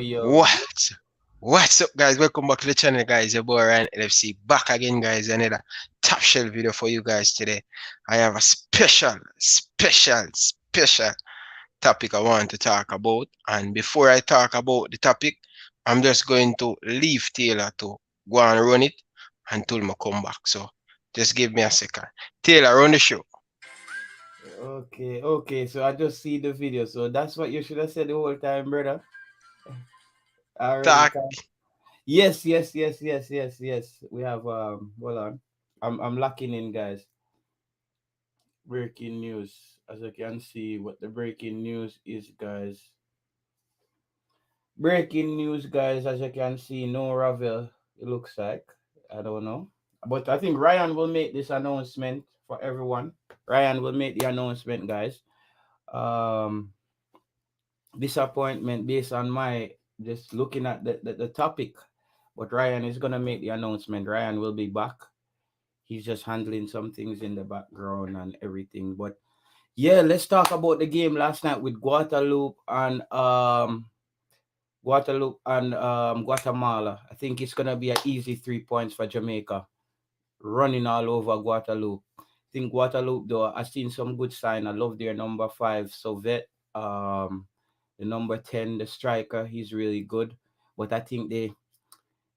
Yo. What's up, guys? Welcome back to the channel, guys. Your boy Ryan LFC back again, guys. Another top shelf video for you guys today. I have a special topic I want to talk about. And before I talk about the topic, I'm just going to leave Taylor to go and run it until I come back. So just give me a second. Taylor, run the show. Okay. So I just see the video. So that's what you should have said the whole time, brother. Already. Talk. Yes. We have hold on. I'm locking in, guys. Breaking news. As you can see, what the breaking news is, guys. Breaking news, guys. As you can see, no Ravel. It looks like. I don't know. But I think Ryan will make this announcement for everyone. Ryan will make the announcement, guys. Um Disappointment based on my just looking at the topic. But Ryan is gonna make the announcement. Ryan will be back. He's just handling some things in the background and everything. But yeah, let's talk about the game last night with Guatemala. I think it's gonna be an easy 3 points for Jamaica. Running all over Guadeloupe. I think Guadeloupe though, I've seen some good sign. I love their number 5, Sovet. The number 10, the striker, he's really good. But I think they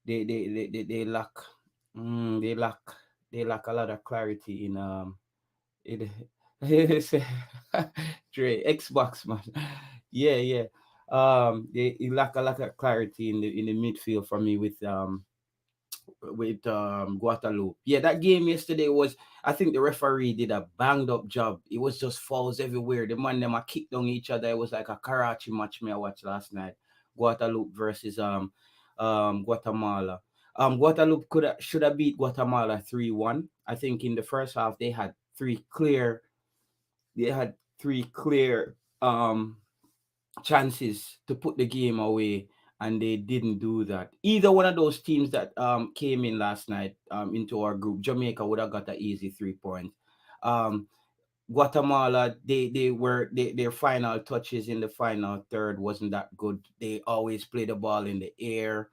lack mm, they lack they lack a lot of clarity in it Dre, Xbox man. Yeah. They lack a lot of clarity in the midfield for me with Guadeloupe. Yeah, that game yesterday was. I think the referee did a banged up job. It was just fouls everywhere. The man them a kicked on each other. It was like a Karachi match me I watched last night. Guadeloupe versus Guatemala. Guadeloupe should have beat Guatemala 3-1. I think in the first half they had three clear chances to put the game away, and they didn't do that. Either one of those teams that came in last night into our group, Jamaica would have got an easy 3 point. Um, Guatemala, their final touches in the final third wasn't that good. They always play the ball in the air.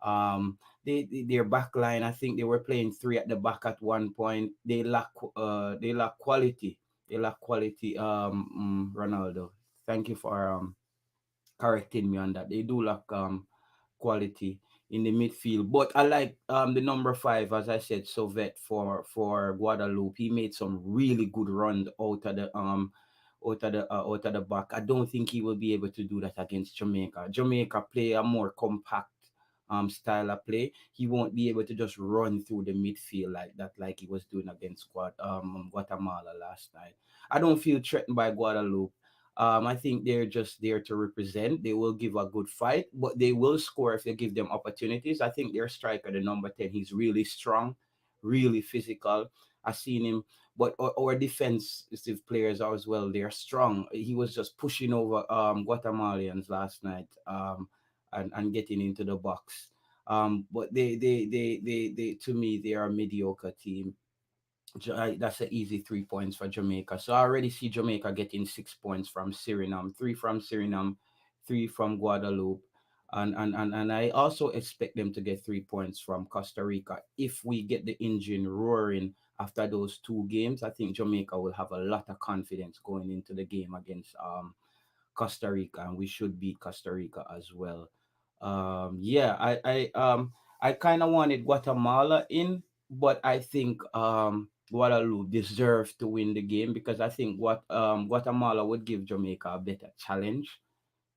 Their back line, I think they were playing three at the back at one point. They lack quality. They lack quality. Ronaldo, thank you for correcting me on that. They do lack quality in the midfield. But I like the number 5, as I said, Sovet for Guadeloupe. He made some really good runs out of the back. I don't think he will be able to do that against Jamaica. Jamaica play a more compact style of play. He won't be able to just run through the midfield like that, like he was doing against Guatemala last night. I don't feel threatened by Guadeloupe. I think they're just there to represent. They will give a good fight, but they will score if you give them opportunities. I think their striker, the number 10, he's really strong, really physical. I've seen him, but our defensive players are as well. They're strong. He was just pushing over Guatemalans last night and getting into the box. But they to me they are a mediocre team. That's an easy 3 points for Jamaica. So I already see Jamaica getting 6 points from Suriname, three from Guadeloupe. And I also expect them to get 3 points from Costa Rica. If we get the engine roaring after those two games, I think Jamaica will have a lot of confidence going into the game against Costa Rica, and we should beat Costa Rica as well. Yeah, I kind of wanted Guatemala in, but I think Guadalupe deserved to win the game because I think Guatemala would give Jamaica a better challenge.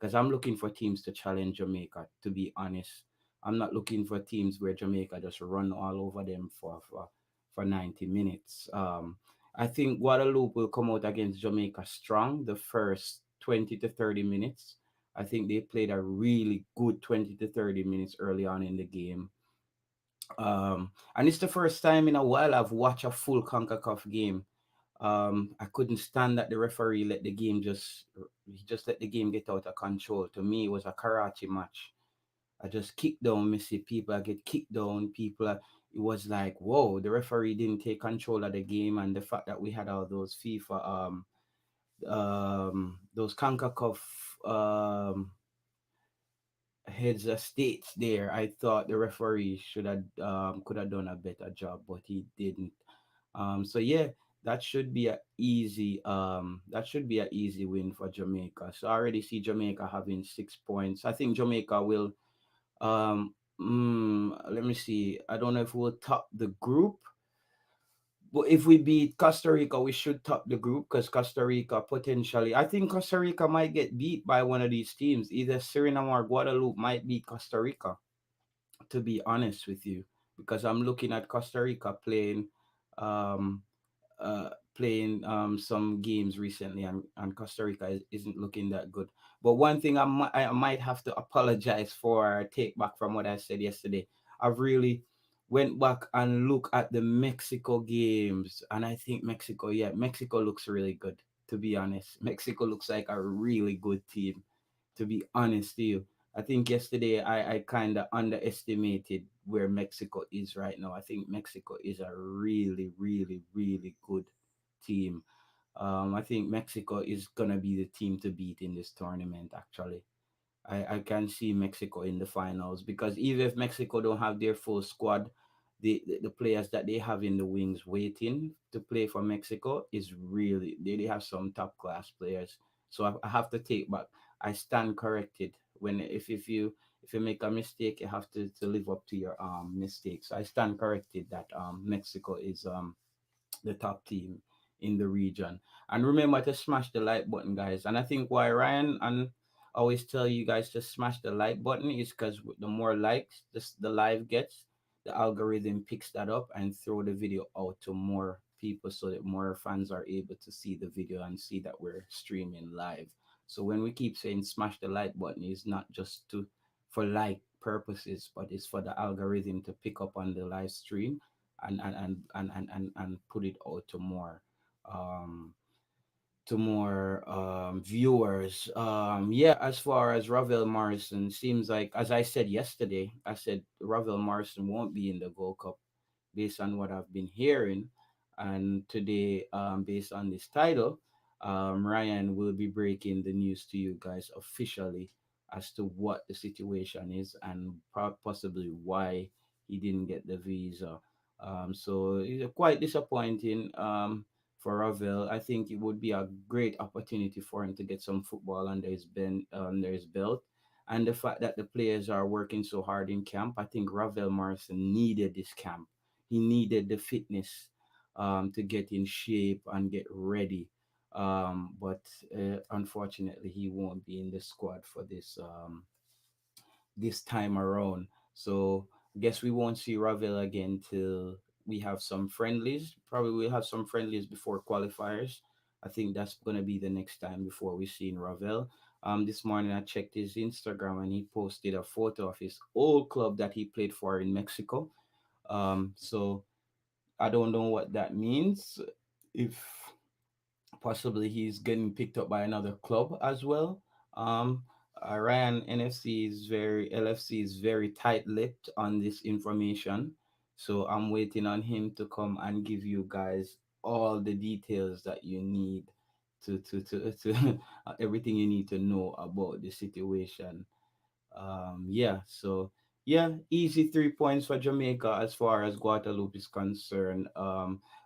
Because I'm looking for teams to challenge Jamaica. To be honest, I'm not looking for teams where Jamaica just run all over them for 90 minutes. I think Guadeloupe will come out against Jamaica strong the first 20 to 30 minutes. I think they played a really good 20 to 30 minutes early on in the game. And it's the first time in a while I've watched a full CONCACAF game. I couldn't stand that the referee let the game he just let the game get out of control. To me, it was a Karachi match. I just kicked down, missy people. I get kicked down, it was like, whoa, the referee didn't take control of the game, and the fact that we had all those FIFA those CONCACAF heads of states there. I thought the referee should have could have done a better job, but he didn't. So yeah, that should be an easy win for Jamaica. So I already see Jamaica having 6 points. I think Jamaica will let me see. I don't know if we'll top the group, but if we beat Costa Rica, we should top the group because Costa Rica potentially. I think Costa Rica might get beat by one of these teams. Either Suriname or Guadeloupe might beat Costa Rica, to be honest with you, because I'm looking at Costa Rica um, playing some games recently, and Costa Rica isn't looking that good. But one thing I might have to apologize for, take back from what I said yesterday. I've really went back and look at the Mexico games, and I think Mexico, yeah, Mexico looks really good. To be honest, Mexico looks like a really good team, to be honest to you. I think yesterday I kind of underestimated where Mexico is right now. I think Mexico is a really, really, really good team. I think Mexico is gonna be the team to beat in this tournament. Actually, I can see Mexico in the finals because even if Mexico don't have their full squad, the players that they have in the wings waiting to play for Mexico is really they have some top class players. So I have to take back. I stand corrected when if you make a mistake, you have to live up to your mistakes. I stand corrected that Mexico is the top team in the region. And remember to smash the like button, guys. And I think why Ryan and always tell you guys to smash the like button is because the more likes the live gets, the algorithm picks that up and throw the video out to more people so that more fans are able to see the video and see that we're streaming live. So when we keep saying smash the like button, it's not just to for like purposes, but it's for the algorithm to pick up on the live stream and put it out um to more viewers. Yeah, as far as Ravel Morrison, seems like, as I said yesterday, I said Ravel Morrison won't be in the Gold Cup based on what I've been hearing. And today, based on this title, Ryan will be breaking the news to you guys officially as to what the situation is and possibly why he didn't get the visa. So it's quite disappointing for Ravel. I think it would be a great opportunity for him to get some football under his belt. And the fact that the players are working so hard in camp, I think Ravel Morrison needed this camp. He needed the fitness to get in shape and get ready. But unfortunately, he won't be in the squad for this time around. So I guess we won't see Ravel again till we have some friendlies. Probably we'll have some friendlies before qualifiers. I think that's gonna be the next time before we see Ravel. This morning I checked his Instagram and he posted a photo of his old club that he played for in Mexico. So I don't know what that means. If possibly he's getting picked up by another club as well. Um, Ryan NFC is very LFC is very tight-lipped on this information, so I'm waiting on him to come and give you guys all the details that you need to everything you need to know about the situation. Yeah, so yeah, easy 3 points for Jamaica as far as Guadeloupe is concerned.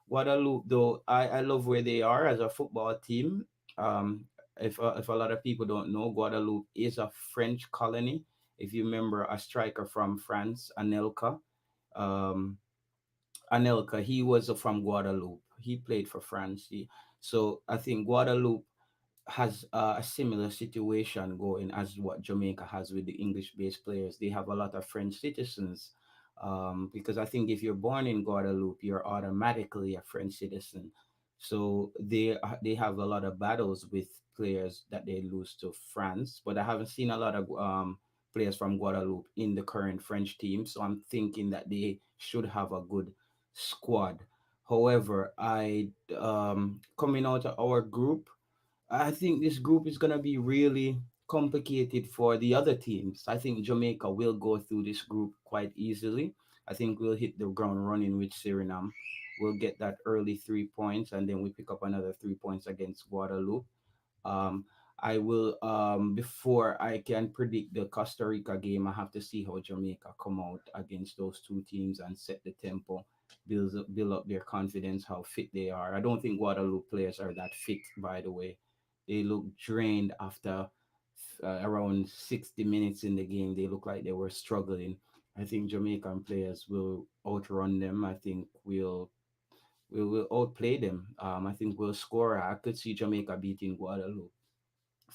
Guadeloupe, though, I love where they are as a football team. If a lot of people don't know, Guadeloupe is a French colony. If you remember a striker from France, um, Anelka, he was from Guadeloupe. He played for France. So I think Guadeloupe has a similar situation going as what Jamaica has with the English-based players. They have a lot of French citizens, because I think if you're born in Guadeloupe, you're automatically a French citizen. So they have a lot of battles with players that they lose to France, but I haven't seen a lot of players from Guadeloupe in the current French team. So I'm thinking that they should have a good squad. However, I coming out of our group, I think this group is gonna be really complicated for the other teams. I think Jamaica will go through this group quite easily. I think we'll hit the ground running with Suriname. We'll get that early 3 points, and then we pick up another 3 points against Guadeloupe. Um, I will before I can predict the Costa Rica game, I have to see how Jamaica come out against those two teams and set the tempo, build up their confidence, how fit they are. I don't think Guadeloupe players are that fit, by the way. They look drained after around 60 minutes in the game. They look like they were struggling. I think Jamaican players will outrun them. I think we'll outplay them. I think we'll score. I could see Jamaica beating Guadeloupe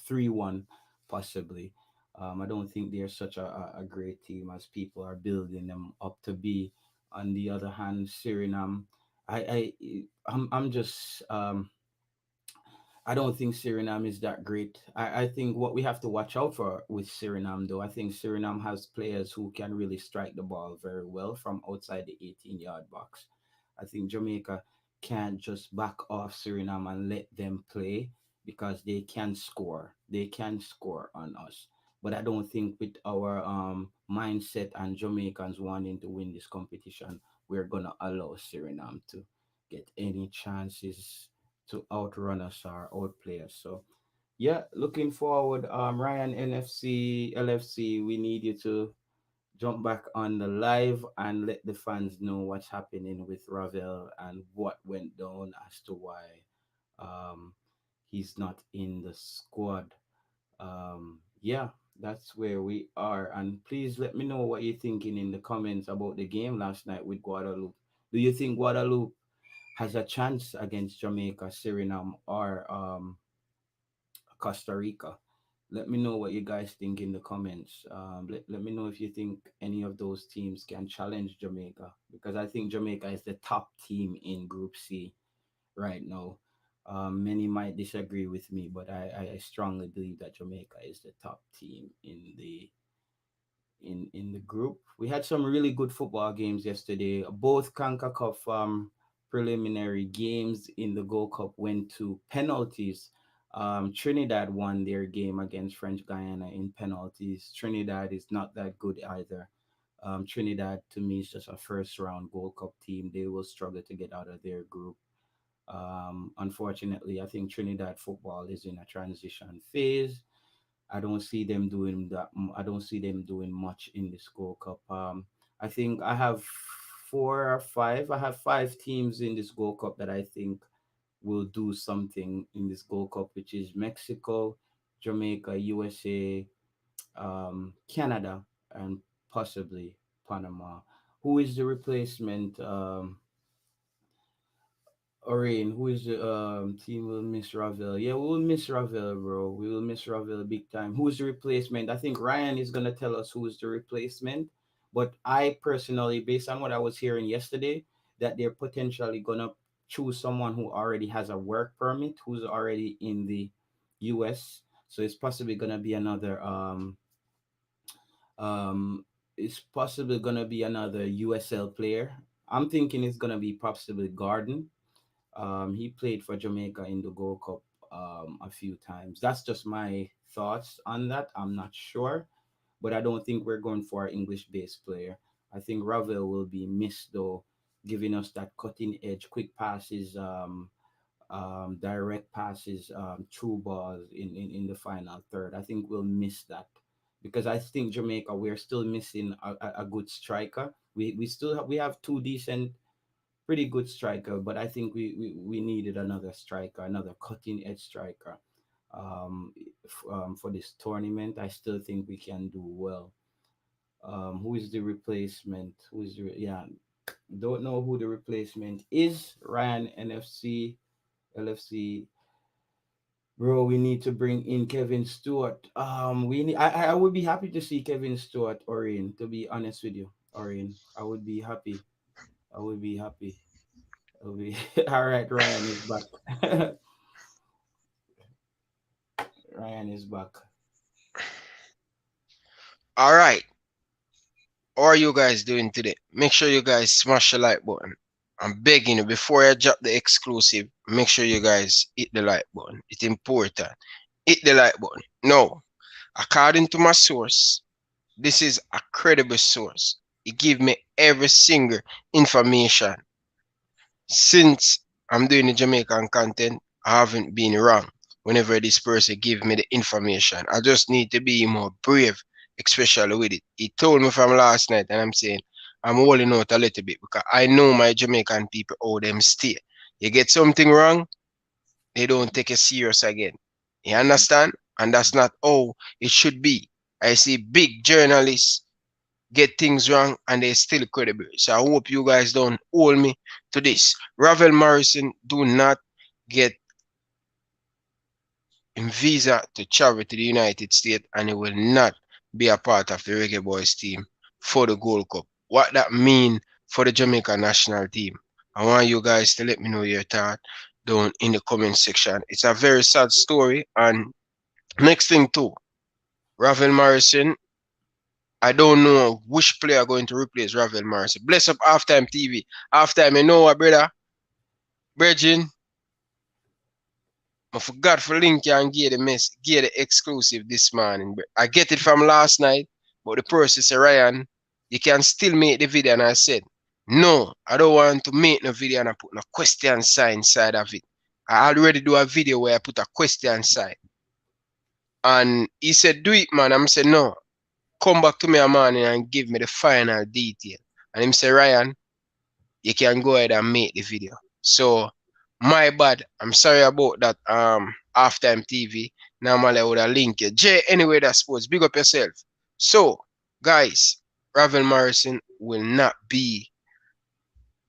3-1, possibly. I don't think they're such a great team as people are building them up to be. On the other hand, Suriname, I'm just I don't think Suriname is that great. I think what we have to watch out for with Suriname, though, I think Suriname has players who can really strike the ball very well from outside the 18-yard box. I think Jamaica can't just back off Suriname and let them play because they can score. They can score on us. But I don't think with our mindset and Jamaicans wanting to win this competition, we're gonna allow Suriname to get any chances to outrun us or outplay us. So yeah, looking forward. Ryan NFC LFC, we need you to jump back on the live and let the fans know what's happening with Ravel and what went down as to why um he's not in the squad. Yeah, that's where we are. And please let me know what you're thinking in the comments about the game last night with Guadeloupe. Do you think Guadeloupe has a chance against Jamaica, Suriname, or Costa Rica? Let me know what you guys think in the comments. Let me know if you think any of those teams can challenge Jamaica, because I think Jamaica is the top team in Group C right now. Many might disagree with me, but I strongly believe that Jamaica is the top team in the group. We had some really good football games yesterday. Both CONCACAF preliminary games in the Gold Cup went to penalties. Trinidad won their game against French Guyana in penalties. Trinidad is not that good either. Trinidad to me is just a first round Gold Cup team. They will struggle to get out of their group. Unfortunately, I think Trinidad football is in a transition phase. I don't see them doing that. I don't see them doing much in the Gold Cup. I think I have four or five. I have five teams in this Gold Cup that I think will do something in this Gold Cup, which is Mexico, Jamaica, USA, Canada, and possibly Panama. Who is the replacement? Orain, who is the team will miss Ravel? Yeah, we will miss Ravel, bro. We will miss Ravel big time. Who's the replacement? I think Ryan is gonna tell us who's the replacement. But I personally, based on what I was hearing yesterday, that they're potentially gonna choose someone who already has a work permit, who's already in the US. So it's possibly gonna be another um it's possibly gonna be another USL player. I'm thinking it's gonna be possibly Garden. He played for Jamaica in the Gold Cup a few times. That's just my thoughts on that. I'm not sure, but I don't think we're going for an English-based player. I think Ravel will be missed though, giving us that cutting edge, quick passes, direct passes, true balls in the final third. I think we'll miss that because I think Jamaica we're still missing a good striker. We still we have two decent pretty good striker, but I think we needed another striker, another cutting edge striker for this tournament. I still think we can do well. Who is the replacement? Who is the yeah? Don't know who the replacement is. Ryan NFC LFC. Bro, we need to bring in Kevin Stewart. We need. I would be happy to see Kevin Stewart, Orion. To be honest with you, Orion, I would be happy. I would be happy. We, all right, Ryan is back. Ryan is back. All right. How are you guys doing today? Make sure you guys smash the like button. I'm begging you before I drop the exclusive, make sure you guys hit the like button. It's important. Hit the like button. No, according to my source, this is a credible source. It give me every single information. Since I'm doing the Jamaican content, I haven't been wrong. whenever this person give me the information. I just need to be more brave, especially with it. He told me from last night, and I'm saying I'm holding out a little bit because I know my Jamaican people how them stay. You get something wrong, they don't take it serious again. You understand? And that's not how it should be. I see big journalists get things wrong and they're still credible. So I hope you guys don't hold me to this. Ravel Morrison do not get in visa to travel to the United States and he will not be a part of the Reggae Boyz team for the Gold Cup. What that mean for the Jamaica national team? I want you guys to let me know your thought down in the comment section. It's a very sad story. And next thing too, Ravel Morrison, I don't know which player going to replace Ravel Morrison. Bless up halftime TV. Halftime, you know what, brother? Virgin, I forgot for link you and give the exclusive this morning. But I get it from last night, but the person said, Ryan, you can still make the video. And I said, no, I don't want to make no video and I put no question sign inside of it. I already do a video where I put a question sign. And he said, do it, man. I'm saying, no, come back to me a morning and give me the final detail. And him say, Ryan, you can go ahead and make the video. So my bad. I'm sorry about that. Halftime TV. Normally I would have linked you. Jay, anyway, that's sports. Big up yourself. So, guys, Ravel Morrison will not be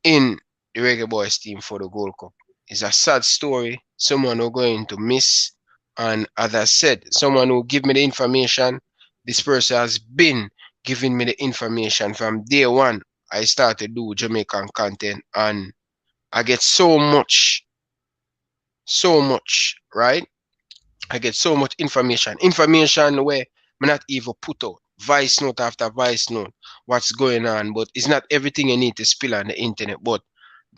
in the Reggae Boyz team for the Gold Cup. It's a sad story. Someone who going to miss. And as I said, someone who give me the information. This person has been giving me the information from day one. I started do Jamaican content and I get so much, right? I get so much information where I not even put out voice note after voice note what's going on, but it's not everything you need to spill on the internet. But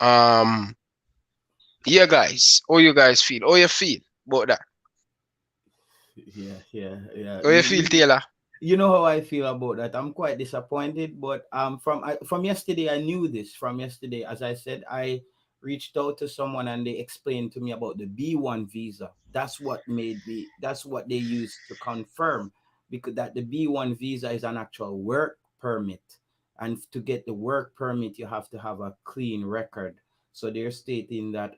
um, yeah, guys, how you guys feel? How you feel about that? Yeah. How you feel, Taylor? You know how I feel about that. I'm quite disappointed, but from yesterday I knew this. From yesterday, as I said, I reached out to someone and they explained to me about the B1 visa. That's what made me. That's what they used to confirm, because that the B1 visa is an actual work permit, and to get the work permit, you have to have a clean record. So they're stating that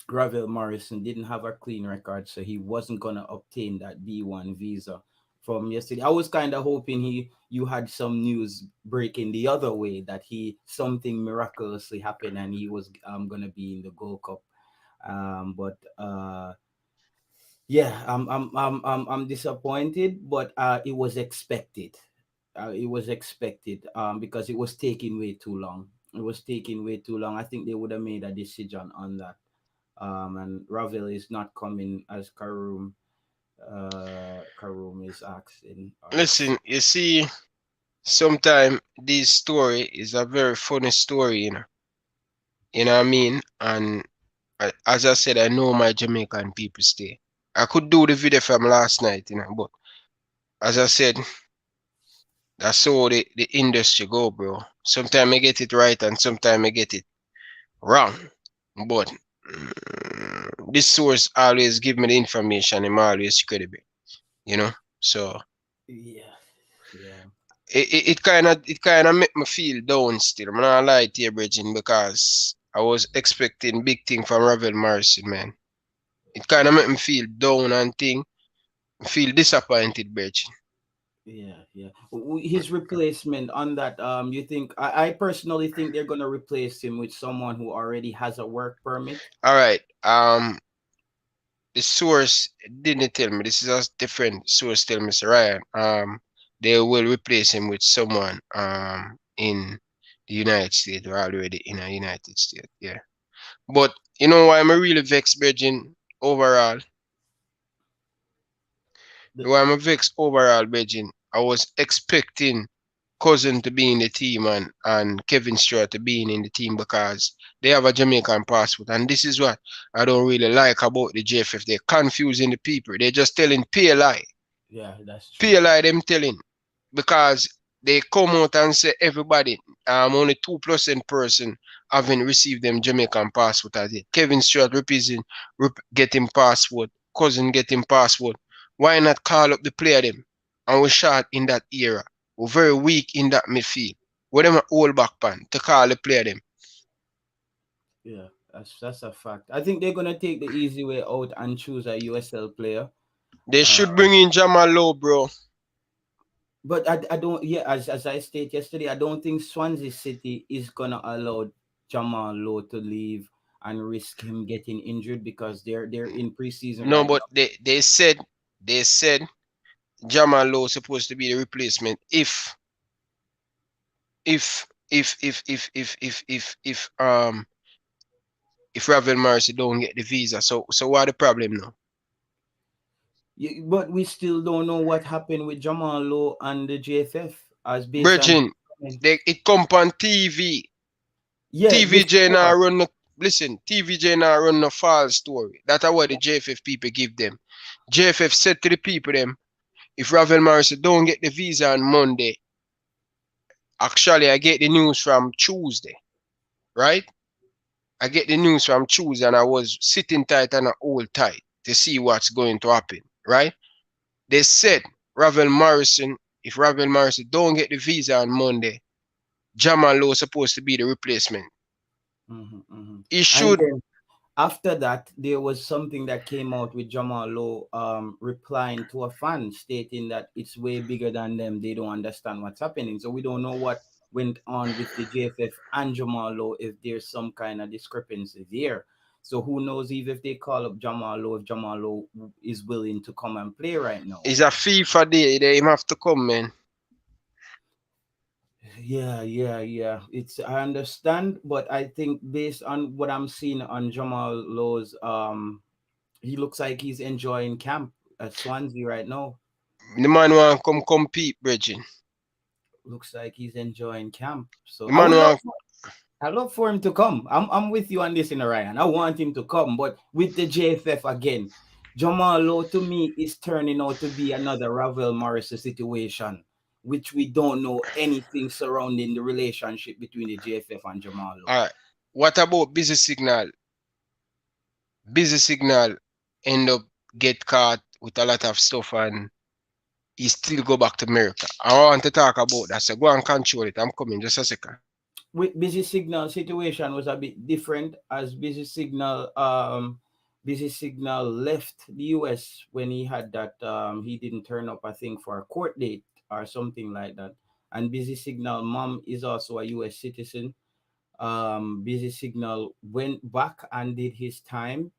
Ravel Morrison didn't have a clean record, so he wasn't gonna obtain that B1 visa from yesterday. I was kind of hoping you had some news breaking the other way, that he something miraculously happened and he was gonna be in the Gold Cup. But yeah, I'm disappointed, but it was expected. It was expected because it was taking way too long. It was taking way too long. I think they would have made a decision on that. And Ravel is not coming as Karoom is asking us. Listen, you see, sometimes this story is a very funny story, you know. You know what I mean? And as I said, I know my Jamaican people stay. I could do the video from last night, you know, but as I said, that's how the industry go, bro. Sometimes I get it right and sometimes I get it wrong. But this source always give me the information. I'm always credible, you know. So Yeah, yeah, it kind of make me feel down still. I'm not lie to you, Bridging, because I was expecting big thing from Ravel Morrison, man. It kind of make me feel down and thing. Feel disappointed, Bridging. yeah. His replacement on that, you think? I personally think they're gonna replace him with someone who already has a work permit. All right. The source didn't tell me. This is a different source. Tell Mr. Ryan. They will replace him with someone in the United States or already in the United States. Yeah. But you know why I'm really vexed, Virgin, overall? The, Why I'm vexed overall, Virgin? I was expecting Cousin to be in the team and Kevin Stewart to be in the team because they have a Jamaican passport. And this is what I don't really like about the JFF. They're confusing the people. They're just telling PLI. yeah, that's true. PLI them telling. Because they come out and say everybody, only 2% person haven't received them Jamaican passport as yet. Kevin Stewart representing getting passport, cousin getting passport. Why not call up the player them? And we shot in that era. We're very weak in that midfield. What them a hold back pan to call the player them. Yeah, that's a fact. I think they're gonna take the easy way out and choose a USL player. They Uh, should bring in Jamal Lowe, bro. but I don't. Yeah, as I stated yesterday, I don't think Swansea City is gonna allow Jamal Lowe to leave and risk him getting injured because they're in preseason No, right but now. they said Jamal Lowe supposed to be the replacement if Ravel Morrison don't get the visa. So what the problem now? But we still don't know what happened with Jamal Lowe and the JFF as based on his Virgin, comment. it come on TV. Yeah, TVJ now before. run no listen, TVJ now run no false story. That's what the JFF people give them. JFF said to the people them, if Ravel Morrison don't get the visa on Monday, actually I get the news from Tuesday, right? I get the news from Tuesday and I was sitting tight and I hold tight to see what's going to happen, right? They said Ravel Morrison, if Ravel Morrison don't get the visa on Monday, Jamal Lowe supposed to be the replacement. He And should. then after that, there was something that came out with Jamal Lowe replying to a fan stating that it's way bigger than them. They don't understand what's happening. So we don't know what went on with the JFF and Jamal Lowe if there's some kind of discrepancy there. So who knows even if they call up Jamal Lowe, if Jamal Lowe is willing to come and play right now. It's a FIFA day. They him have to come, man. Yeah. It's I understand, but I think based on what I'm seeing on Jamal Lowe's he looks like he's enjoying camp at Swansea right now. The man want come compete, Bridging. Looks like he's enjoying camp. So The man want I love for him to come. I'm with you on this in Ryan. I want him to come, but with the JFF again, Jamal Lowe to me is turning out to be another Ravel Morrison situation, which we don't know anything surrounding the relationship between the JFF and Jamal Lowe. alright. What about busy signal? Busy signal end up get caught with a lot of stuff and he still go back to America. I want to talk about that. So go and control it. I'm coming just a second. With busy signal situation was a bit different as busy signal left the US when he had that he didn't turn up, I think, for a court date or something like that. And busy signal mom is also a US citizen. Busy signal went back and did his time,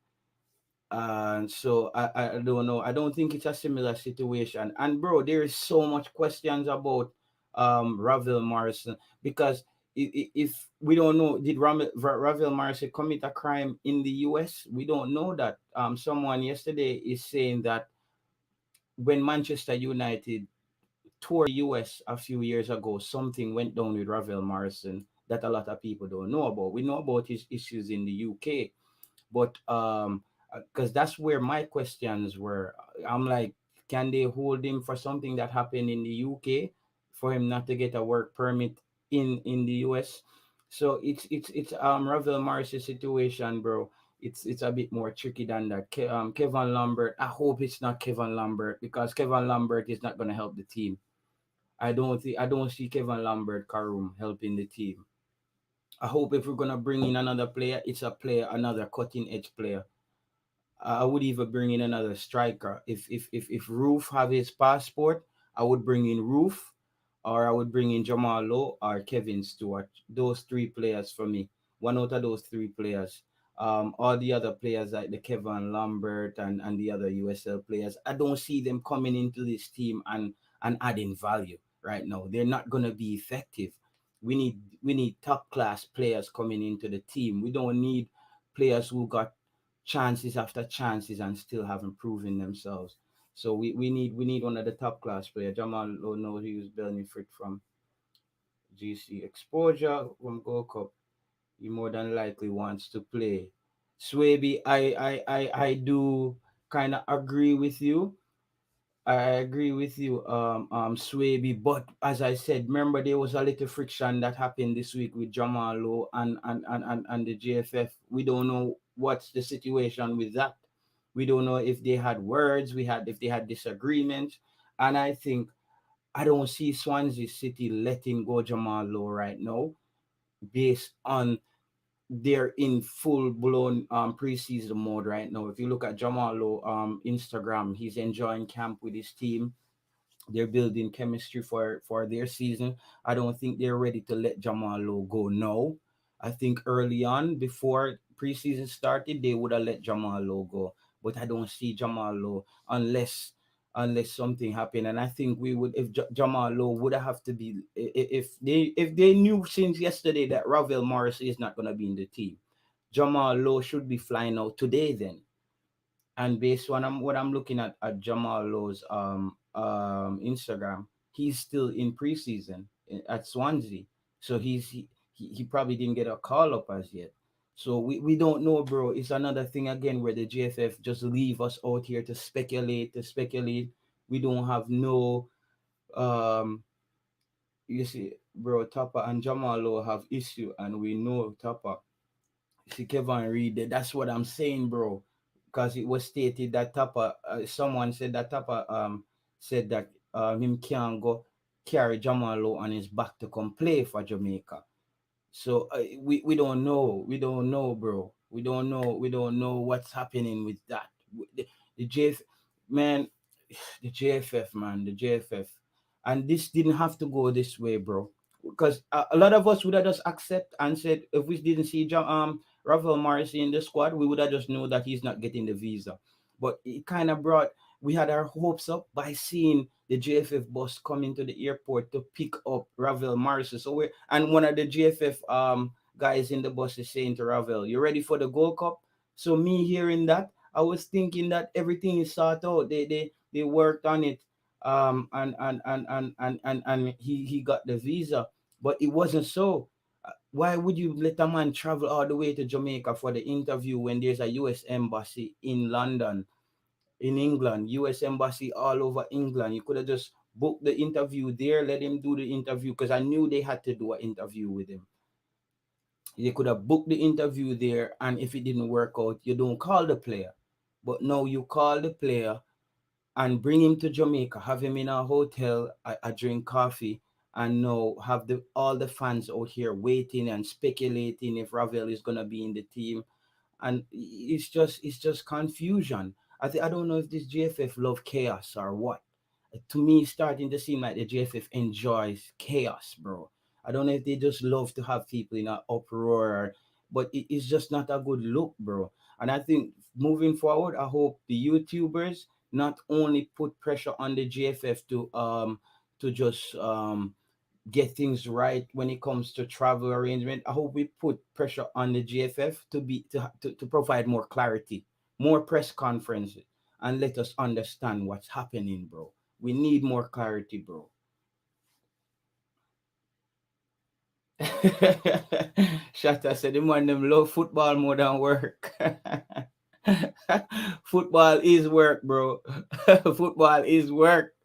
and so I don't know. I don't think it's a similar situation. And bro, there is so much questions about Ravel Morrison because if we don't know, did Ravel Morrison commit a crime in the US? We don't know that. Someone yesterday is saying that when Manchester United toured the US a few years ago, something went down with Ravel Morrison that a lot of people don't know about. We know about his issues in the UK, but because that's where my questions were. I'm like, can they hold him for something that happened in the UK for him not to get a work permit in the US? So it's Ravel Morris's situation, bro. It's a bit more tricky than that. Kevin Lambert, I hope it's not Kevin Lambert because Kevin Lambert is not going to help the team. I don't see Kevin Lambert Karum helping the team. I hope if we're gonna bring in another player, it's a player, another cutting edge player. I would even bring in another striker. If Roof have his passport, I would bring in Roof, or I would bring in Jamal Lowe or Kevin Stewart. Those three players for me. One out of those three players. All the other players like the Kevin Lambert and the other USL players, I don't see them coming into this team and adding value right now. They're not gonna be effective. We need top class players coming into the team. We don't need players who got chances after chances and still haven't proven themselves. So we need one of the top class players. Jamal Lowe knows he was benefited from GC exposure from Gold Cup. He more than likely wants to play. Swaby, I do kind of agree with you. I agree with you, Swaby. But as I said, remember there was a little friction that happened this week with Jamalo and the JFF. We don't know what's the situation with that. We don't know if they had words, we had if they had disagreements. And I think I don't see Swansea City letting go Jamalo right now, based on they're in full blown preseason mode right now. If you look at Jamalo Instagram, he's enjoying camp with his team. They're building chemistry for their season. I don't think they're ready to let Jamalo go now. I think early on, before preseason started, they would have let Jamalo go. But I don't see Jamalo unless something happened. And I think we would if Jamalo would have to be if they knew since yesterday that Ravel Morrison is not gonna be in the team. Jamalo should be flying out today then, and based on what I'm looking at Jamal Low's Instagram, he's still in preseason at Swansea, so he probably didn't get a call up as yet. So we don't know, bro. It's another thing again where the GFF just leave us out here to speculate. We don't have no um. You see, bro, Tapa and Jamal Low have issue, and we know Tapa. See Kevin Reed, that's what I'm saying, bro. Because it was stated that Tapa, someone said that Tapa said that him can't go carry Jamalo on his back to come play for Jamaica. So we don't know. We don't know, bro. We don't know. We don't know what's happening with that. The JF, man, the JFF, man, the JFF. And this didn't have to go this way, bro. Because a lot of us would have just accept and said if we didn't see Ravel Morrison in the squad, we would have just know that he's not getting the visa. But it kind of brought we had our hopes up by seeing the JFF bus coming to the airport to pick up Ravel Morrison. So we and one of the JFF guys in the bus is saying to Ravel, "You ready for the Gold Cup?" So me hearing that, I was thinking that everything is sorted out. They worked on it, and he got the visa, but it wasn't so. Why would you let a man travel all the way to Jamaica for the interview when there's a U.S. embassy in London, in England, U.S. embassy all over England? You could have just booked the interview there, let him do the interview, because I knew they had to do an interview with him. They could have booked the interview there, and if it didn't work out, you don't call the player. But no, you call the player and bring him to Jamaica, have him in a hotel, I drink coffee, and now have all the fans out here waiting and speculating if Ravel is gonna be in the team, and it's just confusion. I don't know if this JFF love chaos or what. To me, it's starting to seem like the JFF enjoys chaos, bro. I don't know if they just love to have people in an uproar, but it's just not a good look, bro. And I think moving forward, I hope the YouTubers not only put pressure on the JFF to just get things right when it comes to travel arrangement. I hope we put pressure on the GFF to provide more clarity, more press conferences, and let us understand what's happening, bro. We need more clarity, bro. Shatta said the man them love football more than work. Football is work, bro. Football is work.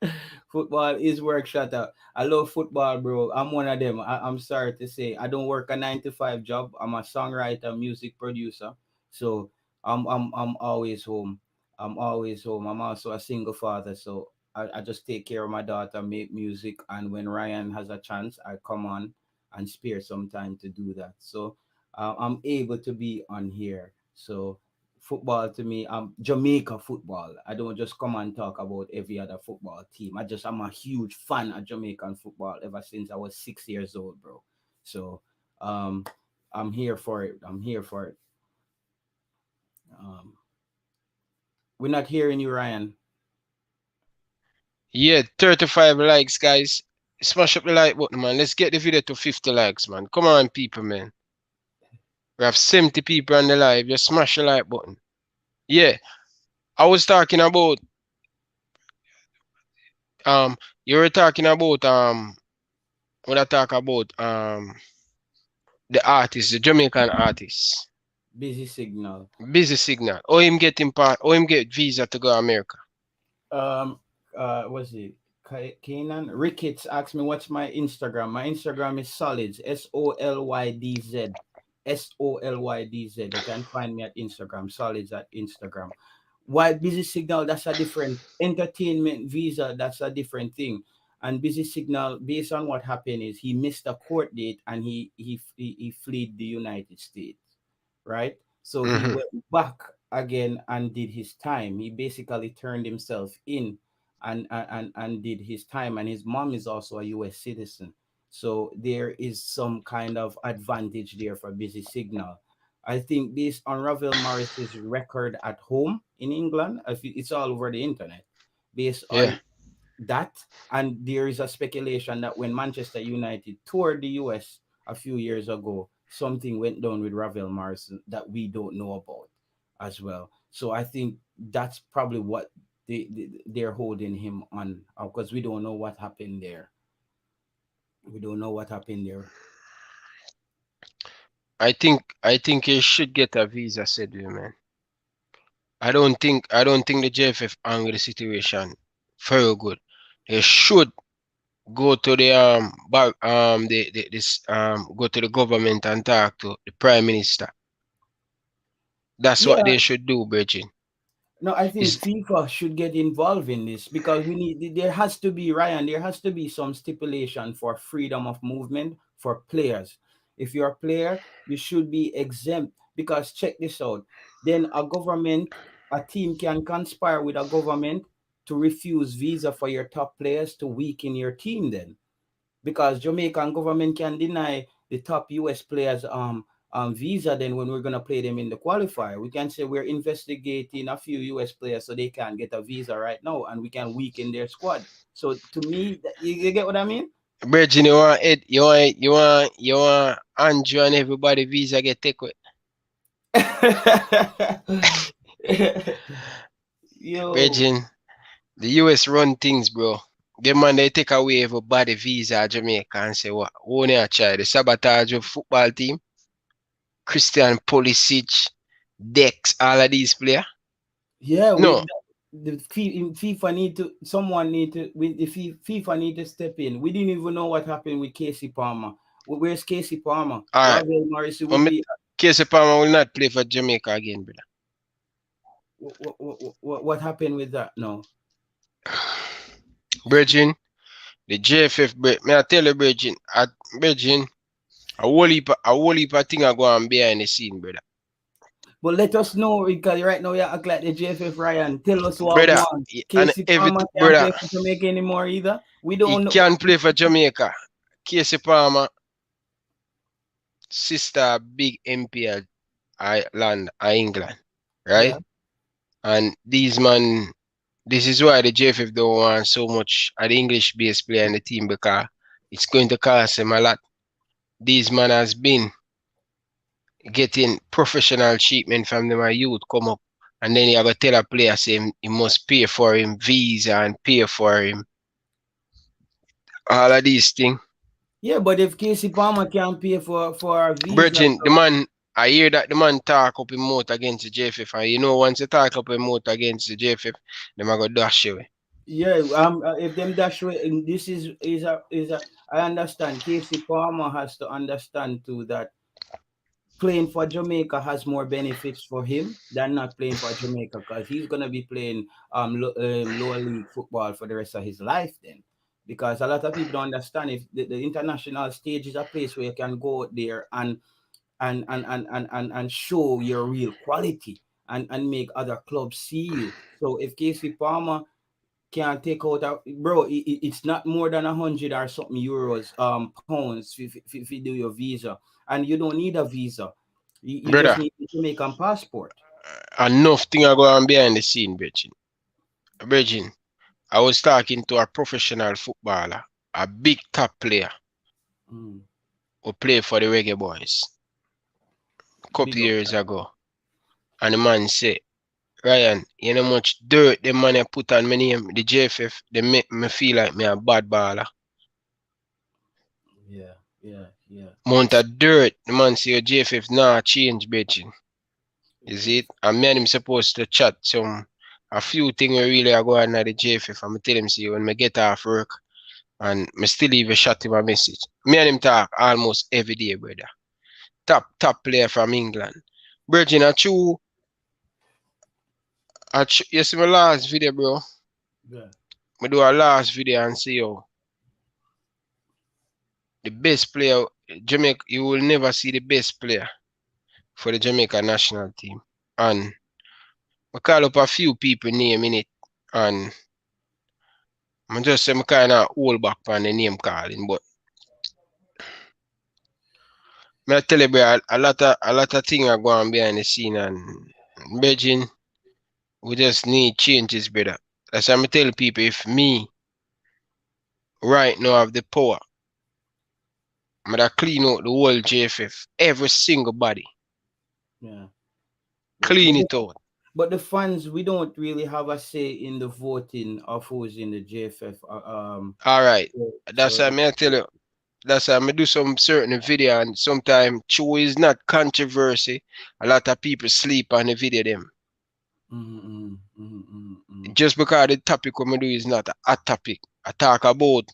Football is work, shut up. I love football, bro. I'm one of them. I'm sorry to say. I don't work a 9 to 5 job. I'm a songwriter, music producer. So I'm always home. I'm always home. I'm also a single father. So I just take care of my daughter, make music, and when Ryan has a chance, I come on and spare some time to do that. So I'm able to be on here. So football to me, Jamaica football. I don't just come and talk about every other football team. I'm a huge fan of Jamaican football ever since I was 6 years old, bro. So um I'm here for it. I'm here for it. Um we're not hearing you, Ryan. Yeah, 35 likes, guys. Smash up the like button, man. Let's get the video to 50 likes, man. Come on, people, man. We have 70 people on the live. Just smash the like button. Yeah, I was talking about you were talking about what I talk about the artist, the Jamaican artist. Busy signal. Busy signal. Oh him get visa to go America. Um what's it? Kanan Ricketts asked me what's my Instagram. My Instagram is Solids, SOLYDZ, SOLYDZ. You can find me at Instagram, Solids at Instagram. Why Busy Signal? That's a different entertainment visa. That's a different thing. And Busy Signal, based on what happened, is he missed a court date and he fled the United States, right? So he Mm-hmm. went back again and did his time. He basically turned himself in and did his time. And his mom is also a U.S. citizen. So there is some kind of advantage there for Busy Signal. I think based on Ravel Morris's record at home in England, it's all over the internet. Based Yeah. on that, and there is a speculation that when Manchester United toured the US a few years ago, something went down with Ravel Morrison that we don't know about as well. So I think that's probably what they're holding him on, because we don't know what happened there. We don't know what happened there. I think you should get a visa, said we, man. I don't think the JFF angle the situation very good. They should go to the back the this go to the government and talk to the Prime Minister. That's what Yeah, they should do, Bridget. no, I think Is FIFA should get involved in this because we need there has to be Ryan, there has to be some stipulation for freedom of movement for players. If you're a player, you should be exempt because check this out. Then a team can conspire with a government to refuse visa for your top players to weaken your team then because Jamaican government can deny the top US players visa then when we're gonna play them in the qualifier. We can say we're investigating a few US players so they can get a visa right now and we can weaken their squad. So to me, you get what I mean? Bridget, you want it? You want Andrew and everybody visa get take with. Yo, Bridget, the US run things, bro. The man they take away everybody visa Jamaica and say what? Only a try the sabotage of football team. Christian Pulisic, Dex, all of these players. yeah, No, the FIFA need to someone need to the FIFA need to step in. We didn't even know what happened with Casey Palmer. Where's Casey Palmer? alright. Ravel Morrison would Um, be. Casey Palmer will not play for Jamaica again, brother. What happened with that? No. Bridging, the JFF, may I tell you, Bridging, a whole heap of thing are going behind the scene, brother. But let us know because right now you act like the JFF Ryan. Tell us what Brother, one. and Casey Palmer everything, can't brother, play for Jamaica anymore either. We he don't know. can play for Jamaica. Casey Palmer, sister, big MPL, Ireland, England, right? Yeah. And these man, this is why the JFF don't want so much an English based player in the team because it's going to cost them a lot. These man has been getting professional treatment from them a youth come up and then you have to tell a player say he must pay for him visa and pay for him all of these things. Yeah, but if Casey Palmer can't pay for a visa, Virgin, the man, I hear that the man talk up him mouth against the JFF and you know once you talk up him mouth against the JFF, them are going to dash you. yeah, if them dash way, and this is a. I understand. Casey Palmer has to understand too that playing for Jamaica has more benefits for him than not playing for Jamaica because he's gonna be playing lower league football for the rest of his life then. Because a lot of people don't understand if the international stage is a place where you can go out there and show your real quality and make other clubs see you. So if Casey Palmer can take out a bro, it's not more than 100 or something euros, pounds if you do your visa, and you don't need a visa. You just Brother, need a Jamaican passport. enough thing are going on behind the scene, Virgin. Virgin, I was talking to a professional footballer, a big top player Mm, who played for the Reggae Boyz a couple big up. years ago. And the man said, Ryan, you know much dirt the man I put on my name, the JFF, they make me feel like me a bad baller. Yeah, yeah, yeah. Amount of dirt, the man say your JFF nah change, bitch. You see it? And me and him supposed to chat some a few things really are going on at the JFF. I'm tell him see when I get off work and I still even shot him a message. Me and him talk almost every day, brother. Top player from England. Virgin, you see my last video, bro. Yeah. I do a last video and see how the best player Jamaica. You will never see the best player for the Jamaica national team. And I call up a few people name in it, and I just say I kind of hold back on the name calling, but I tell you, bro, a lot of things are going on behind the scene, and Beijing, we just need changes, brother. That's why I tell people, if me right now have the power, I'm gonna clean out the whole JFF, every single body, Yeah. clean But it out. but the fans, we don't really have a say in the voting of who's in the JFF. All right, So, that's so why I tell you. That's why I do some certain video, and sometimes true is not controversy. A lot of people sleep on the video them. mm, mm, mm, mm, mm. Just because the topic what I do is not a hot topic. I talk about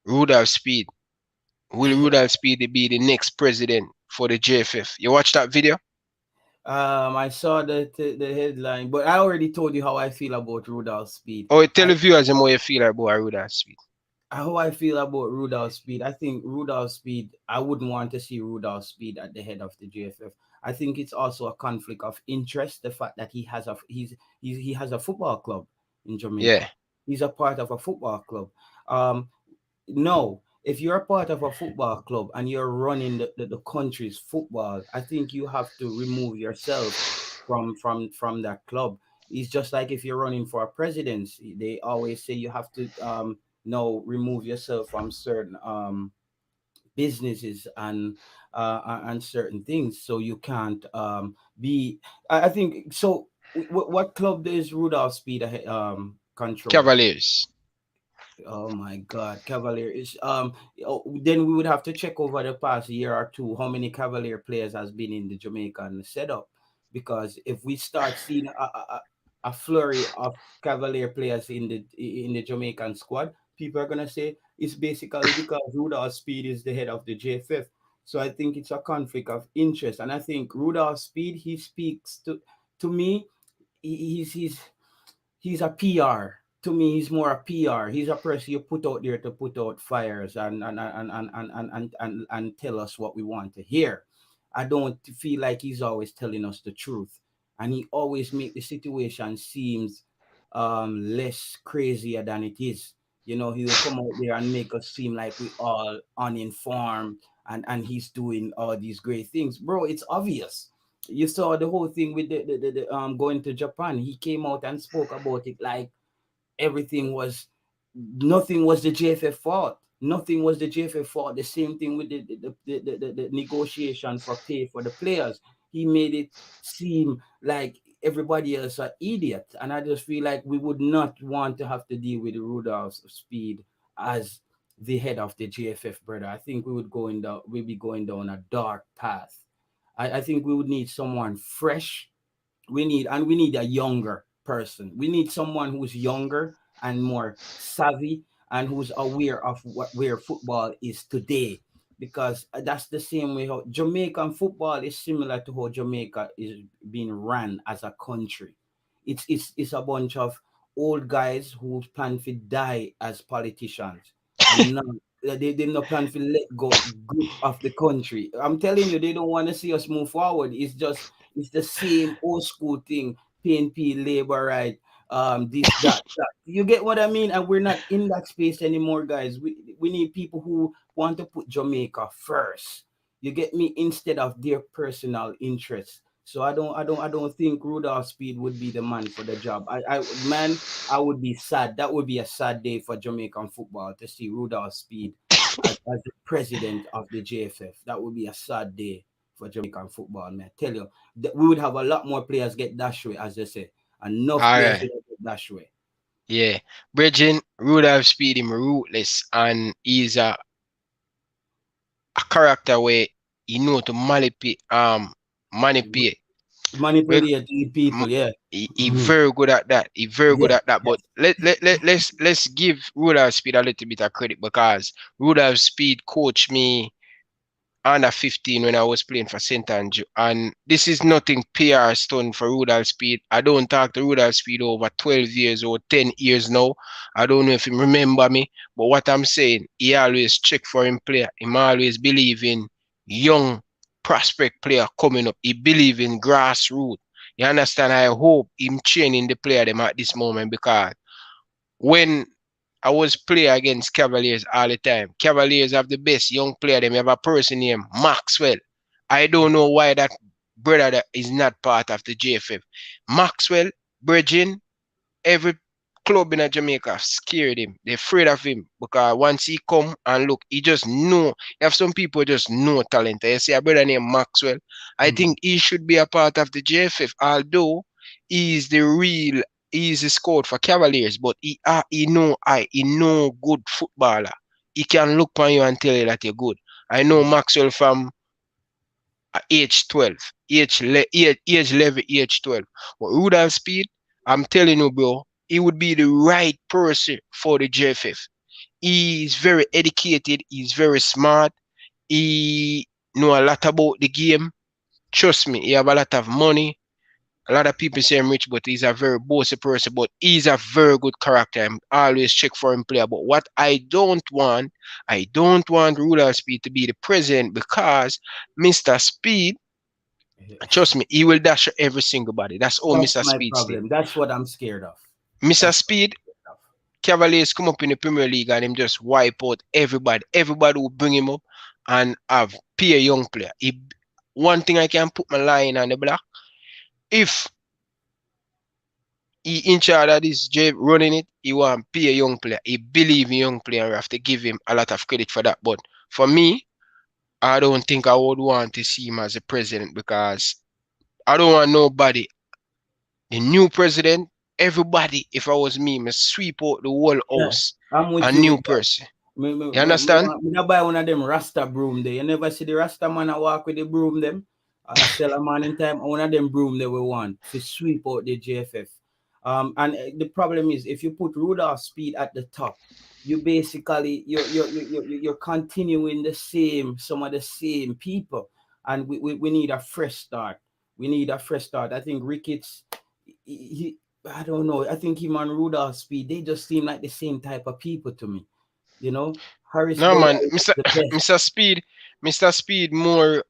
Rudolph Speed. Will Rudolph Speed be the next president for the JFF? You watch that video? I saw the headline, but I already told you how I feel about Rudolph Speed. Or tell the viewers how you feel about Rudolph Speed. How I feel about Rudolph Speed. I think Rudolph Speed, I wouldn't want to see Rudolph Speed at the head of the JFF. I think it's also a conflict of interest. The fact that he has a football club in Yeah. Jamaica. He's a part of a football club. Um, no, if you're a part of a football club and you're running the country's football, I think you have to remove yourself from that club. It's just like if you're running for a presidency, they always say you have to no remove yourself from certain businesses and certain things, so you can't be I think so. What club does Rudolph Speed control? Cavaliers. Oh my God, Cavalier is then we would have to check over the past year or two how many Cavalier players has been in the Jamaican setup, because if we start seeing a flurry of Cavalier players in the Jamaican squad, people are gonna say it's basically because Rudolph Speed is the head of the JFF. So I think it's a conflict of interest, and I think Rudolph Speed, he speaks to me. He's a PR. To me, he's more a PR. He's a person you put out there to put out fires and tell us what we want to hear. I don't feel like he's always telling us the truth, and he always make the situation seems less crazier than it is. You know, he'll come out there and make us seem like we all uninformed, and he's doing all these great things, bro. It's obvious. You saw the whole thing with the going to Japan. He came out and spoke about it like everything was nothing was the JFF fault. Nothing was the JFF fault. The same thing with the negotiation for pay for the players. He made it seem like everybody else are idiot. And I just feel like we would not want to have to deal with Rudolph Speed as the head of the JFF, brother. I think we'd be going down a dark path. I think we would need someone fresh. We need a younger person. We need someone who's younger and more savvy and who's aware of where football is today, because that's the same way how Jamaican football is similar to how Jamaica is being ran as a country. It's a bunch of old guys who plan to die as politicians, and now they not plan to let go grip of the country. I'm telling you, they don't want to see us move forward. It's the same old school thing. PNP, labor right, this, that. You get what I mean? And we're not in that space anymore, guys. We need people who want to put Jamaica first. You get me? Instead of their personal interests. So I don't think Rudolph Speed would be the man for the job. I would be sad. That would be a sad day for Jamaican football to see Rudolph Speed as the president of the JFF. That would be a sad day for Jamaican football, man. I tell you, we would have a lot more players get dash away, as they say. Enough All players right. would get dash away. Yeah. Bridging, Rudolph Speed him ruthless, and he's a character where he know to manipulate Manipulate the M- people, yeah. he Hmm. very good at that. He very good Yes, at that. But yes. let's give Rudolph Speed a little bit of credit because Rudolph Speed coached me under 15 when I was playing for St. Andrew. And this is nothing PR stunt for Rudolph Speed. I don't talk to Rudolph Speed over 12 years or 10 years now. I don't know if he remember me, but what I'm saying, he always check for him player. He always believe in young prospect player coming up. He believe in grassroots. You understand? I hope him training the player them at this moment because when I was play against Cavaliers all the time. Cavaliers have the best young player. Them have a person named Maxwell. I don't know why that brother that is not part of the JFF. Maxwell, Virgin, every club in Jamaica scared him. They're afraid of him because once he come and look, he just know. You have some people just know talent. I see a brother named Maxwell. I Hmm. think he should be a part of the JFF, although he's the real. He's a scout for Cavaliers, but he know good footballer. He can look on you and tell you that you're good. I know Hmm. Maxwell from age 12, age 11, age 12. But Rudolph Speed, I'm telling you, bro, he would be the right person for the JFF. He's very educated, he's very smart, he know a lot about the game. Trust me, he have a lot of money. A lot of people say I'm rich, but he's a very bossy person. But he's a very good character. I always check for him player. But what I don't want Rudolph Speed to be the president because Mr. Speed, trust me, he will dash every single body. That's all That's Mr. my Speed did. problem. That's what I'm scared of. Mr. That's what Speed, I'm scared of. Cavaliers come up in the Premier League and him just wipe out everybody. Everybody will bring him up and have pay a young player. One thing I can put my line on the block, if he in charge of this J running it, he want pay a young player. He believe in young player. We have to give him a lot of credit for that. But for me, I don't think I would want to see him as a president because I don't want nobody. The new president, everybody, if I was me, must sweep out the whole Yeah, house. I'm A with you new with that. person. You Me understand? want me not buy one of them Rasta broom there. You never see the Rasta man a walk with the broom them. I sell a man in time. One of them broom they we want to sweep out the JFF. And the problem is if you put Rudolph Speed at the top, you basically you're continuing the same some of the same people, and we need a fresh start. We need a fresh start. I think Ricketts, he I don't know. I think him and Rudolph Speed they just seem like the same type of people to me. You know, No Harrisburg man, is Mr. the best. Mr. Speed, Mr. Speed more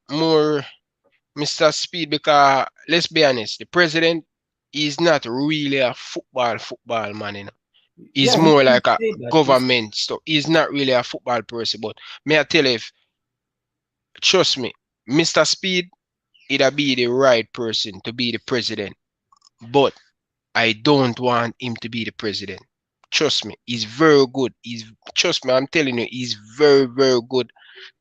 Mr. Speed because let's be honest, the president is not really a football man, you know. He's Yeah, more he like a said that. government stuff. He's not really a football person. But may I tell you, if, trust me, Mr. Speed, it'll be the right person to be the president. But I don't want him to be the president. Trust me, he's very good. Trust me, I'm telling you, he's very, very good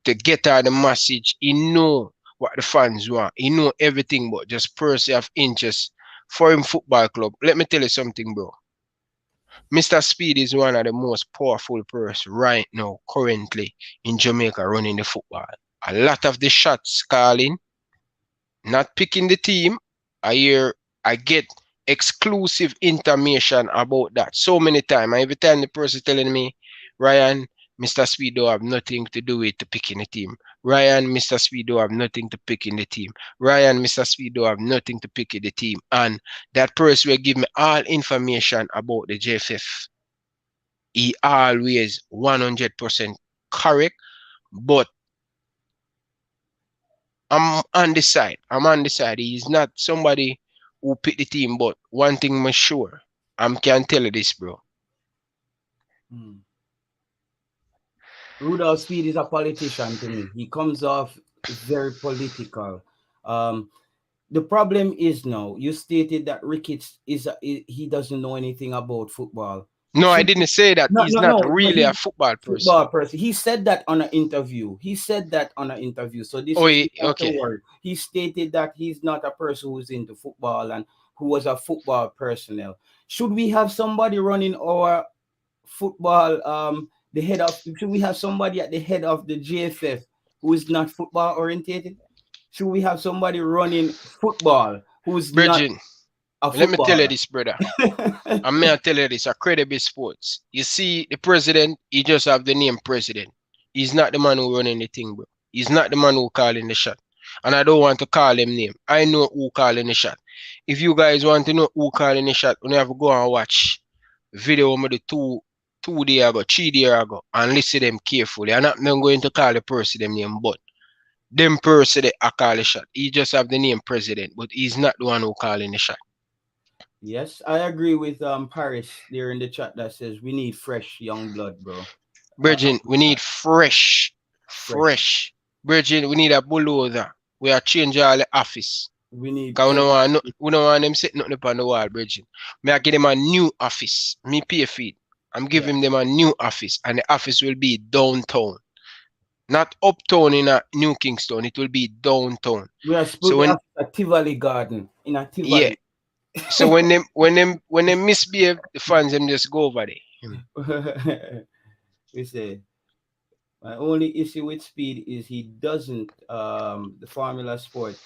to get out the message. He know what the fans want. He know everything but just person of interest for him football club. Let me tell you something, bro. Mr. Speed is one of the most powerful person right now, currently in Jamaica running the football. A lot of the shots calling, not picking the team. I get exclusive information about that so many times. Every time the person telling me, Ryan, Mr. Speed don't have nothing to do with the picking the team. Ryan, Mr. Speed don't have nothing to pick in the team. Ryan, Mr. Speed don't have nothing to pick in the team. And that person will give me all information about the JFF. He always 100% correct, but I'm on the side. I'm on the side. He's not somebody who pick the team, but one thing I'm sure, I can tell you this, bro. Hmm. Rudolph Speed is a politician to me. He comes off very political. Um, the problem is now you stated that Ricketts he doesn't know anything about football. No, I Should didn't say that. no He's no not no, but really a he football person. football person. He said that on an interview. He said that on an interview. So this Oh, is not a okay. word. He stated that he's not a person who's into football and who was a football personnel. Should we have somebody running our football? The head of should we have somebody at the head of the JFF who is not football orientated? Should we have somebody running football who's not Virgin, a let me tell you footballer. this, brother. I may I tell you this, a credible sports. You see, the president, he just have the name president. He's not the man who running the thing, bro. He's not the man who calling the shot. And I don't want to call him name. I know who calling the shot. If you guys want to know who calling the shot, you have to go and watch video of the 2 day ago, 3 day ago, and listen them carefully. I'm not going to call the person them name, but them person they are call the shot. He just have the name president, but he's not the one who calling the shot. Yes, I agree with Paris there in the chat that says we need fresh young blood, bro. Virgin, we need Fresh. fresh. Virgin, we need a bulldozer. We are change all the office. We need Cause every. we don't want them sitting nothing upon the wall, Virgin. Me I give them a new office. Me pay feed. I'm Yeah. giving them a new office, and the office will be downtown. Not uptown in a New Kingston. It will be downtown. We are supposed So to when have a Tivoli garden in a yeah, Tivoli. so when them misbehave, the fans them just go over there. We say my only issue with Speed is he doesn't the Formula Sport.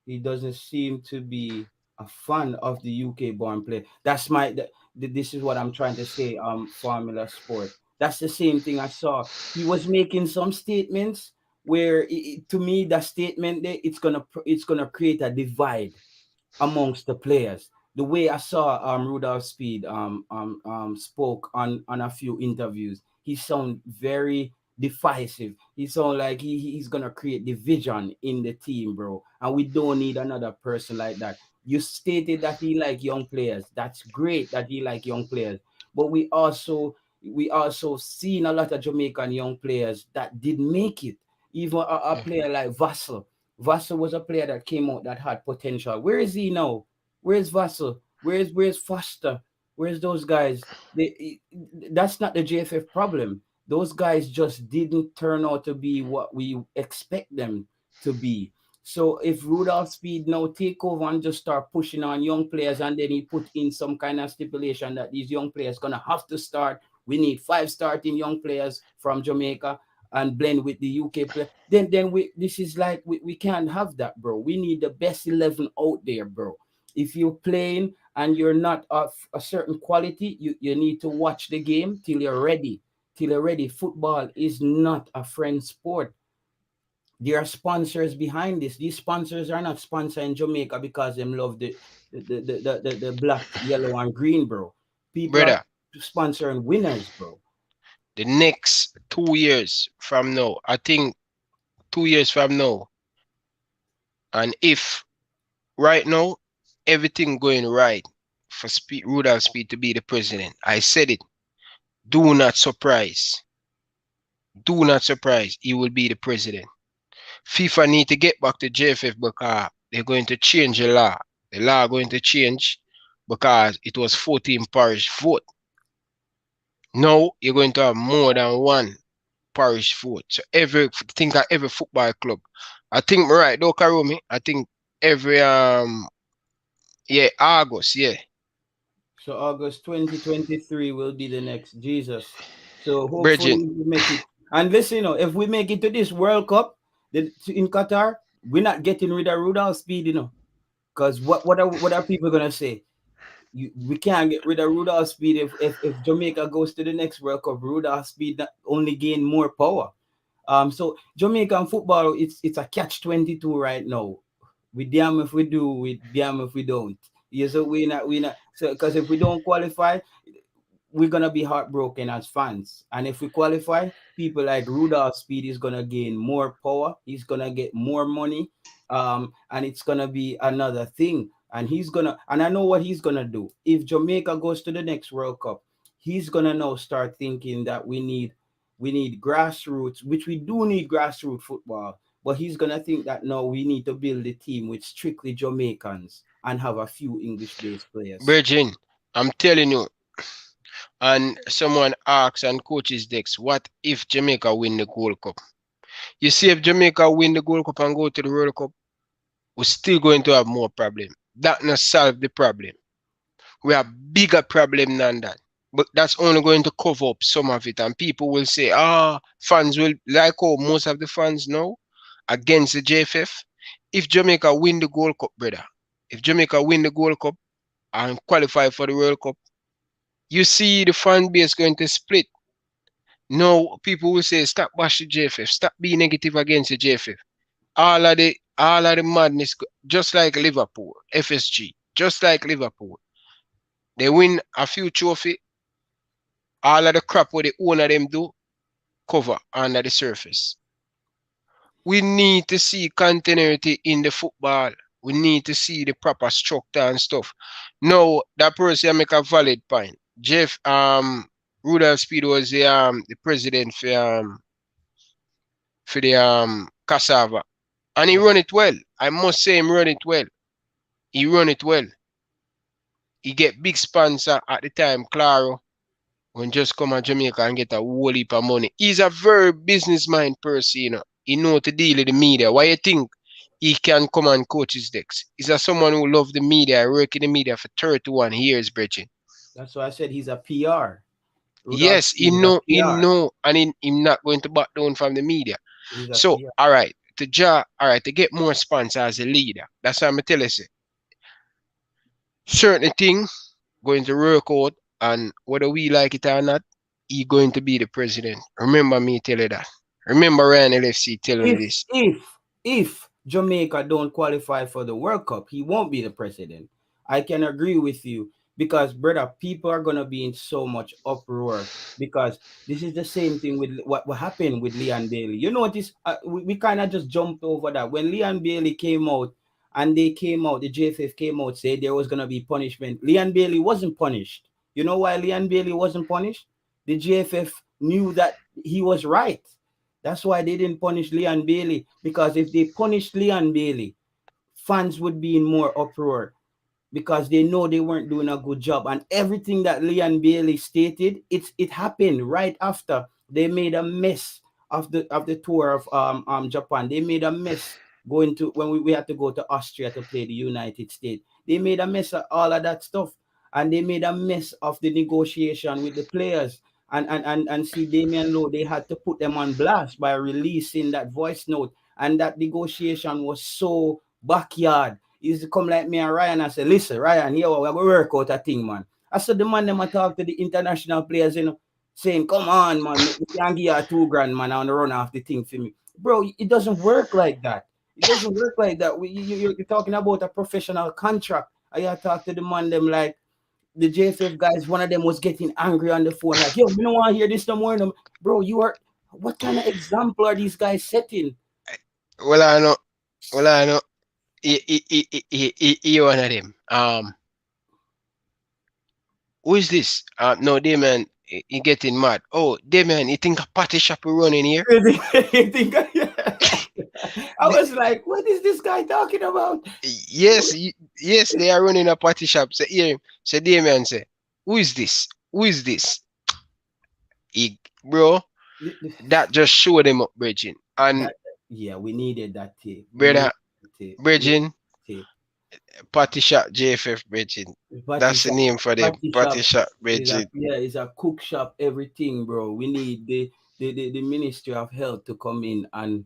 He doesn't seem to be a fan of the UK born player. That's this is what I'm trying to say. Formula Sport. That's the same thing I saw. He was making some statements where, to me, that statement there, it's gonna create a divide amongst the players. The way I saw Rudolph Speed spoke on a few interviews, he sound very divisive. He sound like he's gonna create division in the team, bro. And we don't need another person like that. You stated that he like young players. That's great that he like young players. But we also seen a lot of Jamaican young players that did make it. Even a player like Vassell. Vassell was a player that came out that had potential. Where is he now? Where's Vassell? Where's Foster? Where's those guys? That's not the JFF problem. Those guys just didn't turn out to be what we expect them to be. So if Rudolph Speed now take over and just start pushing on young players, and then he put in some kind of stipulation that these young players gonna have to start. We need 5 starting young players from Jamaica and blend with the UK player. Then we this is like we can't have that, bro. We need the best 11 out there, bro. If you're playing and you're not of a certain quality, you need to watch the game till you're ready. Till you're ready. Football is not a friend sport. There are sponsors behind this. These sponsors are not sponsoring Jamaica because they love the black, yellow, and green, bro. People are Brother, sponsoring winners, bro. the next 2 years from now, I think 2 years from now, and if right now everything going right for Rudolph Speed to be the president, I said it. Do not surprise. Do not surprise. He will be the president. FIFA need to get back to JFF because they're going to change the law. The law going to change because it was 14 parish vote. Now you're going to have more than one parish vote. So think of every football club. I think right, though, Karumi. I think every August, yeah. So August 2023 will be the next Jesus. So Bridget, hopefully we make it. And listen, if we make it to this World Cup in Qatar, we're not getting rid of Rudolph Speed, because what are people gonna say? We can't get rid of Rudolph Speed if Jamaica goes to the next World Cup. Rudolph Speed only gain more power. So Jamaican football, it's a catch-22 right now. We damn if we do, we damn if we don't. Yeah, so we not. So because if we don't qualify, we're gonna be heartbroken as fans. And if we qualify, people like Rudolph Speed is gonna gain more power. He's gonna get more money, and it's gonna be another thing. And I know what he's gonna do. If Jamaica goes to the next World Cup, he's gonna now start thinking that we need grassroots, which we do need grassroots football. But he's gonna think that no, we need to build a team with strictly Jamaicans and have a few English-based players. Bridget, I'm telling you, and someone asks on coaches decks, what if Jamaica win the Gold Cup? You see, if Jamaica win the Gold Cup and go to the World Cup, we're still going to have more problem. That not solve the problem. We have bigger problem than that. But that's only going to cover up some of it. And people will say, fans will, like how most of the fans know, against the JFF. If Jamaica win the Gold Cup, brother, if Jamaica win the Gold Cup and qualify for the World Cup, you see the fan base going to split. No, people will say, stop bashing JFF, stop being negative against the JFF. All of the madness, just like Liverpool, FSG, just like Liverpool. They win a few trophy, all of the crap what the owner them do, cover under the surface. We need to see continuity in the football. We need to see the proper structure and stuff. No, that person make a valid point. Jeff Rudolph Speed was the president for the Cassava. And he Yeah. run it well. I must say him run it well. He run it well. He get big sponsor at the time, Claro, when just come to Jamaica and get a whole heap of money. He's a very business mind person, you know. He know to deal with the media. Why you think he can come and coach his decks? He's a someone who love the media, work in the media for 31 years, Bridget. That's why I said he's a PR. Rudolph Yes, Speed is a he PR. know, and he not going to back down from the media. He's a So, PR. all right, all right, to get more sponsors as a leader. That's what I'm tell you. Say. Certain thing going to work out, and whether we like it or not, he going to be the president. Remember me tell you that. Remember Ryan LFC telling you If this. if if Jamaica don't qualify for the World Cup, he won't be the president. I can agree with you because brother, people are gonna be in so much uproar because this is the same thing with what happened with Leon Bailey. You notice we kind of just jumped over that when Leon Bailey came out and they came out, the JFF came out said there was gonna be punishment. Leon Bailey wasn't punished. You know why Leon Bailey wasn't punished? The JFF knew that he was right. That's why they didn't punish Leon Bailey because if they punished Leon Bailey, fans would be in more uproar because they know they weren't doing a good job. And everything that Leon Bailey stated, it happened right after they made a mess of the tour of Japan. They made a mess going to when we had to go to Austria to play the United States. They made a mess of all of that stuff. And they made a mess of the negotiation with the players. And see Damian Lowe, they had to put them on blast by releasing that voice note. And that negotiation was so backyard. He used to come like me and Ryan and say, listen, Ryan, here we're going to work out a thing, man. I said the man them I talk to the international players, saying, come on, man, we can give you a 2 grand, man, on the run off the thing for me. Bro, it doesn't work like that. It doesn't work like that. You're talking about a professional contract. I talk to the man them like the JFF guys, one of them was getting angry on the phone, like, yo, you don't want to hear this no more. No. Bro, what kind of example are these guys setting? Well, I know. Well, I know. He one of them. Who is this? No, Damien, he getting mad. Oh, Damien, you think a party shop will run in here? You think I was like, what is this guy talking about? Yes, yes, they are running a party shop. So here, so Damien say, who is this? Who is this? He, bro, that just showed them up, Bridging. And That, yeah, we needed that tape. We brother, needed that tape. Bridging, Tape. party shop JFF Bridging. Party That's the shop. name for them. Party Party shop shop is a Bridging. yeah, it's a cook shop, everything, bro. We need the Ministry of Health to come in and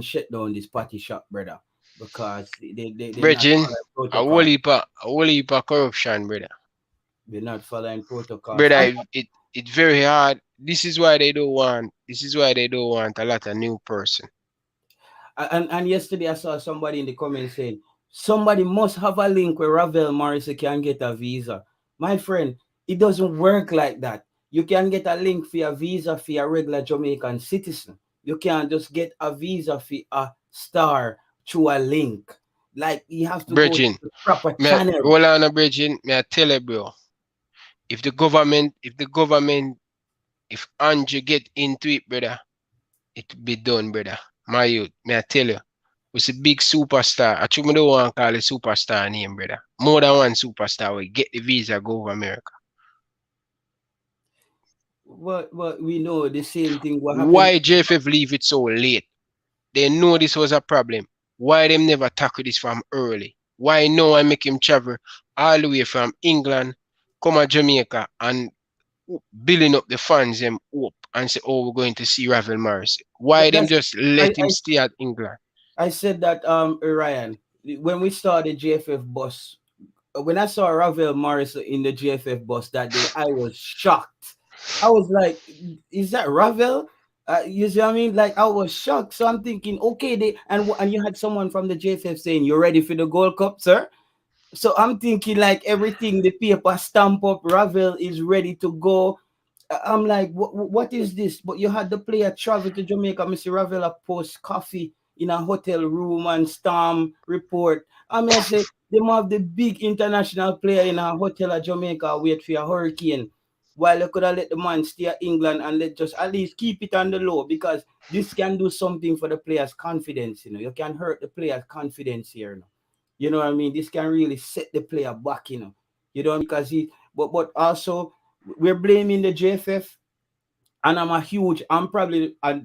shut down this party shop, brother. Because they're not Bridging, following protocol. a whole heap of corruption, brother. They're not following protocols. Brother, it's very hard. This is why they don't want. This is why they don't want a lot of new person. And yesterday I saw somebody in the comments saying somebody must have a link where Ravel Morrison can get a visa. My friend, it doesn't work like that. You can get a link for a visa for a regular Jamaican citizen. You can't just get a visa for a star through a link. Like you have to go to Bridging, the proper me roll channels. on a bridging. Me I tell you, bro. If the government, if Andrew get into it, brother, it be done, brother. My youth, me I tell you, it's a big superstar. I me don't want to call it superstar name, brother. More than one superstar will get the visa go over America. But we know the same thing what happened. Why JFF leave it so late? They know this was a problem. Why them never tackle this from early? Why no one make him travel all the way from England, come to Jamaica and building up the fans them up and say, oh, we're going to see Ravel Morrison. Why them That's just I, let him I stay at England? I said that Ryan, when we started JFF bus, when I saw Ravel Morrison in the JFF bus that day, I was shocked. I was like, "Is that Ravel?" You see what I mean? Like I was shocked. So I'm thinking, okay, and you had someone from the JFF saying, "You're ready for the Gold Cup, sir?" So I'm thinking like everything, the paper stamp up, Ravel is ready to go. I'm like, what is this? But you had the player travel to Jamaica. Mr. Ravella post coffee in a hotel room and storm report. I mean, I say, they have the big international player in a hotel at Jamaica wait for a hurricane. While you could have let the man stay at England and let just at least keep it on the low because this can do something for the player's confidence. You can hurt the player's confidence here. You know what I mean? This can really set the player back. You know, because but also we're blaming the JFF, and I'm probably a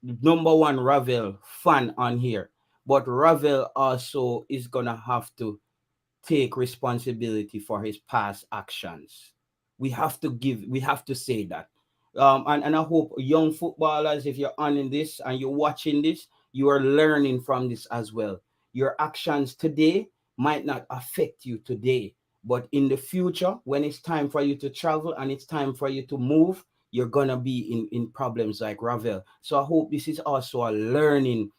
number one Ravel fan on here. But Ravel also is gonna have to take responsibility for his past actions. We have to say that. And I hope young footballers, if you're on in this and you're watching this, you are learning from this as well. Your actions today might not affect you today, but in the future, when it's time for you to travel and it's time for you to move, you're gonna be in problems like Ravel. So I hope this is also a learning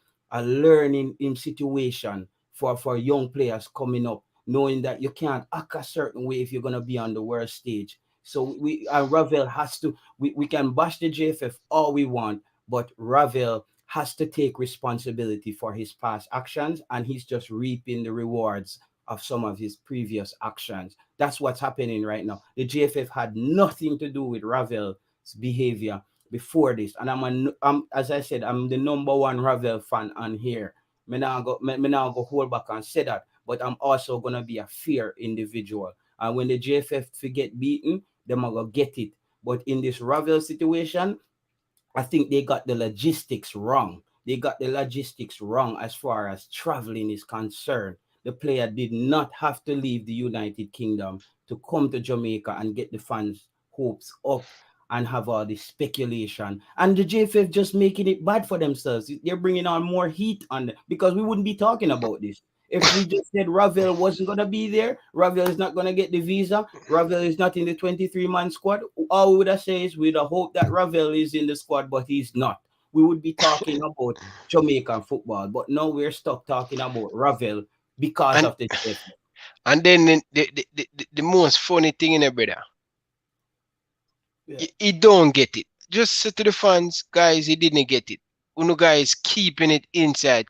in situation for young players coming up, knowing that you can't act a certain way if you're gonna be on the world stage. So Ravel has to. We can bash the JFF all we want, but Ravel has to take responsibility for his past actions, and he's just reaping the rewards of some of his previous actions. That's what's happening right now. The JFF had nothing to do with Ravel's behavior before this, and I'm as I said, I'm the number one Ravel fan on here. Me now go hold back and say that, but I'm also gonna be a fair individual. And when the JFF get beaten, them are gonna get it. But in this Ravel situation, I think they got the logistics wrong. They got the logistics wrong as far as traveling is concerned. The player did not have to leave the United Kingdom to come to Jamaica and get the fans' hopes up and have all this speculation. And the JFF just making it bad for themselves. They're bringing on more heat on them because we wouldn't be talking about this. If we just said Ravel wasn't going to be there, Ravel is not going to get the visa, Ravel is not in the 23-man squad, all we would have said is we'd have hoped that Ravel is in the squad, but he's not. We would be talking about Jamaican football, but now we're stuck talking about Ravel because and of the JFF. and then the most funny thing in it, brother, Yeah, he don't get it. Just say to the fans, guys, he didn't get it. Uno guys keeping it inside.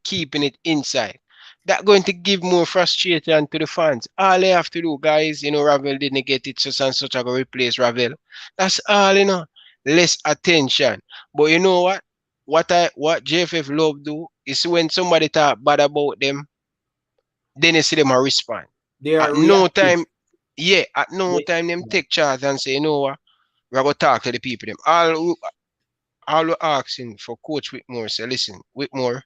That going to give more frustration to the fans. All they have to do, guys, Ravel didn't get it, such and such, I go replace Ravel. That's all. Less attention. But you know what? What JFF love do is when somebody talk bad about them, then you see them a respond. they At are no reactive. time, yeah, at no They, time them take charge and say, you know what? We're gonna talk to the people. Them all we're asking for Coach Whitmore. Say, listen, Whitmore,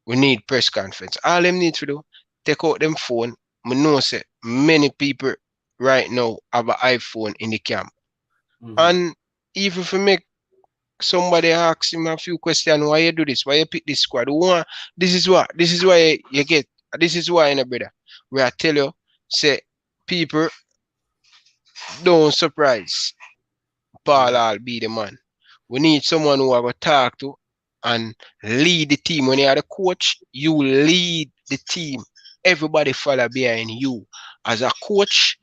we need press conference. All them need to do, take out them phone. I know say many people right now have an iPhone in the camp. mhm. And even if you make somebody ask him a few questions, why you do this, why you pick this squad, this is why you get, this is why, brother. We I tell you, say people don't surprise. Paul Yeah, I'll be the man. We need someone who I go talk to and lead the team. When you are the coach, you lead the team. Everybody follow behind you. As a coach,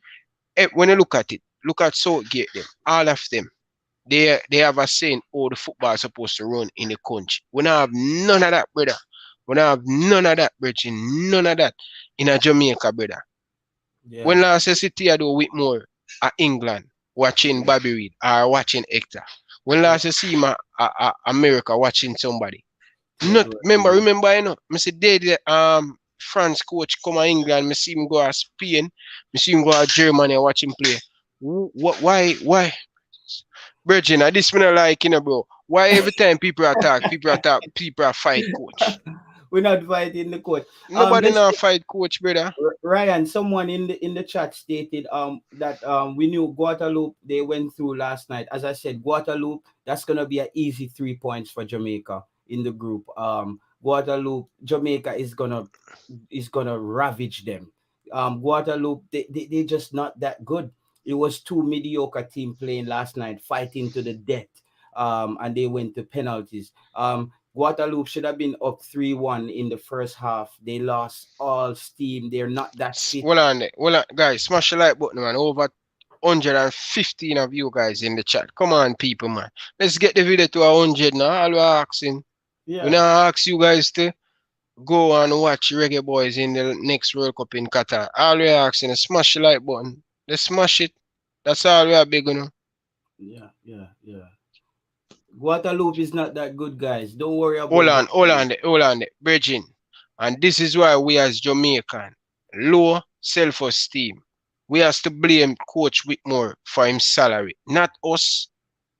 when you look at it, look at Southgate them, all of them. They have a saying how the football is supposed to run in the country. We don't have none of that, brother. We don't have none of that, brother. None of that in a Jamaica, brother. yeah, When last you sit here do Whitmore at England watching Bobby Reed or watching Hector. When yeah. last you see him at America watching somebody. Not Edward Mendy. remember, me say France coach come to England, me see him go to Spain, me see him go to Germany and watch him play. What why? Virgin, I this me not like, bro. Why every time people are fight coach? We're not fighting the court. Nobody Just now fight coach, brother. Ryan, someone in the chat stated that we knew Guadeloupe they went through last night. As I said, Guadeloupe, that's gonna be an easy 3 points for Jamaica in the group. Guadeloupe, Jamaica is gonna ravage them. Guadeloupe, they just not that good. It was two mediocre team playing last night, fighting to the death. And they went to penalties. Guadeloupe should have been up 3-1 in the first half. They lost all steam. They're not that fit. Hold on there. Hold on, guys. Smash the like button, man. Over 115 of you guys in the chat. Come on, people, man. Let's get the video to 100 now. All we're asking. We Yeah, now ask you guys to go and watch Reggae Boyz in the next World Cup in Qatar. All we're asking is smash the like button. Let's smash it. That's all we are big on. yeah. Guadeloupe is not that good, guys. Don't worry about Guadeloupe. Hold on there, Virgin. And this is why we as Jamaican, low self-esteem. We has to blame Coach Whitmore for his salary, not us.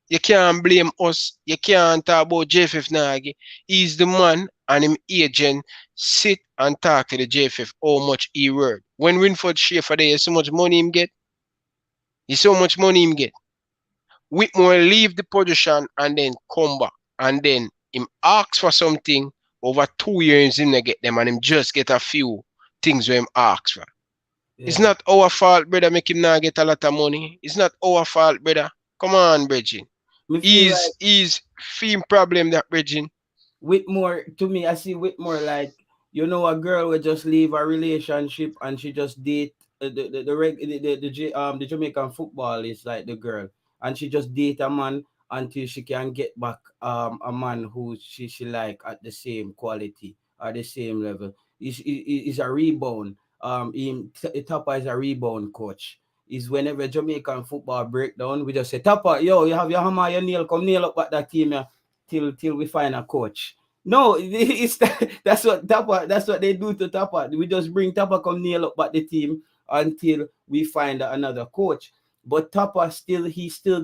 You can't blame us. You can't talk about JFF Nagy. He's the man and him agent sit and talk to the JFF how much he worth. When Winford Schaefer there, so much money him get. You so much money him get. Whitmore leave the position and then come back. And then him ask for something over 2 years him to get them and him just get a few things where him ask for. It's Yeah. not our fault, brother, make him not get a lot of money. It's not our fault, brother. Come on, Bridget. Me feel like He's theme problem that Bridget. Whitmore, to me, I see Whitmore like, a girl will just leave a relationship and she just date the Jamaican football is like the girl, and she just date a man until she can get back a man who she like at the same quality or the same level. Is a rebound. Tapa is a rebound coach. Is whenever Jamaican football breakdown, we just say, Tapa, yo, you have your hammer, your nail, come nail up at that team, yeah, till we find a coach. No, that's what they do to Tapa. We just bring Tapa come nail up at the team until we find another coach. But Tapa still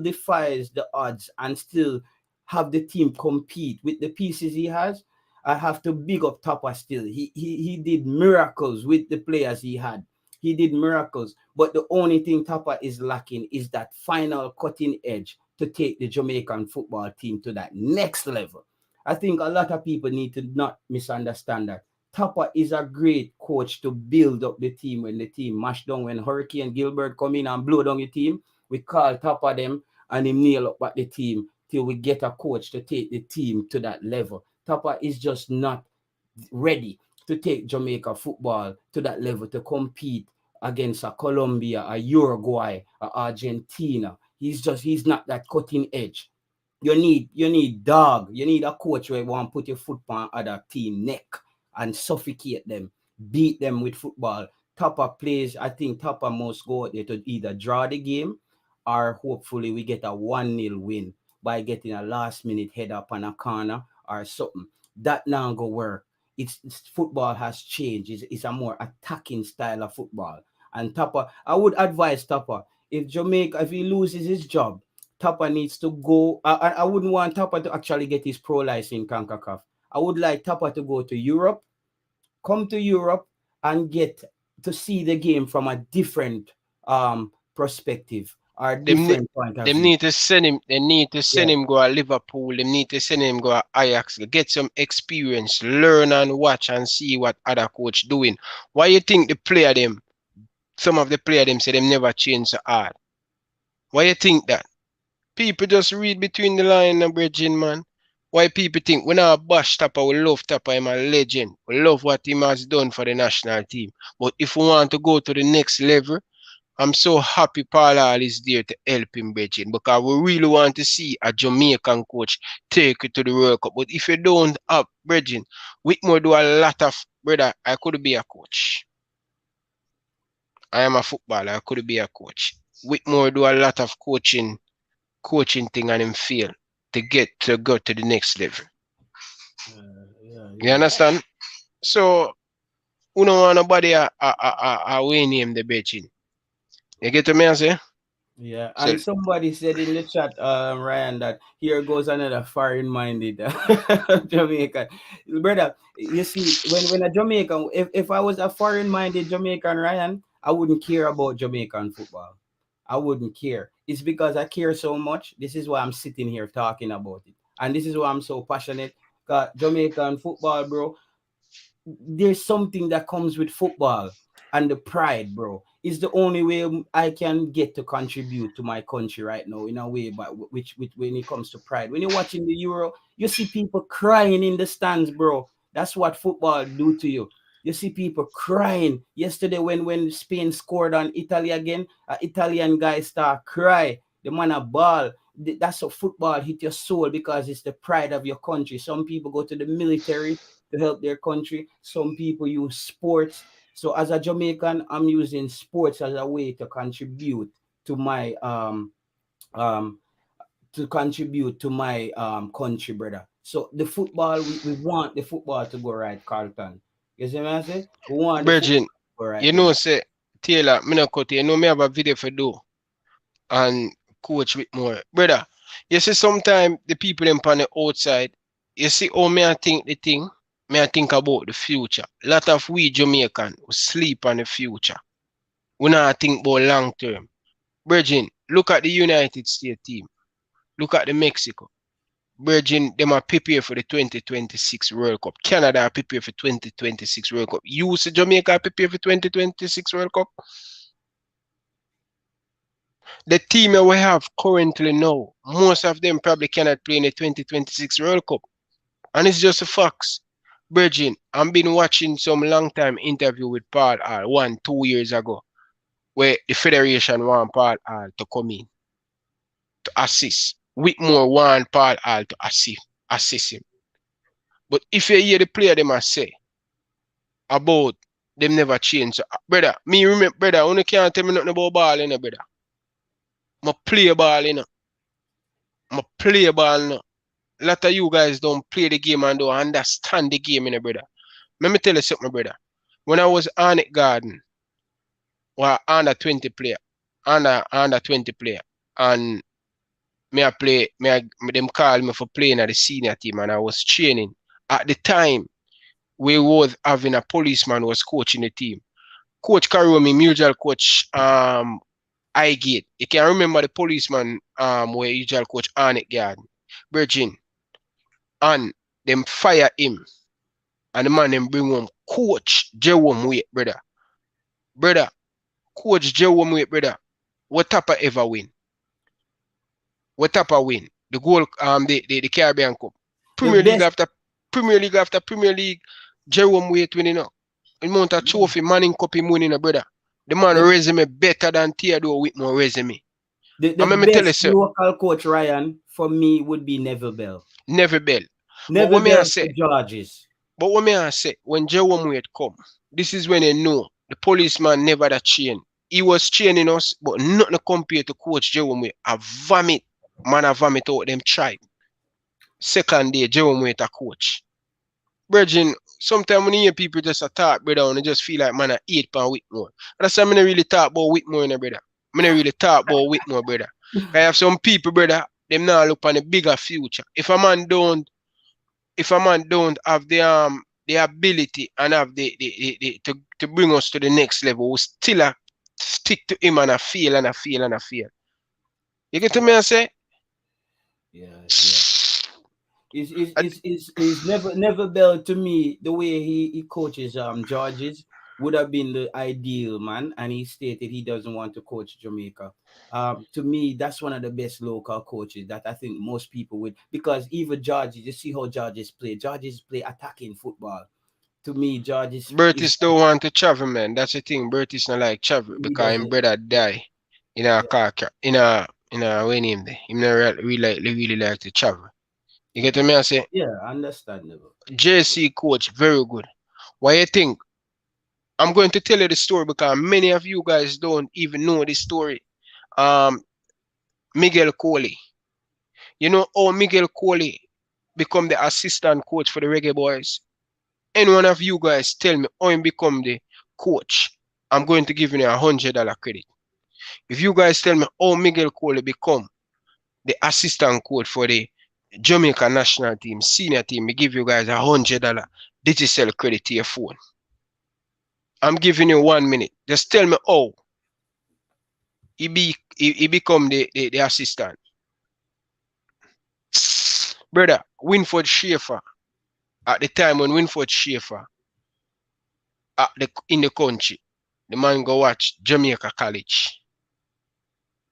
defies the odds and still have the team compete with the pieces he has. I have to big up Tapa still. He did miracles with the players he had. He did miracles. But the only thing Tapa is lacking is that final cutting edge to take the Jamaican football team to that next level. I think a lot of people need to not misunderstand that. Tapa is a great coach to build up the team when the team mash down. When Hurricane Gilbert come in and blow down the team, we call Tapa them and him nail up at the team till we get a coach to take the team to that level. Tapa is just not ready to take Jamaica football to that level to compete against a Colombia, a Uruguay, a Argentina. He's not that cutting edge. You need dog. You need a coach where you want to put your foot on other team neck and suffocate them, beat them with football. Tapa plays, I think Tapa must go out there to either draw the game or hopefully we get a 1-0 win by getting a last minute head up on a corner or something. That now go work. It's football has changed. It's a more attacking style of football. And Tapa, I would advise Tapa, if he loses his job, Tapa needs to go. I wouldn't want Tapa to actually get his pro license in CONCACAF. I would like Tapa to go to Europe, come to Europe, and get to see the game from a different perspective or Them different point of them view. need to send him. They need to send Yeah, him go to Liverpool. They need to send him go to Ajax. Get some experience, learn and watch and see what other coach doing. Why you think the player them? Some of the player them say them never change so hard. Why you think that? People just read between the line and bridging, man. Why people think when I bash Tapa, we love Tapa, I'm a legend. We love what he has done for the national team. But if we want to go to the next level, I'm so happy Paul Hall is there to help him, bridging, because we really want to see a Jamaican coach take it to the World Cup. But if you don't have bridging, Whitmore do a lot of, brother, I could be a coach. I am a footballer, I could be a coach. Whitmore do a lot of coaching thing and him fail to go to the next level. You yeah. understand? So we don't want nobody a win him the betting. You get to me I say? Yeah, So and somebody said in the chat, Ryan, that here goes another foreign-minded Jamaican brother. You see, when a Jamaican, if I was a foreign-minded Jamaican, Ryan, I wouldn't care about Jamaican football. I wouldn't care. It's because I care so much. This is why I'm sitting here talking about it, and this is why I'm so passionate. Jamaican football, bro, there's something that comes with football and the pride, bro. It's the only way I can get to contribute to my country right now in a way, but which when it comes to pride. When you're watching the Euro, you see people crying in the stands, bro. That's what football do to you. You see people crying. Yesterday, when Spain scored on Italy again, an Italian guy start cry. The man a ball. That's how football hit your soul because it's the pride of your country. Some people go to the military to help their country. Some people use sports. So as a Jamaican, I'm using sports as a way to contribute to my um country, brother. So the football, we want the football to go right, Carlton. You see what I say? We want the football Virgin, to go right, you know, brother. say, Taylor, me no cut you. You know, me have a video for do and coach with more. Brother, you see, sometimes the people in on the outside, you see, how me I think the thing, me I think about the future. A lot of we Jamaican we sleep on the future. We not think about long term. Virgin, look at the United States team. Look at the Mexico. Virgin, them are prepare for the 2026 World Cup. Canada are prepare for 2026 World Cup. You see Jamaica prepare for 2026 World Cup. The team that we have currently now, most of them probably cannot play in the 2026 World Cup. And it's just a fact. Virgin, I've been watching some long time interview with Paul Hall 2 years ago, where the Federation want Paul Hall to come in to assist. Whitmore want Paul Hall to assist him. But if you hear the player them I say about them never change. So, brother, me remember, brother, only can't tell me nothing about ball, you know, brother. I'm play ball, you know. I'm play ball, you know. A lot of you guys don't play the game and don't understand the game, you know, brother. Let me tell you something, brother. When I was on it garden, or under 20 player, under 20 player, and me I play, them call me for playing at the senior team, and I was training. At the time, we was having a policeman who was coaching the team. Coach Karomi, mutual coach Highgate. You can remember the policeman where usual coach Arnett Garden. Virgin. And them fire him. And the man them bring home Coach Jerome Wait, brother. Brother, Coach Jerome Wait, brother. What type of ever win? What type of win? The goal the Caribbean Cup. The Premier League best, after Premier League after Premier League. Jerome Wait winning now. The amount of trophy Manning Cup him winning, brother. The man the, resume better than Theodore Whitmore resume. the And let me tell you, best sir, local coach, Ryan, for me would be Neville Bell. never bell. But Neville what me I Bell for say, Georges. when Jerome Wade come, this is when they know the policeman never that chain. He was chaining us, but nothing compared to Coach Jerome Wade. A vomit, man, a vomit out them tribe. Second day, Jerome Wade a coach. Virgin, sometimes when you hear people just attack, brother, and they just feel like man, I 8 pound Whitmore. That's why I don't really talk about Whitmore, you know, brother. I don't really talk about Whitmore, brother. I have some people, brother, them now look on a bigger future. If a man don't have the ability and have the to bring us to the next level, we still stick to him and I feel and I feel and I feel. You get to me I say? Yeah, yeah. Is never Bell to me the way he coaches Georges would have been the ideal man, and he stated he doesn't want to coach Jamaica. To me, that's one of the best local coaches that I think most people would, because even Georges, you see how Georges play. Georges play attacking football. To me, Georges is Bertis don't want to travel, man. That's the thing. Bertis not like travel he because his doesn't. brother die in a Yeah, car in a when him there. Him not really like to travel. You get to me I say? yeah, understandable. JC coach, very good. Why you think? I'm going to tell you the story because many of you guys don't even know this story. Um, Miguel Coley. You know how Miguel Coley become the assistant coach for the Reggae Boyz? Any one of you guys tell me how he become the coach, I'm going to give you $100 credit. If you guys tell me how Miguel Coley become the assistant coach for the Jamaica national team, senior team, I give you guys $100 digital credit to your phone. I'm giving you 1 minute. Just tell me how he become the assistant. Brother, Winford Schaefer. at the time when Winford Schaefer in the country, the man go watch Jamaica College.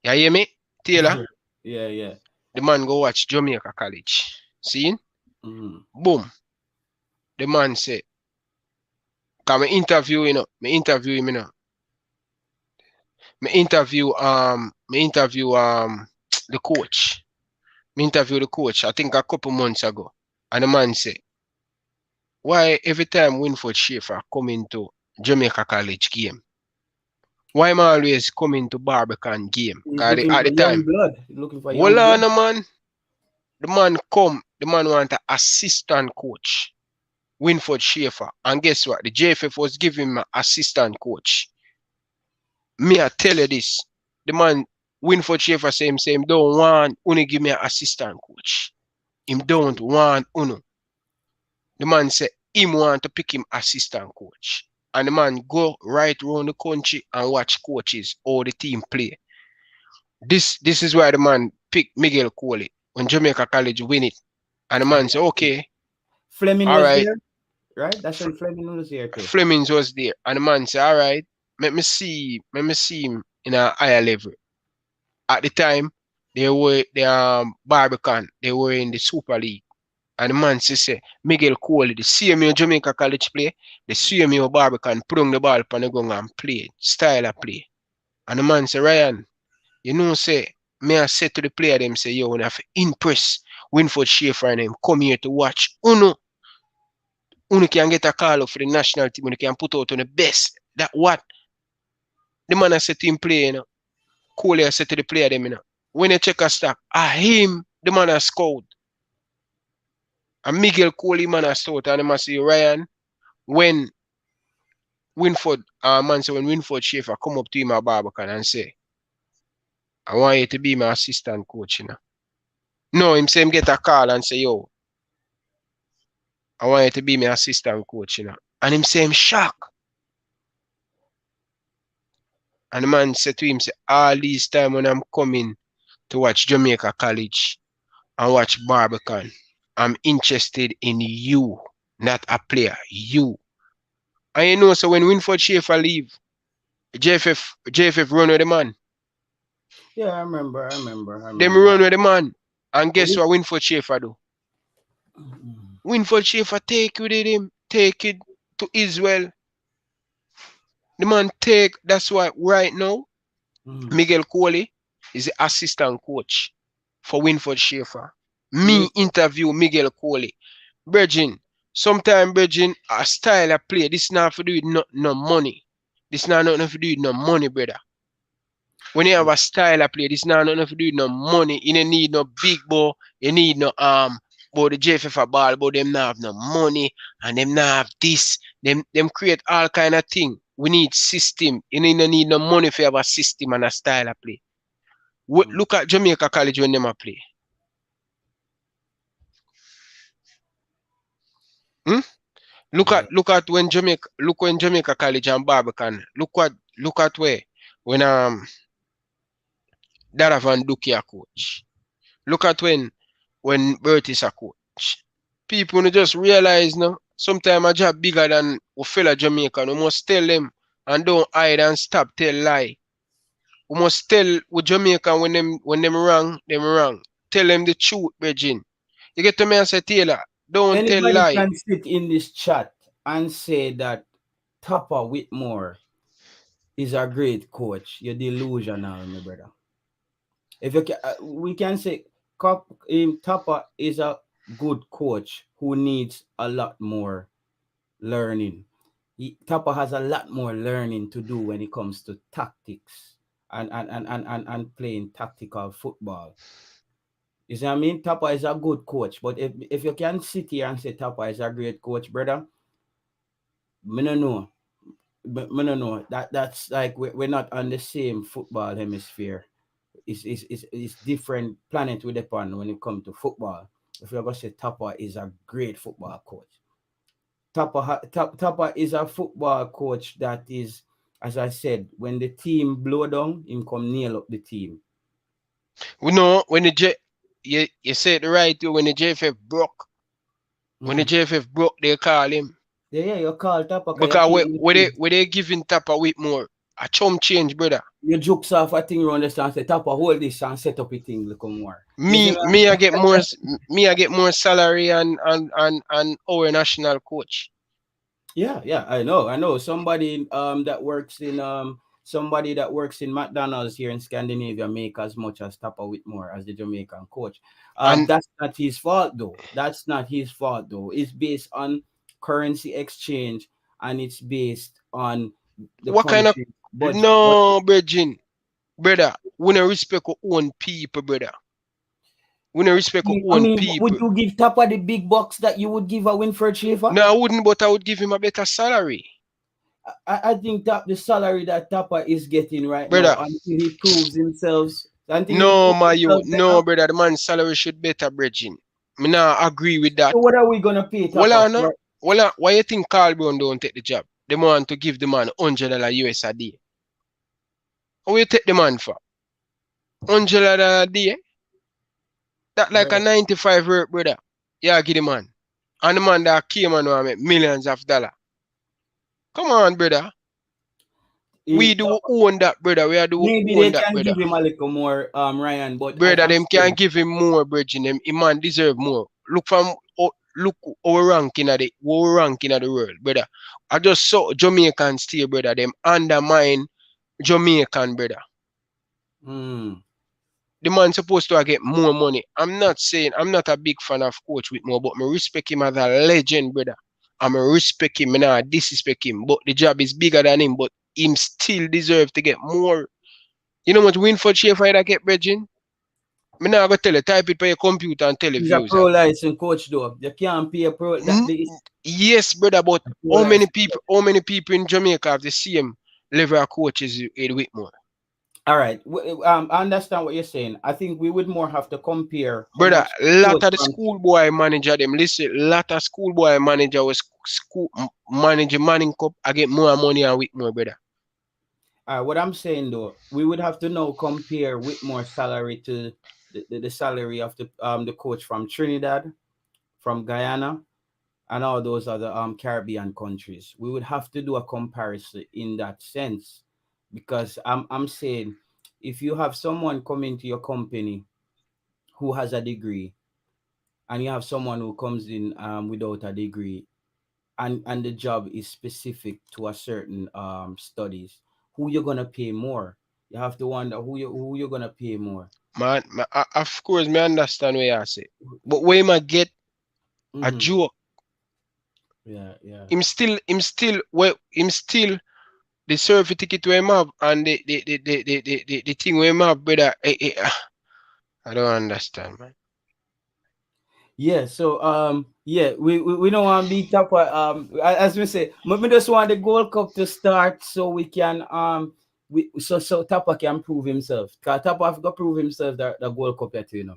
You hear me, Taylor? Yeah, yeah. The man go watch Jamaica College. See? Mm-hmm. Boom. The man say, "Come me interview, me interview him, me interview the coach. Me interview the coach, I think a couple months ago. And the man say, why every time Winford Schaefer come into Jamaica College game, why am I always coming to Barbican game? He's Cause looking at for the young time, blood. He's looking for hold young on, blood. man. The man want an assistant coach. Winford Schaefer. And guess what? The JFF was giving him an assistant coach. Me, I tell you this. The man, Winford Schaefer, say him don't want Uni give me an assistant coach. Him don't want Uno. The man said him want to pick him assistant coach. And the man go right around the country and watch coaches all the team play. This is why the man pick Miguel Coley when Jamaica College win it. And the man say, okay, Fleming all was right. there, right? That's when Fleming was here too. Flemings was there. And the man say, all right, let me see him in a higher level. At the time, they were the Barbican, they were in the Super League. And the man say, Miguel Coley, the same your Jamaica College play, the same your Barbican, put on the ball upon the gun and play, style of play. And the man say, Ryan, say, me I say to the player them say, yo, when I have to impress Winford Schaefer and them come here to watch. Uno can get a call up for the national team, Uno can put out on the best. That what? The man I said to him play, Coley I said to the player them, when you check a stack, him, the man I scored. And Miguel Coley man I scored, and the man say, Ryan, when when Winford Schaefer come up to him at Barbican and say, I want you to be my assistant coach, No, him say him get a call and say, yo, I want you to be my assistant coach, And him say him shock. And the man said to him, say, all these time when I'm coming to watch Jamaica College and watch Barbican, I'm interested in you, not a player, you. And so when Winford Schaefer leave, JFF run with the man. Yeah, I remember. Them run with the man. And But guess what Winford Schaefer do? mm, Winford Schaefer take with him, take it to Israel. The man take, that's why right now, mm. Miguel Coley is the assistant coach for Winford Schaefer. Me, Me interview Miguel Coley. Bridging, sometime Bridging, a style of play. This not for do with no money. This not nothing to do with no money, brother. When you have a style of play, this not nothing to do with no money. You don't need no big ball. You need no but the JFF a ball, but them not have no money and them not have this. Them create all kind of thing. We need system. You don't need no money for have a system and a style of play. mm, Look at Jamaica College when them a play. Hmm? yeah. Look when Jamaica College and Barbican. Look at where when Dara Van Duke a coach. Look at when Bert is a coach. People no just realize no. Sometimes a job bigger than a fellow Jamaican. We must tell them and don't hide and stop tell lie. We must tell with Jamaican when them wrong, them wrong. Tell them the truth, Virgin. You get to me and say, Taylor, don't tell Anybody lie. can sit in this chat and say that Topper Whitmore is a great coach. You're delusional, my brother. If you can, we can say Topper is a good coach who needs a lot more learning. Topper has a lot more learning to do when it comes to tactics and playing tactical football. You see what I mean? Topper is a good coach, but if you can sit here and say Topper is a great coach, brother, me no know. Me no know. That's like we're not on the same football hemisphere. It's different planet with upon when it comes to football. If you're gonna say Topper is a great football coach, Topper is a football coach that is, as I said, when the team blow down, him come nail up the team. We know when you say it the right way, when the JFF broke, When the Mm. JFF broke, they call him. Yeah, yeah, you call Tapa because you Because keep me where they giving Tapa with more? A chum change, brother. you jokes off a thing around the stand, say Tapa hold this and set up a thing look more. You see Me, me? me, I get more. Me, I get more salary and our national coach. Yeah, yeah, I know. Somebody that works in McDonald's here in Scandinavia make as much as Tapa Whitmore as the Jamaican coach. And That's not his fault though. That's not his fault though. It's based on currency exchange and it's based on the what kind of country budget. But no, Virgin, brother? We don't respect our own people, brother. We don't respect our I own mean, would people. you give Tapa the big bucks that you would give a Winfred Schaefer? No, I wouldn't, but I would give him a better salary, I think that the salary that Tapa is getting right now brother. until he No, proves my you, himself no, better. brother. The man's salary should better, Virgin. Me nah agree with that. So what are we gonna pay Well, Tapa I know. for? Well, why you think Carl Brown don't take the job? They want to give the man $100 US a day. How you take the man for? $100 a day? That like a Brother? 95 work, brother. Yeah, give the man. And the man that came and want make millions of dollars. Come on, brother. We do own that, brother. We are do Maybe own they that, can brother. give him a little more, Ryan. But as Brother, I'm them can saying, give him more, bridging them. He man deserve more. Look from look our ranking at the world, brother. I just saw Jamaican still, brother. Them undermine Jamaican, brother. mm, The man supposed to get more money. I'm not saying I'm not a big fan of Coach Whitmore, but me respect him as a legend, brother. I'm respect him, me not disrespect him. But the job is bigger than him, but him still deserve to get more. You know what Winford Schaefer that get, bridging? Me not gonna tell you, type it by your computer and tell the he's a views. pro license coach though. You can't pay a pro that N- the yes, brother, but pro license. how many people in Jamaica have the same level of coaches Ed Whitmore? All right. I understand what you're saying. I think we would more have to compare how Brother, much lot coach of the from schoolboy manager them listen, lot of schoolboy manager was school manager Manning Cup I get more money and Whitmore, brother. what I'm saying though, we would have to now compare Whitmore's salary to the salary of the coach from Trinidad, from Guyana, and all those other Caribbean countries. We would have to do a comparison in that sense, because I'm saying if you have someone coming to your company who has a degree, and you have someone who comes in without a degree, and the job is specific to a certain studies, who you're gonna pay more? You have to wonder who you're gonna pay more. Of course, me understand what you say, but where him a get a Mm-hmm. joke, Yeah, yeah. him still the survey ticket we him have and the thing we him have, brother. I don't understand, man. Yeah, so yeah, we don't want to be top as we say, we just want the Gold Cup to start so we can so Tapa can prove himself. Cause Tapa have got prove himself that the Gold Cup yet, you know.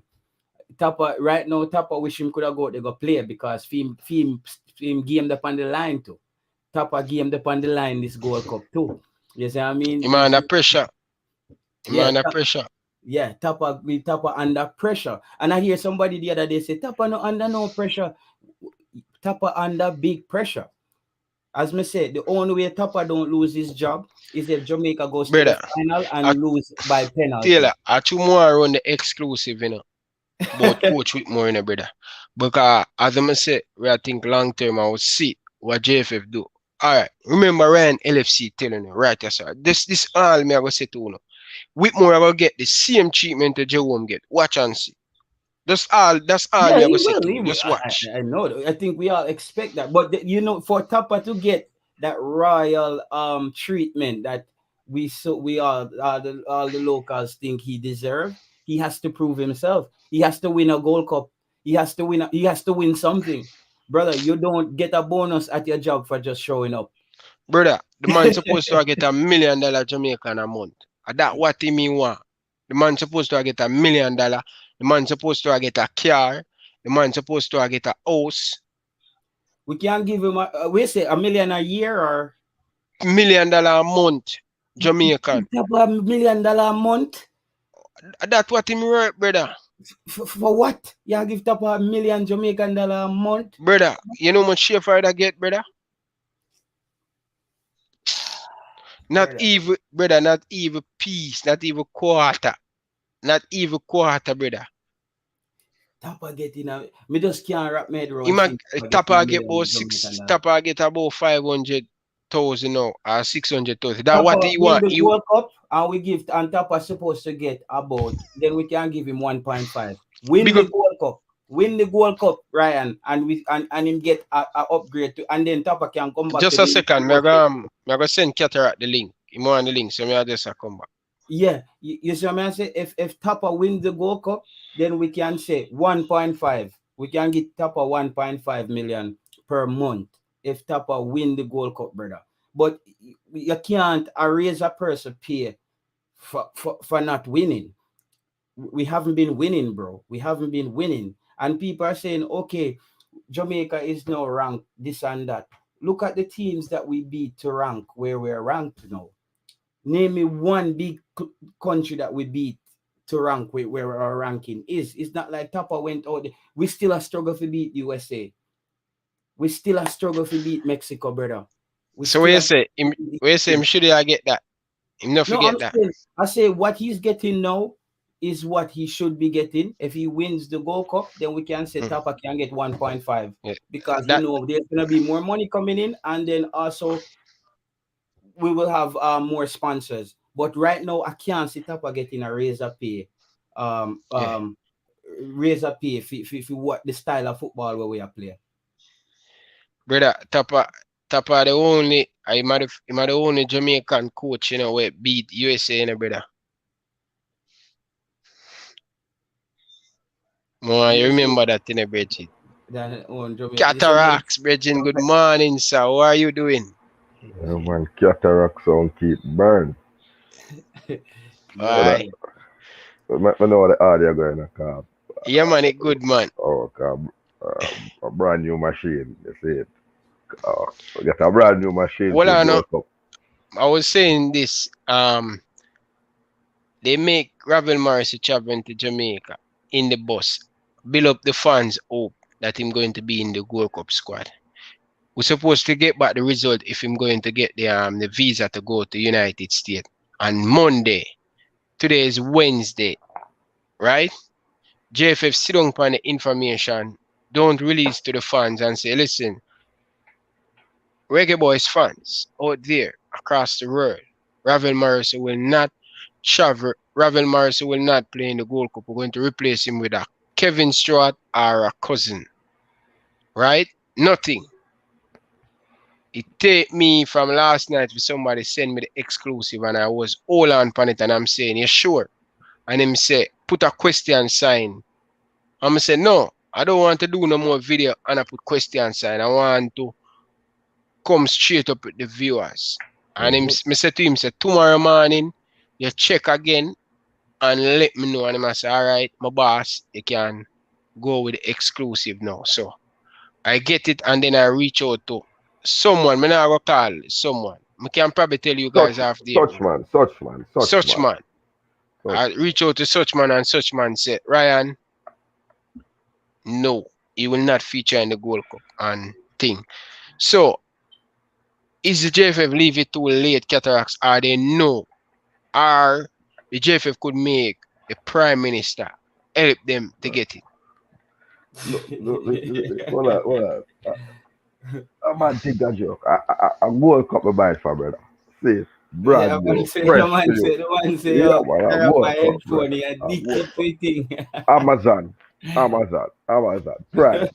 Tapa right now, Tapa wish him could have go they go play because film game up on the line too. Tapa game up on the line this Gold Cup too. You see what I mean? Him under pressure. Him Yeah, under pressure. yeah, Tapa under pressure. And I hear somebody the other day say Tapa no under no pressure. Tapa under big pressure. As me said, the only way Tapa don't lose his job is if Jamaica goes to the Brother, final I and lose by Taylor, penalty. I tomorrow run the exclusive, about Coach Whitmore, brother. Because as I said, we I think long term I will see what JFF do. Alright, remember Ryan LFC telling you, right, yes, sir. This all me I go say to you. Whitmore I will get the same treatment that Jerome get. Watch and see. That's all Yeah, me I go he say will. to He you. will. Just watch. I know. I think we all expect that. But for Tapa to get that royal treatment that we all the locals think he deserve, he has to prove himself. He has to win a Gold Cup. He has to win something, brother. You don't get a bonus at your job for just showing up. Brother, the man supposed to get $1 million Jamaican a month. And that what he mean want. The man supposed to get $1 million. The man supposed to get a car. The man supposed to get a house. We can't give him we say a million a year or $1 million a month. Jamaican. Tapa $1 million a month. That's what him work, brother. For what? You give top $1 million a month? Brother, you know how much Sheffield I get, brother? Not Brother, even, brother, not even piece, not even quarter. Not even quarter, brother. Tapa getting a me just can't wrap my head around Ima seeing Tapa getting a Tapa get about million six, Jamaican dollar. Tapa get about 500,000 now, or 600,000. That what Tapa he win want? the You World Cup and we give and Tapa supposed to get about then we can give him 1.5. Win the because Gold Cup. Win the Gold Cup, Ryan, and him get a upgrade to and then Tapa can come back to just a the second, negotiate. me go send Cataract the link. He want the link, so me I just a come back. Yeah, you see what I say? If Tapa wins the Gold Cup, then we can say 1.5. We can get Tapa 1.5 million per month if Tapa win the Gold Cup, brother. But you can't erase a person pay for not winning. We haven't been winning, bro. We haven't been winning. And people are saying, okay, Jamaica is now ranked this and that. Look at the teams that we beat to rank where we're ranked now. Name me one big country that we beat to rank where our ranking is. It's not like Tapa went out there. We still a struggle to beat USA. We still a struggle to beat Mexico, brother. We So where still you a say him? Where you say him? Should I get that? Him not no, I'm forget that. saying I say what he's getting now is what he should be getting. If he wins the Gold Cup, then we can say Mm, Tapa can get 1.5 yeah. because That there's gonna be more money coming in, and then also we will have more sponsors. But right now, I can't sit up getting a razor pay, um, yeah, um, razor pay for what the style of football where we are play. brother. Tapa the only. Him a the only Jamaican coach, you know, where beat USA, you know, brother. More you You see remember that in a Bridget. that on Jamaica. You see me. Cataracts, Bridget. Good morning, sir. How are you doing? Yeah, man, cataract sound keep burn. Yeah, But Why? yeah. I know the audio going to come. Yeah, man, it good man. Oh, come, a brand new machine. You see it. We get a brand new machine Well, for I know. Gold Cup. I was saying this. They make Ravel Morrison traveling to Jamaica in the bus, build up the fans' hope that him going to be in the Gold Cup squad. We're supposed to get back the result if him going to get the visa to go to United States on Monday. Today is Wednesday, right? JFF sit down upon the information. Don't release to the fans and say, listen, Reggae Boyz fans out there across the world, Ravel Morrison will not travel. Ravel Morrison will not play in the Gold Cup. We're going to replace him with a Kevin Stewart or a cousin, right? Nothing. It take me from last night for somebody send me the exclusive and I was all on it and I'm saying, you sure? And him say, put a question sign. I'm say, no, I don't want to do no more video and I put question sign. I want to come straight up with the viewers. And him, Mm-hmm. me say to him, say, tomorrow morning, you check again and let me know. And I say, all right, my boss, you can go with the exclusive now. So I get it and then I reach out to someone. Me not go call someone. I can probably tell you guys off the air. Such Such man. man. Such. I reach out to such man and such man said, Ryan, no, he will not feature in the Gold Cup and thing. So is the JFF leave it too late, Cataracts, or they know? Or the JFF could make the Prime Minister help them to get it. Hold on. A man think a joke. A Gold Cup I buy it for, brother. See, Yeah, brand man new, say fresh the to man you. say the man say Yeah, man, a tear up my Gold Cup, headphone, brother. he A Gold addicted to Cup. a thing. Amazon. Prime.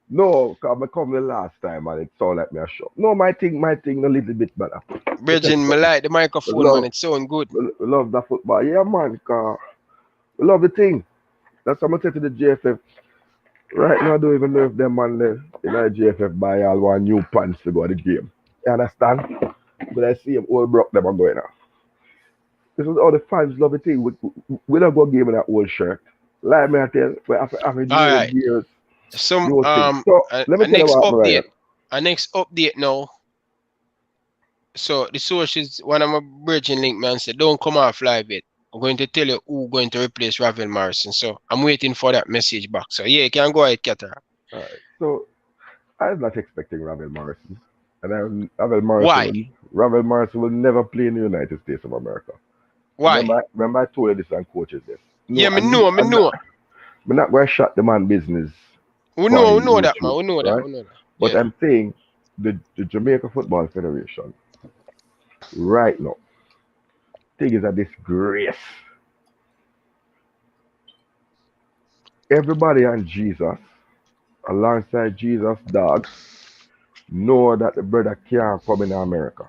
No, cause I come the last time and it sound like me a shop. No, my thing a little bit better. Me tell you Bridging, me something. like the We microphone, man. love, It sound good. we love the football. Yeah, man, cause we love the thing. That's what I'm saying to the JFF. Right now, I don't even know if them man in the JFF buy all one new pants to go to the game. You understand? But I see them all broke them and going now. This is all the fans love the thing. We don't go game in that old shirt. Like me, I tell you, we have All new right. gears, Some new things. So let me a tell you next what happened, update. Ryan. A next update now. So the sources one of my bridging link man said don't come off live yet. I'm going to tell you who going to replace Ravel Morrison. So I'm waiting for that message back. So yeah, you can go ahead, Cataract. All right. So I was not expecting Ravel Morrison, and Ravel Morrison Why? will never play in the United States of America. Why? Remember I told you this and coaches this. Yeah, No, me know, me know. I'm not going to shut the man business We on know that, man. YouTube, We know that, right? we know that. But Yeah. I'm saying the Jamaica Football Federation right now, thing is a disgrace. Everybody and Jesus, alongside Jesus' dog, know that the brother can't come in America.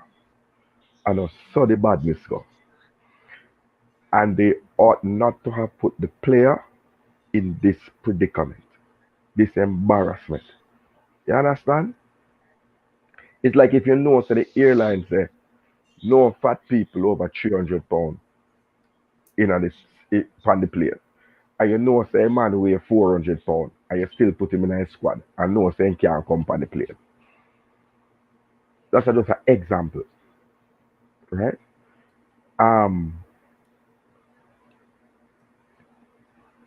And saw the badness go. And they ought not to have put the player in this predicament, this embarrassment. You understand? It's like if you know, so the airline say, no fat people over 300 pounds in on this on the plane. And you know, say a man weigh 400 pounds, and you still put him in a squad, and know, say he can't come on the plane. That's just an example, right? Um,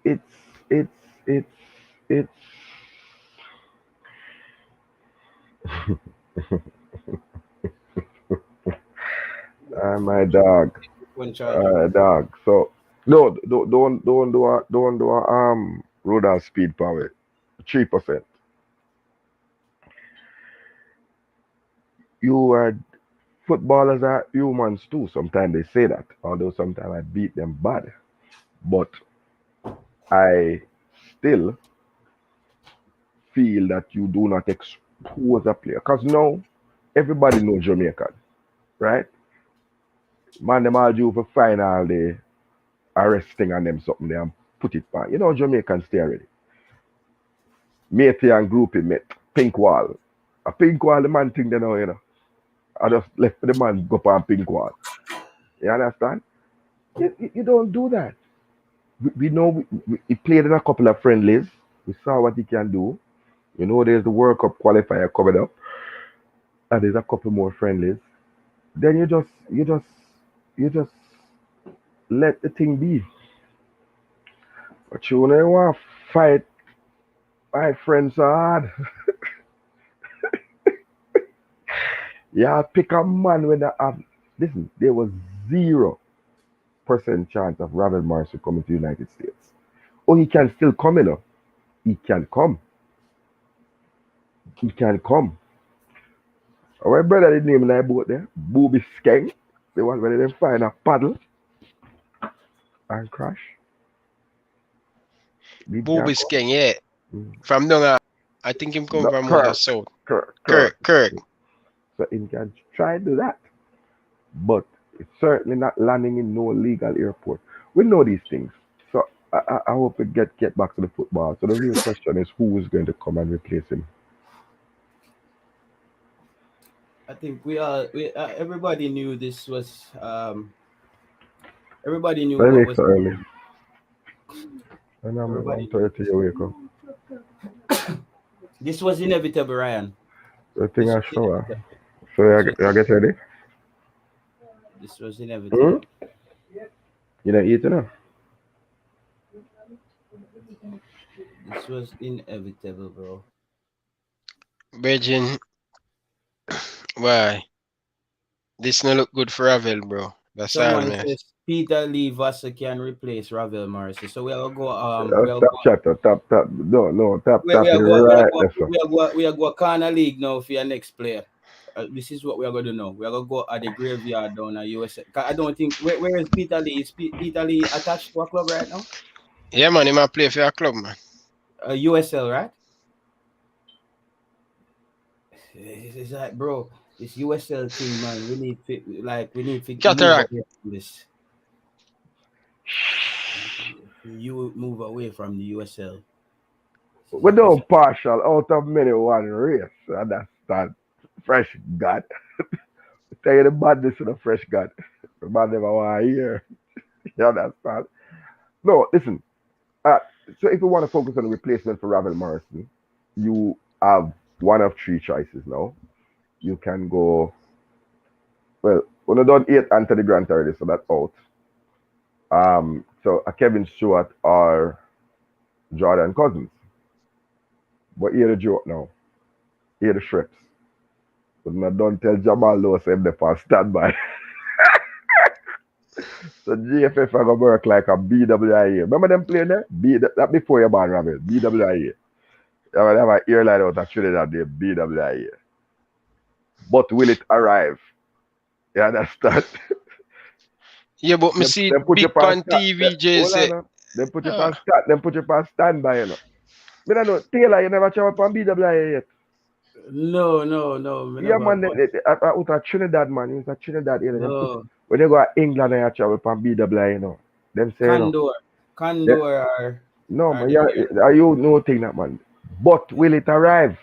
it's it's it's it's my dog, One charger. dog. So no, don't do a road and speed power. 3%. You are footballers are humans too. Sometimes they say that, although sometimes I beat them bad. But I still feel that you do not expose a player. Because now everybody knows Jamaican, right? Man, them all do for final day arresting on them something there and put it back. You know Jamaicans stay already. Matey and groupie met. Pink wall. A pink wall the man thing they know, you know. I just left the man go on pink wall. You understand? You don't do that. We know he played in a couple of friendlies. We saw what he can do. You know, there's the World Cup qualifier coming up, and there's a couple more friendlies. Then you just let the thing be. But you know, want to fight my friends hard. Yeah, pick a man when they have. Listen, there was 0% chance of Ravel Morrison coming to the United States. Oh, he can still come, you know. He can come. He can come. Our brother did name in that boat there, Booby Skeng. The one where they find a paddle and crash. Did can Booby come. King, yeah. Mm. From down, I think him come No, from out of Kirk, South. Kirk. Kirk. So he can try to do that. But it's certainly not landing in no legal airport. We know these things. So I hope we get back to the football. So the real question is who is going to come and replace him? I think we everybody knew this was everybody knew But what it's was so early. And I'm at everybody knew 1:30 you wake up. this was inevitable, Ryan. The thing This I was shower. inevitable. So This was you get ready? this was Hmm? inevitable. You don't eat enough? This was inevitable, bro. Virgin, why? This no look good for Ravel, bro. That's all, Someone man. says Peter Lee Vassar can replace Ravel Morrison. So we'll go we'll Stop go chatter. Tap. No, tap we are it go we are right go there, sir. we are go corner league now for your next player. This is what we are going to do now. We are going to go at the graveyard down at USA. 'Cause I don't think where is Peter Lee? Is Peter Lee attached to a club right now? Yeah, man, he might play for your club, man. USL, right? It's like, bro, this USL thing, man. We need to move Cataract. away from this. You move away from the USL. We don't partial out of many one race. Understand? Fresh God. Tell you the badness of the fresh God. The man never want to hear. You understand? No, listen. Uh, so if you want to focus on the replacement for Ravel Morrison, you have one of three choices now. You can go, well, when you done 8 Anthony Grant already, so that's out. So a Kevin Stewart or Jordan Cousins. But here the joke now. Here the Shreks. But I don't tell Jamal Lewis him the for standby. So GFF are gonna work like a BWIA. Remember them playing there? That before you born, Ravel. BWIA. They have an airline out of Trinidad, the BWIA. But will it arrive? You understand? Yeah, but me see Them put you big past pan start. TVJ Hold on say, now. Them put you past ah, start. Them put you past standby, you know. Me don't know. Taylor, you never travel from BWIA yet. No, no, no. Me Yeah, never man. got Out of Trinidad, man. It's a Trinidad area. Them put, no. when they go to England and you travel from BWIA, you know. Them say, you know. Condor. They, Condor no, are man. the Yeah, are you no thing that, man. But will it arrive?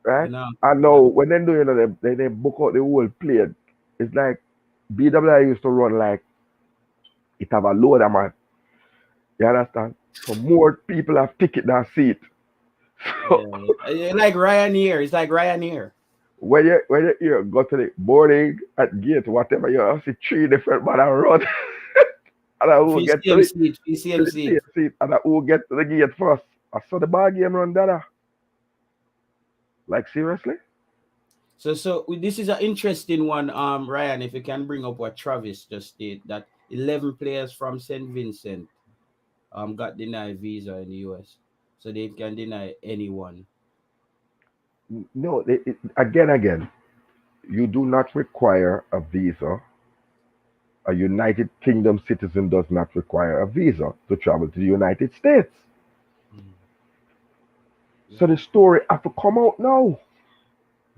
you Right? know. I know when they do, you know, they book out the whole plane. It's like BWI used to run like it have a load of man. You understand? So more people have ticket than seat. Yeah, So like Ryanair. It's like Ryanair. when you here go to the boarding at gate, whatever you have see three different man and run. And I will get to PCM the seat. to PCM the seat. same seat and I will get to the gate first. I saw the ball game run dada. Like seriously? This is an interesting one, Ryan. If you can bring up what Travis just stated, that 11 players from Saint Vincent got denied visa in the US, so they can deny anyone. No, again, you do not require a visa. A United Kingdom citizen does not require a visa to travel to the United States. Mm. So Yeah, the story have to come out now.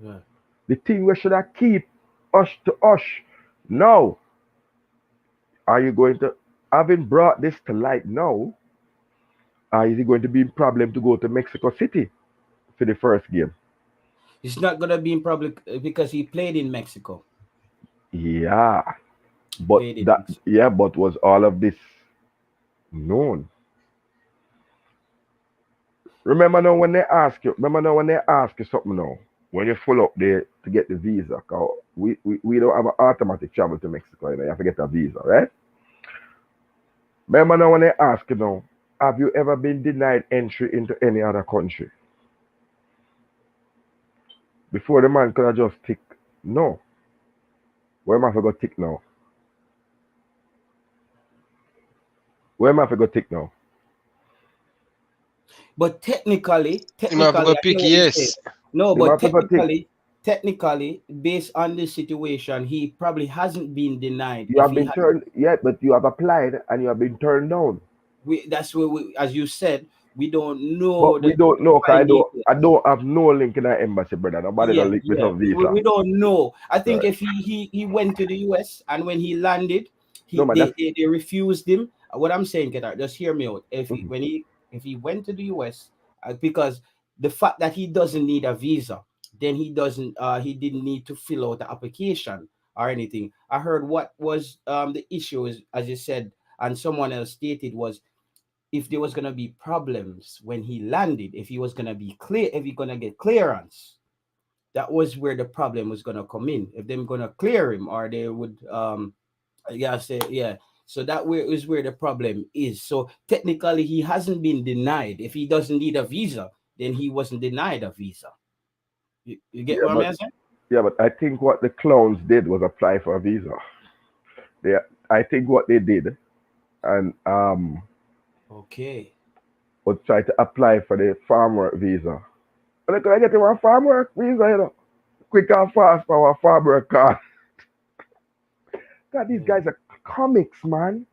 yeah. The thing we should have keep hush to hush. Now, are you going to, having brought this to light now, is it going to be a problem to go to Mexico City for the first game? It's not gonna be in public because he played in Mexico. Yeah, He but played in that, Mexico. yeah, but was all of this known? Remember now when they ask you something now, when you full up there to get the visa, cause we don't have an automatic travel to Mexico, you know, you have to get a visa, right? Remember now when they ask you now, have you ever been denied entry into any other country? Before the man could have just tick no. Where am I for go tick now? Where am I for go tick now? But him have to technically, go I hear pick what you say. yes. No, You but have to go tick. technically, based on the situation, he probably hasn't been denied. You If have he been had, turned yet, but you have applied and you have been turned down. that's where we, as you said, we don't know But we the don't know, cause fine I details. don't have no link in our embassy, brother. Nobody Yeah, don't link with yeah. no visa. We don't know. I think Right. if he went to the US and when he landed, No man, that's they refused him. What I'm saying, Kedar, just hear me out. mhm. If he went to the US, because the fact that he doesn't need a visa, then he didn't need to fill out the application or anything. I heard what was the issue is, as you said, and someone else stated, was if there was gonna be problems when he landed, if he was gonna be clear, if he gonna get clearance, that was where the problem was gonna come in. If they're gonna clear him, or they would yeah, say, yeah. So that where is where the problem is. So technically he hasn't been denied. If he doesn't need a visa, then he wasn't denied a visa. You get Yeah, what I'm but saying? I think what the clowns did was apply for a visa. They, I think what they did and Okay. was try to apply for the farm work visa. But could I get one farm work visa, you know? Quick and fast for our farm work card. God, these Yeah. guys are comics, man.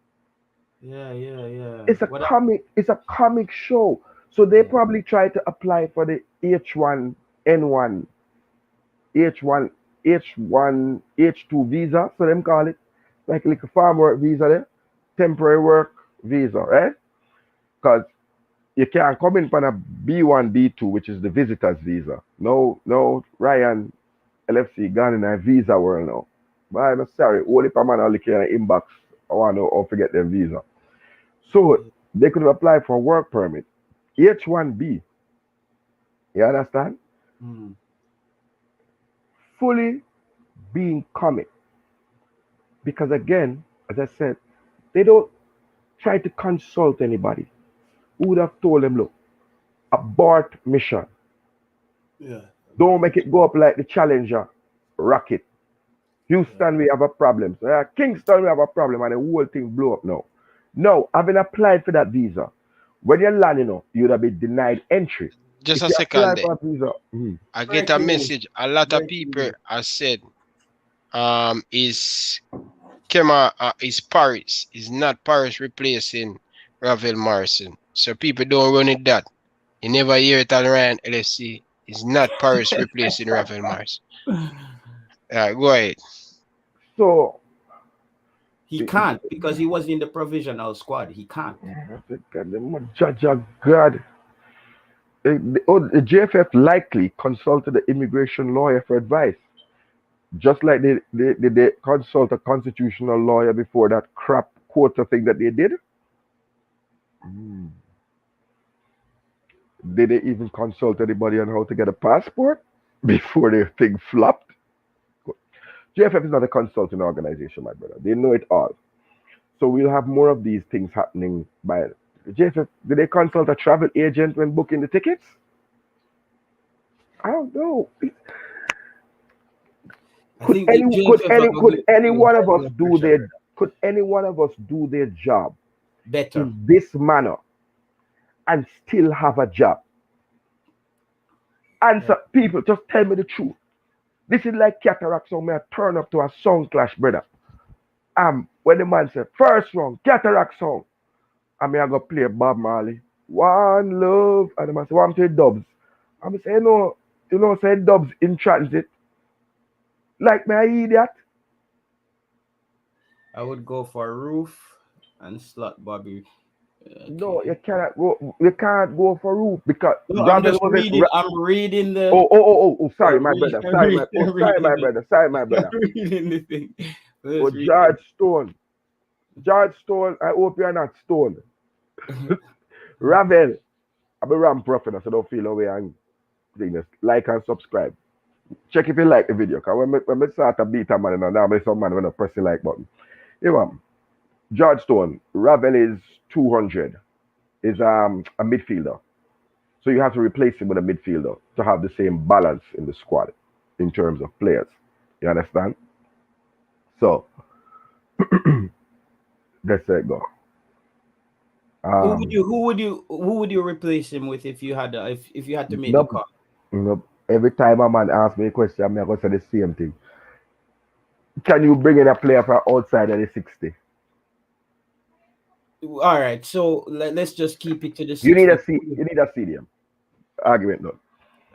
Yeah, yeah, yeah. It's a What I, comic. It's a comic show. So they yeah. probably try to apply for the H1N1, H1, H1, H2 visa. So them call it like a farm work visa there, temporary work visa, right? Because you can't come in for a B1, B2, which is the visitor's visa. No, Ryan LFC gone in a visa world now. But I'm sorry, only per man only can inbox. I want to forget them visa. So they could have applied for a work permit. H1B, you understand? Mm. Fully being comic. Because again, as I said, They don't try to consult anybody. Who would have told them, look, abort mission. Yeah. Don't make it go up like the Challenger rocket. Houston, we have a problem. So, Kingston, we have a problem, and the whole thing blew up now. Now, having applied for that visa, when you're landing up, you would have been denied entry. Just If a you second apply there. for a visa, I get a Breaking news. message. A lot of Breaking people news. have said is Kema is Paris. Is not Paris replacing Ravel Morrison. So people don't run it that. You never hear it on Ryan LFC. Is not Paris replacing Ravel Morrison. Go ahead. so He can't because he was in the provisional squad. He can't. Judge of God. The JFF likely consulted the immigration lawyer for advice, just like they consult a constitutional lawyer before that crap quota thing that they did. Mm. Did they even consult anybody on how to get a passport before their thing flopped? JFF is not a consulting organization, my brother. They know it all. So we'll have more of these things happening by JFF. Did they consult a travel agent when booking the tickets? I don't know. I think the JFF have a Could any good one of us blood do pressure their job better. in this manner and still have a job? Answer, people, just tell me the truth. This is like cataract, so may I turn up to a song clash, brother. When the man said first song, cataract song, I mean I go play Bob Marley, One Love, and the man say, want to play dubs. I'm say, say dubs in transit. Like me, I idiot. I would go for Roof and Slot Bobby. Okay. No, you cannot go. You can't go for roof because No, I'm just reading. I'm reading the. Sorry, my brother. Sorry, my brother. Sorry, my brother. I'm reading the thing. Oh, George Stone. George Stone. I hope you're not stoned. Ravel. I'm a Ram Prophet, so don't feel away and things. Like and subscribe. Check if you like the video. Cause when I start a beat a man and now I'm some man when I press the like button. Hey, man. George Stone. Ravel is 200. Is a midfielder. So you have to replace him with a midfielder to have the same balance in the squad in terms of players. You understand? So let's let go. Who would you replace him with if you had if you had to make the call? Nope. Every time a man asks me a question, I'm going to say the same thing. Can you bring in a player from outside of the 60? All right, so let's just keep it to the 60. You need a CDM. Argument done.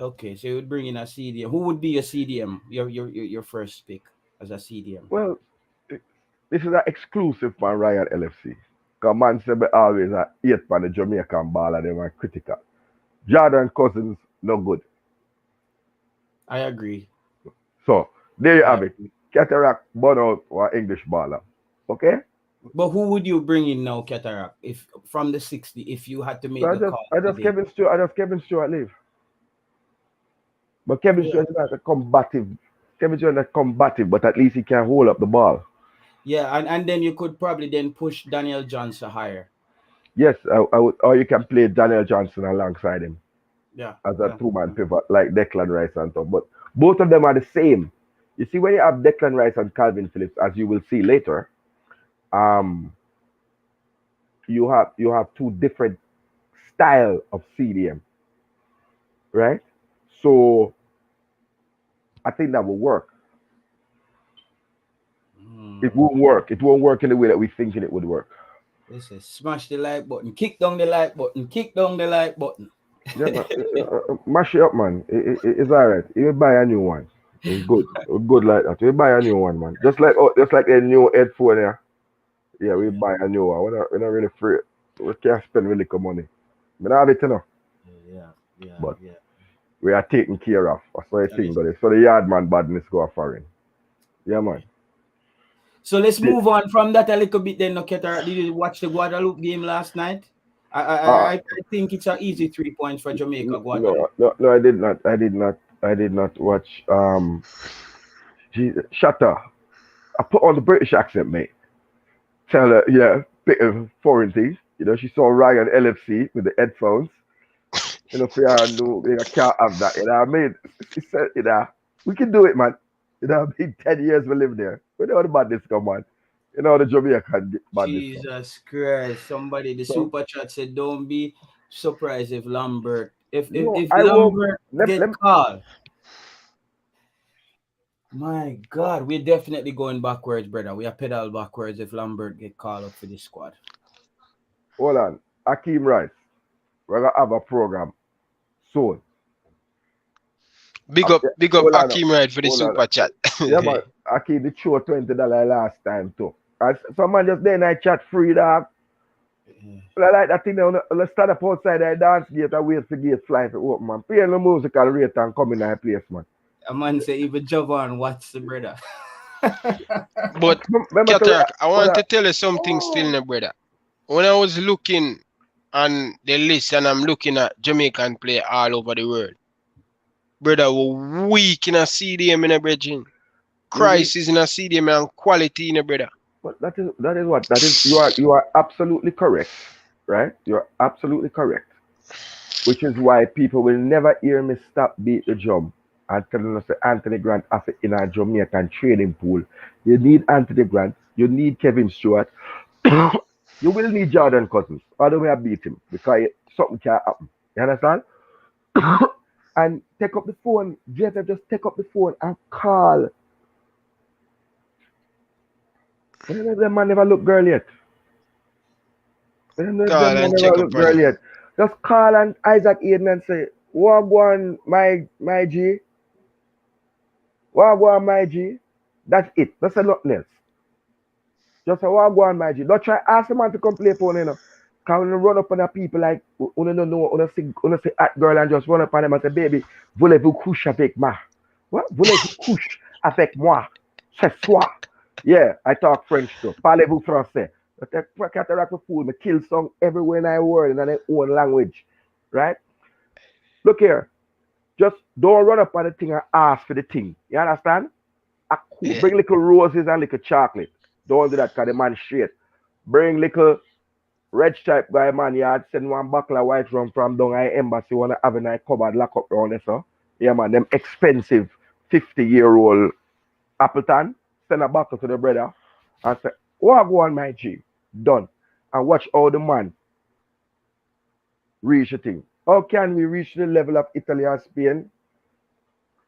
Okay, so you would bring in a CDM. Who would be a CDM? Your first pick as a CDM. Well, this is an exclusive for Ryan LFC. Because man said always a 8 for the Jamaican ball and they were critical. Jordan Cousins, no good. I agree. So there you have it. Cataract, Bono, or English baller. Okay? But who would you bring in now, Cataract? If from the 60, if you had to make the call. I just Kevin Stewart leave. But Kevin Stewart is not a combative. Kevin Stewart is not combative, but at least he can hold up the ball. Yeah, and then you could probably then push Daniel Johnson higher. Yes, I would, or you can play Daniel Johnson alongside him. Yeah. As a two-man pivot, like Declan Rice and stuff. But both of them are the same. You see, when you have Declan Rice and Calvin Phillips, as you will see later, you have two different style of CDM, right? So I think that will work. It won't work. It won't work in the way that we're thinking it would work. Listen, smash the like button, kick down the like button, kick down the like button. Yeah, mash it up, man. It's all right. You buy a new one. It's good. It's good like that. We buy a new one, man. Just like a new headphone here. Yeah, we buy a new one. We're not really free. We can't spend really good money. We don't have it, you know. But we are taken care of. That's what I think. So the yard man badness go foreign. Yeah, man. So let's move on from that a little bit then, Noketa. Did you watch the Guadeloupe game last night? I think it's an easy 3 points for Jamaica. No, I did not. I did not watch. Shatter. I put on the British accent, mate. tell her, yeah, bit of foreign things. You know, she saw Ryan LFC with the headphones. You know, for her, no, you can't have that. You know what I mean? She said, you know, we can do it, man. You know, I mean, 10 years we live there. We know how the badness come, man. You know how the Jamaican badness come. Jesus Christ. Somebody, the So, super chat said, don't be surprised if Lambert, no, if I won't. Lambert Let, get let, called. My God, we're definitely going backwards, brother. We are pedal backwards if Lambert get called up for this squad. hold on. Akeem Rice. We're going to have a program soon. Yeah, Big up hold on. Akim Ride for the Hold on. super chat. Yeah, man. Akeem, the show $20 last time, too. And someone just then I chat free, dog. I like that thing. Let's stand up outside the dance gate and wait for gate fly for open, man. Play no musical rate and come in that place, man. A man say even Jovan, what's the brother? But Remember to Cataract, I hold want on. to tell you something still, no, brother. When I was looking on the list and I'm looking at Jamaican play all over the world, brother, we're weak in a CDM in a bridging. Crisis in a CDM and quality in a brother. But that is what that is. You are absolutely correct, right? You are absolutely correct. Which is why people will never hear me stop beat the drum and telling us that Anthony Grant have it in a Jamaican training pool. You need Anthony Grant. You need Kevin Stewart. You will need Jordan Cousins. Other way I beat him because something can happen. You understand? And take up the phone. JF, just take up the phone and call. The man never look girl yet. The Call man and never check look up on girl him. yet. Just call and Isaac Eden and say, Wagwan, my G. Wagwan, my G. That's it. That's a nothing else. Just a Wagwan, my G. Don't try ask the man to come play for you know. Cause when you run up on the people like you don't know, you see at girl and just run up on them and say, baby, voulez-vous coucher avec moi? What? Voulez-vous coucher avec moi? C'est soi. Yeah, I talk French too. Parlez-vous français? But the cataract of fool, me kill song everywhere in the world in their own language. Right? Look here. Just don't run up on the thing and ask for the thing. You understand? Yeah. Bring little roses and little chocolate. Don't do that because the man straight. Bring little red stripe guy man yard send one buckle of white rum from down I embassy wanna have in a cupboard lock up around there, so. Yeah man, them expensive 50-year-old Appleton, send a buckle to the brother and say, what go on my G? Done. And watch how the man reach the thing. How can we reach the level of Italy and Spain?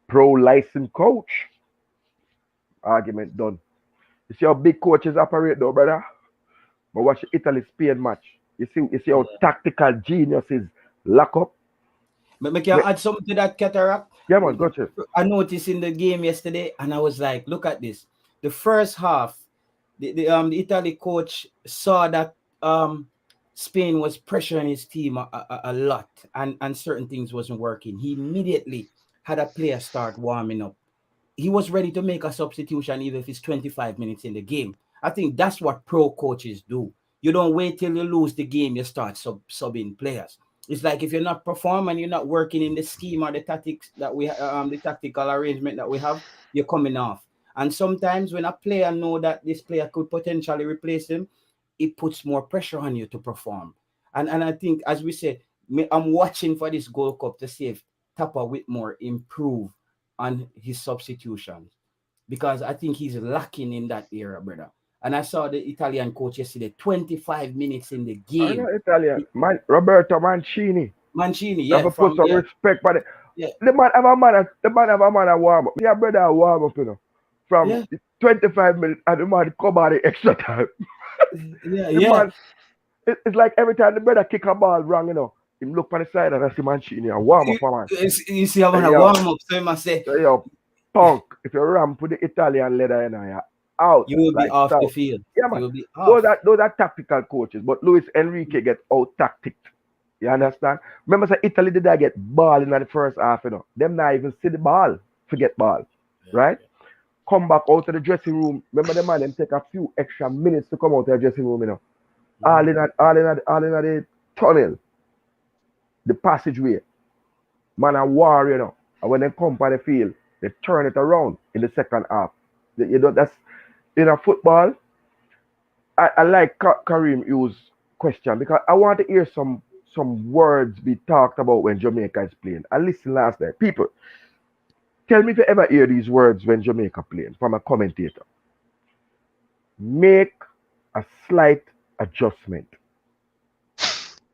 Pro licensed coach. Argument done. You see how big coaches operate though, brother? But watch the Italy Spain match. You see how tactical geniuses lock up. But me can add something to that, Cataract. Yeah man, gotcha. I noticed in the game yesterday, and I was like, look at this. The first half, the Italy coach saw that Spain was pressuring his team a lot, and certain things wasn't working. He immediately had a player start warming up. He was ready to make a substitution even if it's 25 minutes in the game. I think that's what pro coaches do. You don't wait till you lose the game, you start subbing players. It's like if you're not performing, you're not working in the scheme or the tactics that the tactical arrangement that we have, you're coming off. And sometimes when a player know that this player could potentially replace him, it puts more pressure on you to perform. And I think, as we said, I'm watching for this Gold Cup to see if Tapa Whitmore improve on his substitutions, because I think he's lacking in that era, brother. And I saw the Italian coach yesterday, 25 minutes in the I know game. Italian. Man, Roberto Mancini. Mancini, Have yeah, to put from some yeah, respect for it. yeah, The man have a man a warm up. Yeah, brother a warm up, you know. From yeah, 25 minutes and the man come out the extra time. yeah, The yeah. man it's like every time the brother kick a ball wrong, you know, him look on the side and I see Mancini and warm up for man. You see, I want Say to yo, warm up, so I must say, say yo, punk. If you ramp with the Italian leather, you know, you're out you will be like off the so. field. Yeah, You man. will be Those off. are those are tactical coaches, but Luis Enrique get out tacticked. You understand? Remember, say Italy did that get ball in the first half, you know. Them not even see the ball, forget ball, right? Come back out to the dressing room. Remember the man them take a few extra minutes to come out to the dressing room, you know. All in the tunnel, the passageway. Man a war, you know. And when they come by the field, they turn it around in the second half. You know, that's in a football, I like Kareem Hughes' question because I want to hear some words be talked about when Jamaica is playing. I listened last night. People, tell me if you ever hear these words when Jamaica playing from a commentator. Make a slight adjustment.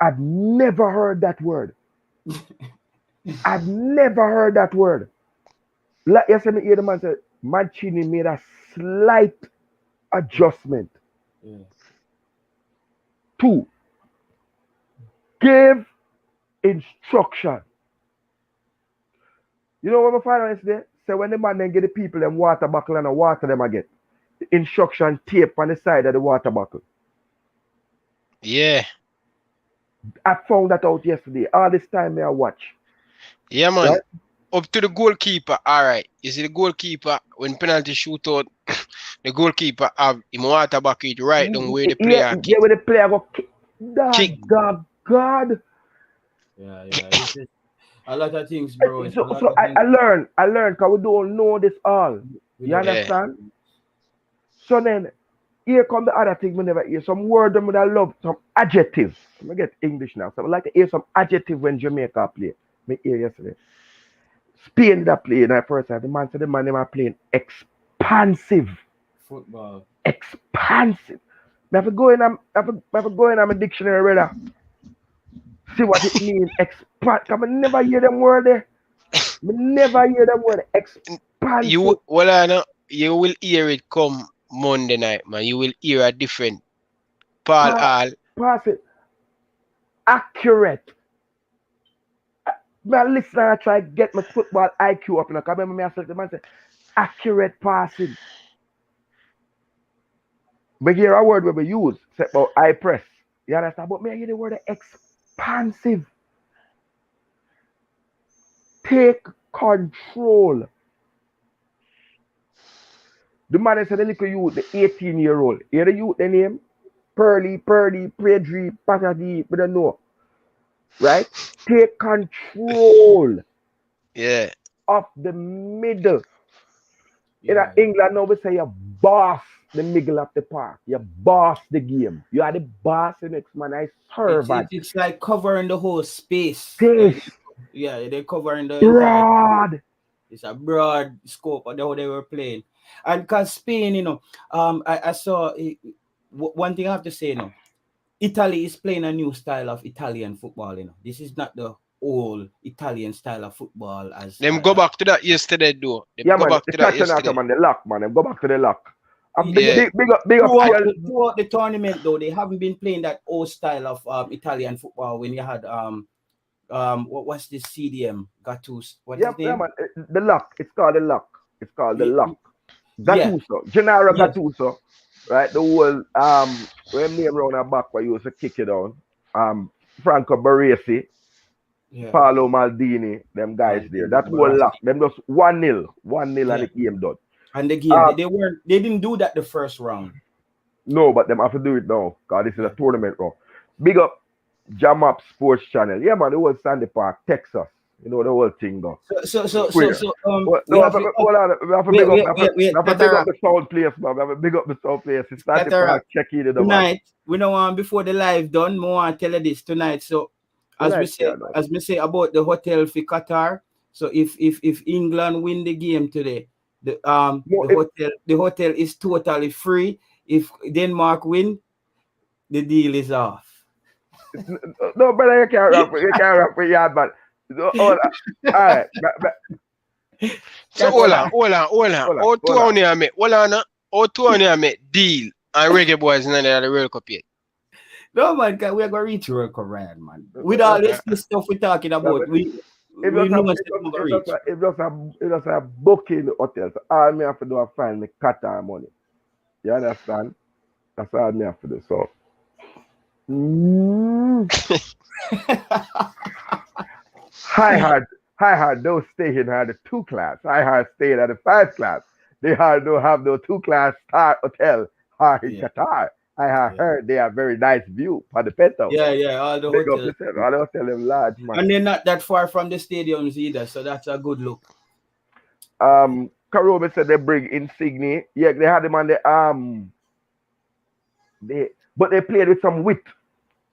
I've never heard that word. I've never heard that word. Like yesterday, I hear the man say, Mancini made a slight adjustment. Yeah. 2, give instruction. You know what my father is there? So when the man then get the people them water buckle and water them again. The instruction tape on the side of the water buckle. Yeah. I found that out yesterday. All this time I watch. Yeah, man. Right? Up to the goalkeeper. All right. You see the goalkeeper when penalty shootout, the goalkeeper have him water bucket right down where the player kick. Yeah, where the player go Kick. God. Yeah. This is a lot of things, bro. So I learned because we don't know this all. You understand? Yeah. So then, here come the other thing we never hear. Some word that I love, some adjectives. Let me get English now. So I like to hear some adjective when Jamaica play. Me hear yesterday. Spain that play in that first time. The man said the man they are playing expansive. Football. Expansive. I have to go in my dictionary rather. See what it means. Expand. I never hear them word there. Me never hear them word expansive. You will hear it come Monday night, man. You will hear a different Paul Hall. Pass it. Accurate. My listener, I try to get my football IQ up. I remember me ask the man say, accurate passing. But here a word where we use say about I press. You understand? But me I hear the word expansive. Take control. The man said the little youth, the 18-year-old. Hear the youth the name? Pearly, Pedri, Patati, we don't know. Right? Take control. Yeah. Of the middle. In England now we say you boss the middle of the park. You boss the game. You are the boss the next man. I serve. It's like covering the whole space. Yeah, they're covering the broad. It's a broad scope of how they were playing. And because Spain, you know, I saw one thing I have to say, you know, Italy is playing a new style of Italian football, you know. This is not the old Italian style of football as them go back to that yesterday though. Them go back to that yesterday. Man, the lock, man. Them go back to the lock. Big up. Throughout the tournament though, they haven't been playing that old style of Italian football when you had what's this CDM Gattuso? What's his name? Yeah, man. The lock. It's called the lock. The lock. Gattuso. Gennaro Gattuso. Right? The whole when me around our back where you used to kick it down. Franco Baresi. Yeah. Paolo Maldini, them guys there. That whole lock. Them just 1-0. 1-0 and the game done. And the game they didn't do that the first round. No, but them have to do it now. Because this is a tournament round. Big up Jam Up Sports Channel. Yeah, man, the whole Sandy Park, Texas. You know the whole thing though. So we have to big up the sound place, man. We have to big up the sound place. It's Sandy Park, check it in the tonight. We don't want before the live done, we want to tell you this tonight. So as we say about the hotel for Qatar. So if England win the game today, the hotel is totally free. If Denmark win, the deal is off. No, brother, you can't rap with your man. All right. So hold on. How two on you make deal and Reggae Boyz in the World Cup yet? No man, we're gonna reach World Cup, Ryan, man. With all this stuff we're talking about, we know it's just a booking hotel. So all me have to do is find the Qatar money. You understand? That's all me have to do. So High hard don't stay in the 2 class. High hard staying at the 5 class. They don't have no 2 class star hotel in Qatar. I have heard they have very nice view for the penthouse. Yeah, all the hotels. All the hotel them large, man. And they're not that far from the stadiums either, so that's a good look. Karobe said they bring Insigne. Yeah, they had him on the But they played with some wit.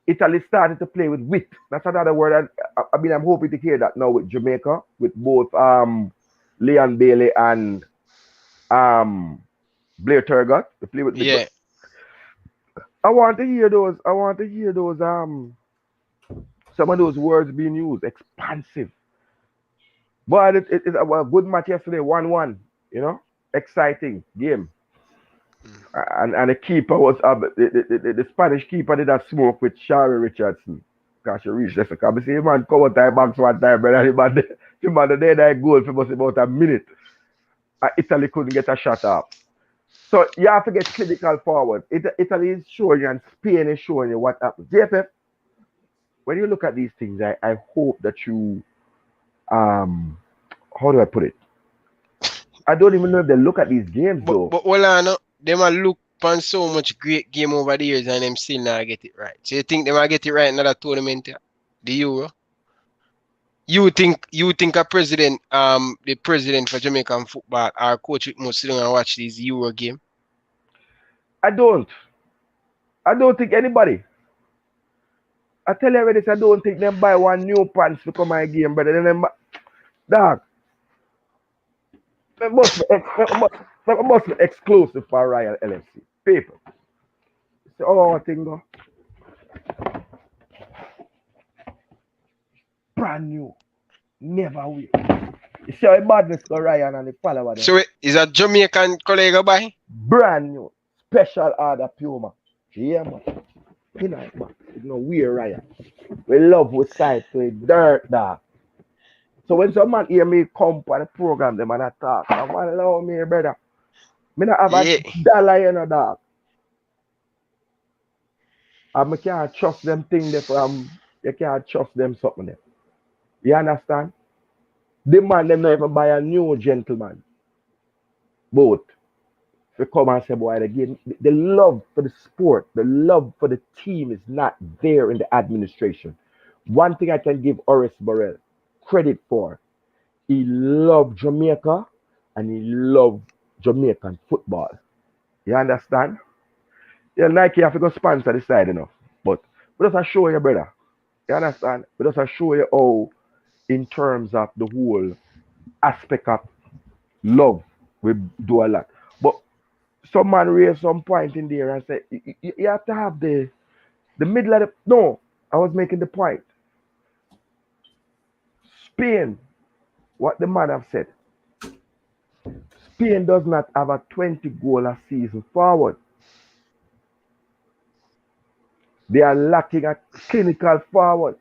Italy started to play with wit. That's another word. And I mean, I'm hoping to hear that now with Jamaica, with both Leon Bailey and Blair Turgott. They play with wit. Yeah. I want to hear those. I want to hear those. Some of those words being used. Expansive. But it's a good match yesterday. 1-1. You know, exciting game. And the keeper was the Spanish keeper did a smoke with Shari Richardson. Because she reached this. Because I see him man cover time box one time, brother. The man the that goal for about a minute. And Italy couldn't get a shot up. So you have to get clinical forward. Italy is showing you and Spain is showing you what happens. JFF, when you look at these things, I hope that you how do I put it? I don't even know if they look at these games though. But well, I know they might look upon so much great game over the years and them still not get it right. So you think they might get it right in another tournament, the Euro? You think a president, the president for Jamaican football, our coach must sit down and watch this Euro game? I don't think anybody. I tell you already, I don't think them buy one new pants to come my game, but then them dog. It must be exclusive for Ryan LFC. People. So all thing go. Brand new. Never will. You see how badness to Ryan and the follower there. So is a Jamaican colleague by? Brand new. Special order Puma. Yeah, man. You know, man. It's no weird Ryan. We love with side to it. Dirt dog. So when some man hear me come on the program, them and I talk, I want to allow me, brother. Me not have a dollar in a dog. And I can't trust them thing there from, you can't trust them something there. You understand? The man them not even buy a new gentleman. Both. If you come and say, boy, again, the love for the sport, the love for the team is not there in the administration. One thing I can give Horace Burrell credit for, he loved Jamaica and he loved Jamaican football. You understand? Yeah, Nike have to go sponsor the side enough. But we just show you, brother. You understand? We just show you how, in terms of the whole aspect of love, we do a lot. But some man raised some point in there and said, you have to have the middle of the... No, I was making the point. Spain, what the man have said, Spain does not have a 20 goal a season forward. They are lacking a clinical forward.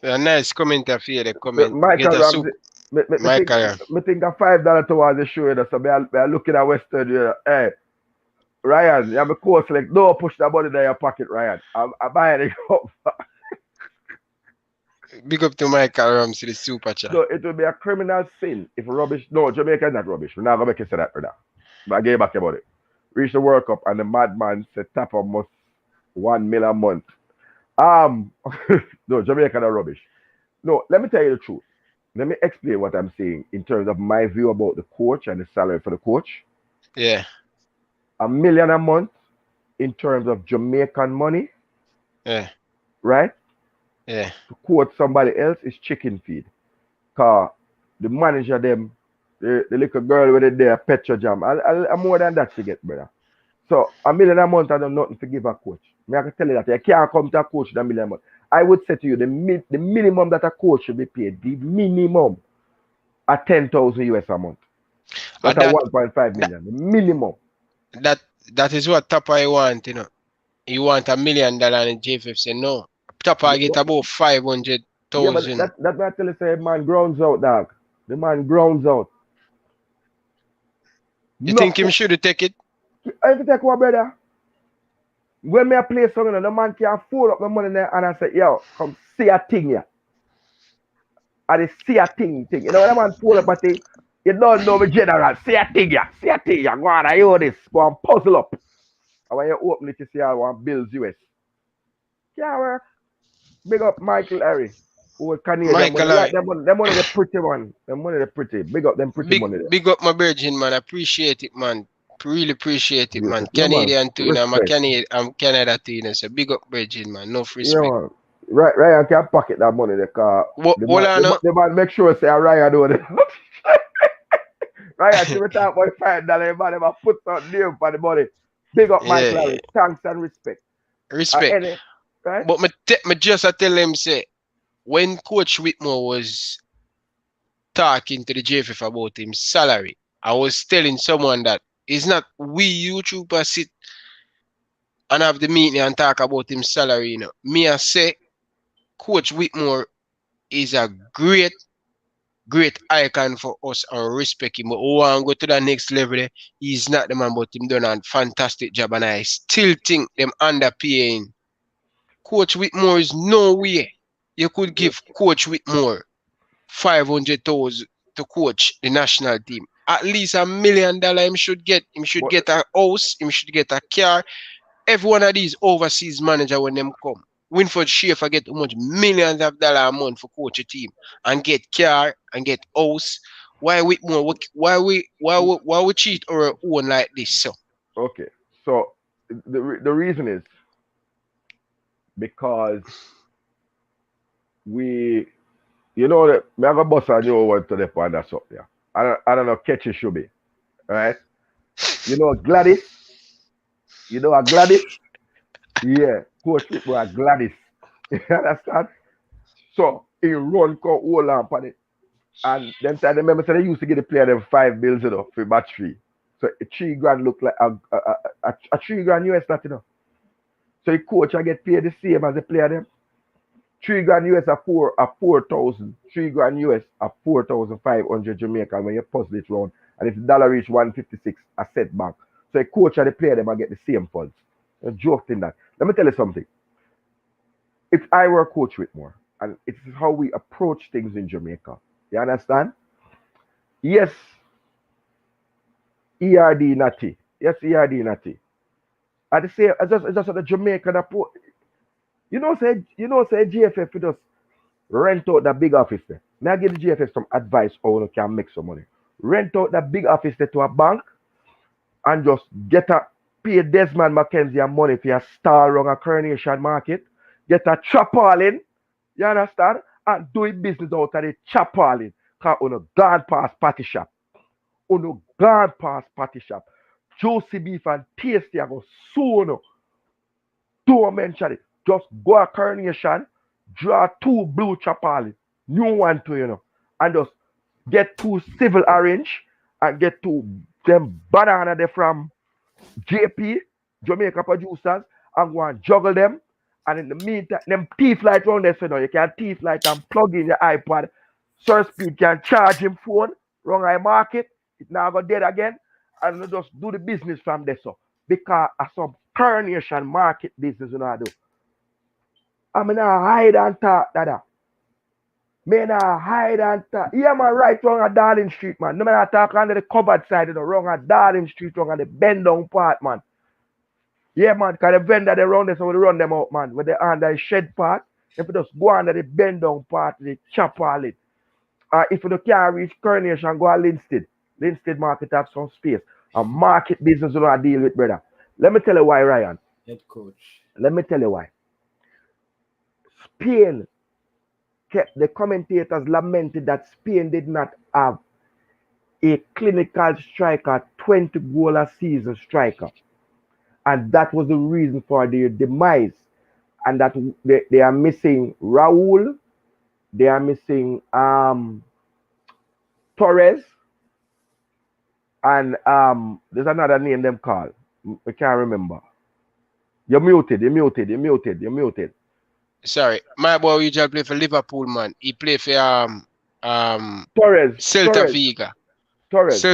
A nice comment for you, the comment. Michael Ramsey, me think a $5 towards the show, so we are looking at Western. Hey, Ryan, you have a course like, don't push that money in your pocket, Ryan. I'm buying it up. Big up to Michael Ramsey, the super chat. So it will be a criminal sin if rubbish. No, Jamaica is not rubbish. We're not going to make you say that, brother. But I gave back about it. Reach the World Cup and the madman said Tapper must 1 million a month. No, Jamaica not rubbish. No, let me tell you the truth. Let me explain what I'm saying in terms of my view about the coach and the salary for the coach. Yeah. $1 million a month in terms of Jamaican money. Yeah. Right? Yeah. To quote somebody else is chicken feed. Cause the manager them, the little girl with it there, Petra Jam. I'm more than that she get, brother. So $1 million a month I don't nothing to give a coach. I can tell you that you can't come to a coach with $1 million a month. I would say to you the minimum that a coach should be paid, the minimum at 10,000 US a month. That's at 1.5 million. The minimum. That is what Tapa want, you know. You want $1 million and JFF say no. Tapa get about 500,000. Yeah, but that's what I tell you, say man grounds out, dog. The man grounds out. You think him should take it? I have to take what, brother? When I play something, the man can fold up the money there and I say, yo, come see a thing here. And they see a thing. You know when the man fold up a thing, you don't know the general. See a thing here. See a thing here. Go on, I hear this. Go and puzzle up. And when you open it, you see how one bills US. Can't work. Big up Michael Harry. Who Canadian. Michael Harry. Them money the pretty one. Them money the pretty. Big up them pretty money there. Big up my virgin, man. Appreciate it, man. Really appreciate it, Yeah, man. yeah, man. Canadian too, you know. Respect. I'm Canada too, you know. So big up, Virgin, man. No Yeah, respect. man. Right, Ryan can pocket that money because Hold on, no. the man make sure say Ryan do it. Ryan, she talk about $5, man, they put some name for the money. Big up Mike Yeah, Larry. Thanks and respect. respect. Any, right? But me just I tell them say when Coach Whitmore was talking to the JFF about him salary, I was telling someone that it's not we YouTubers sit and have the meeting and talk about him salary, you know. Me I say Coach Whitmore is a great icon for us and respect him. But we want to go to the next level there. He's not the man, but him done a fantastic job and I still think them underpaying. Coach Whitmore is no way you could give Coach Whitmore 500,000 to coach the national team. At least $1 million him should get. Him should But, get a house, him should get a car. Every one of these overseas manager when them come. Winford Schaefer get how much millions of dollars a month for coach a team and get car and get house. Why Whitmore? Why we cheat our own like this? So okay. So the reason is because we, you know that me have a boss and you want to the point that's up there. I don't know catch it should be. Right? You know Gladys? You know a Gladys? Yeah, Coach people are Gladys. You understand? So he run called all on it. And them time remember so they used to get the player them $5 bills, you know, for match fee. So a 3 grand look like a 3 grand US that, you know. So the coach I get paid the same as the player them. 3 grand US are 4,000. 3 grand US are 4,500 Jamaican when you puzzle it round. And if the dollar reach 156, a setback. So a coach and the player them I get the same funds. A joke in that. Let me tell you something. If I were Coach Whitmore, and it's how we approach things in Jamaica. You understand? Yes, ERD natty. Yes, ERD natty. At the same, it's just the Jamaican approach. Say GFF for just rent out that big office there. Now give the GFF some advice how you can make some money. Rent out that big office there to a bank and just pay Desmond McKenzie money for a star on a coronation market. Get a chapalin, you understand? And do it business out of the chapalin. Because on a gone past party shop. On a gone past party shop. Juicy beef and tasty I go soon. Don't mention it. Just go a coronation, draw 2 blue chapalin. New one to and just get 2 civil orange and get 2 them banana there from JP, Jamaica producers, and go and juggle them. And in the meantime, them thief light round there, so now you can thief light and plug in your iPad. Sir Speed can charge him phone, wrong I market, it now go dead again, and you just do the business from there. So because of some coronation market business you know do. I'm not hide and talk that. Me not hide and talk. Yeah, man, right wrong at Darling Street, man. No man talk under the cupboard side, wrong at Darling Street, wrong at the bend down part, man. Yeah, man, because the vendor they run this, so we run them out, man. When they under the shed part, if you just go under the bend down part, they chop all it. If you can't reach Coronation, go to Linstead. Linstead market have some space. A market business you don't deal with, brother. Let me tell you why, Ryan. Head coach. Let me tell you why. Spain kept the commentators lamented that Spain did not have a clinical striker, 20 goal a season striker. And that was the reason for their demise. And that they are missing Raul, they are missing Torres, and there's another name them call. I can't remember. You're muted. sorry, my boy usually play for Liverpool, man. He play for Celta Vigo. Torres.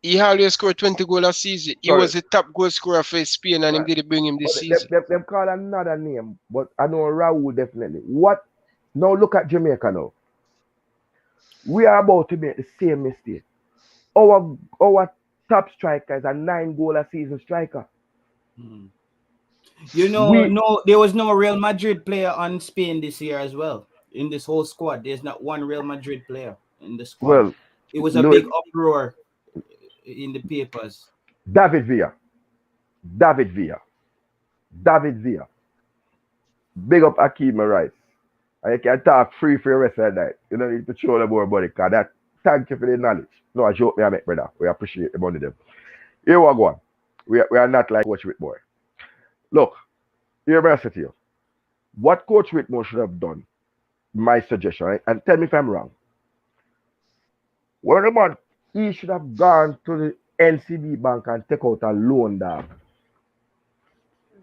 He always scored 20 goals a season. He was the top goal scorer for Spain and him did bring him this season. Them call another name, but I know Raul definitely. What? Now look at Jamaica now. We are about to make the same mistake. Our top striker is a 9 goal a season striker. There was no Real Madrid player on Spain this year as well. In this whole squad, there's not one Real Madrid player in the squad. Well, it was a big uproar in the papers. David Villa. David Villa. David Villa. Big up Akeem Rice. And you can talk free for the rest of the night. You don't need to show them more body, because that thank you for the knowledge. No, I joke me I make, brother. We appreciate the money them. Here we go on. We are not like Coach Whitmore. Look, here I say to you. What Coach Whitmore should have done, my suggestion, right? And tell me if I'm wrong. Well, the man, he should have gone to the NCB bank and take out a loan dog.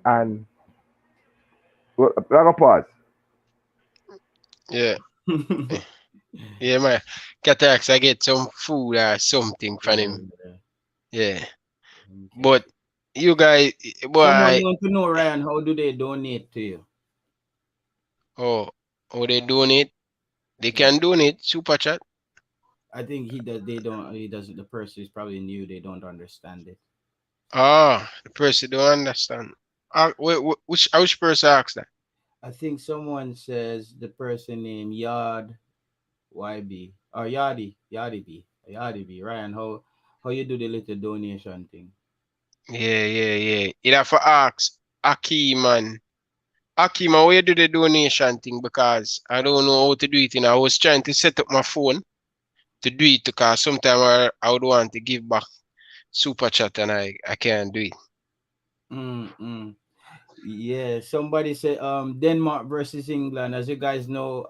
And well, I'm gonna pause. Yeah. Yeah, man. Cataracts, I get some food or something from him. Yeah. But you guys, Someone boy, want to know, Ryan, how do they donate to you? oh, they donate? They can donate super chat. I think he does. They don't. He doesn't. The person is probably new. They don't understand it. Ah, the person don't understand. Which person asked that? I think someone says the person named Yard YB or Yardy B. Ryan, how you do the little donation thing? Yeah. You have to ask Akeem, man. Akeem, how you do the donation thing? Because I don't know how to do it. I was trying to set up my phone to do it because sometimes I would want to give back super chat and I can't do it. Yeah, somebody said Denmark versus England. As you guys know,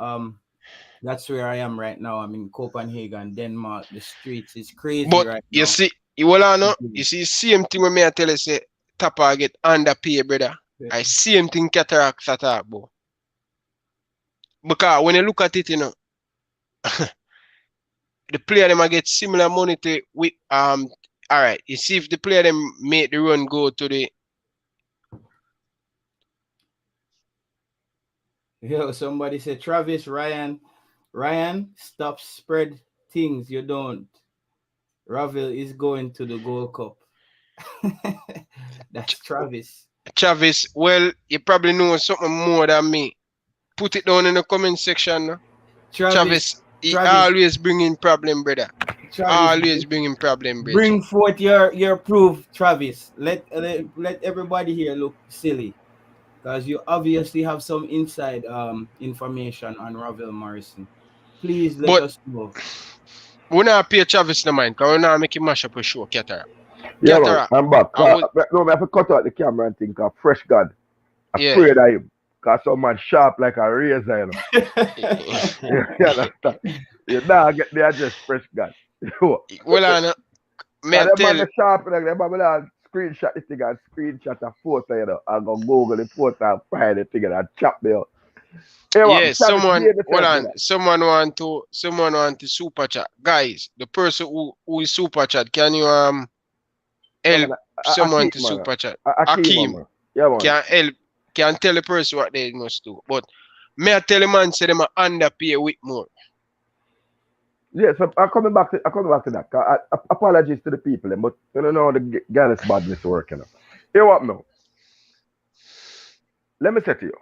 that's where I am right now. I'm in Copenhagen, Denmark. The streets is crazy But right you now. see, you see same thing when me I tell you say Tapa get underpay, brother. I same thing cataracts attack, bro. Because when you look at it, the player them I get similar money to with all right. You see if the player them make the run go to the Yo, somebody said Travis Ryan, stop spread things you don't. Ravel is going to the Gold Cup. That's Travis. Travis. Well, you probably know something more than me. Put it down in the comment section. No? Travis, he Travis, always bringing problem, brother. Travis, Always bringing problem, bring Bridge. forth your proof, Travis. Let everybody here look silly, because you obviously have some inside information on Ravel Morrison. Please let But us know. we not pay Travis no mind, because we not make him mash up a show, Cataract. Yeah, man, Cataract. I'm back. I would, No, I have to cut out the camera and think of fresh God. yeah. Afraid of him. Because some man sharp like a razor, you know. You understand? You now get the address fresh God. Well, I may I And them man tell, the sharp like them man will screenshot the thing and screenshot a photo, you know. I go Google the photo and find the thing and chop me out. Hey, what? yeah, Travis, someone, behave well, yourself, brother. someone want to super chat. Guys, the person who is super chat, can you No, help man, someone Akeem, to man. super chat? Akeem, Akeem man. Yeah, man. can tell the person what they must do. But may I tell the man say them a underpay with more. Yeah, so I'm coming back to that. Apologies to the people, but you don't know how the Gallus badness working. Hear what now? Let me say to you,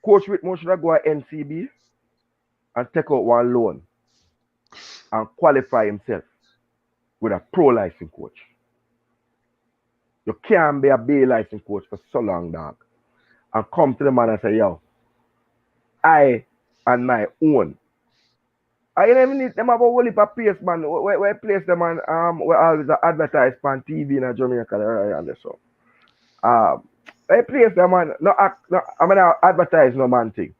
Coach Whitmore should have go to NCB and take out one loan and qualify himself with a pro license coach. You can't be a B license coach for so long, dog. And come to the man and say, yo, I and my own. I even need them have a whole heap of place, man. Where place them man where always advertise on TV in Jamaica and so. They place them man I mean I advertise no man thing.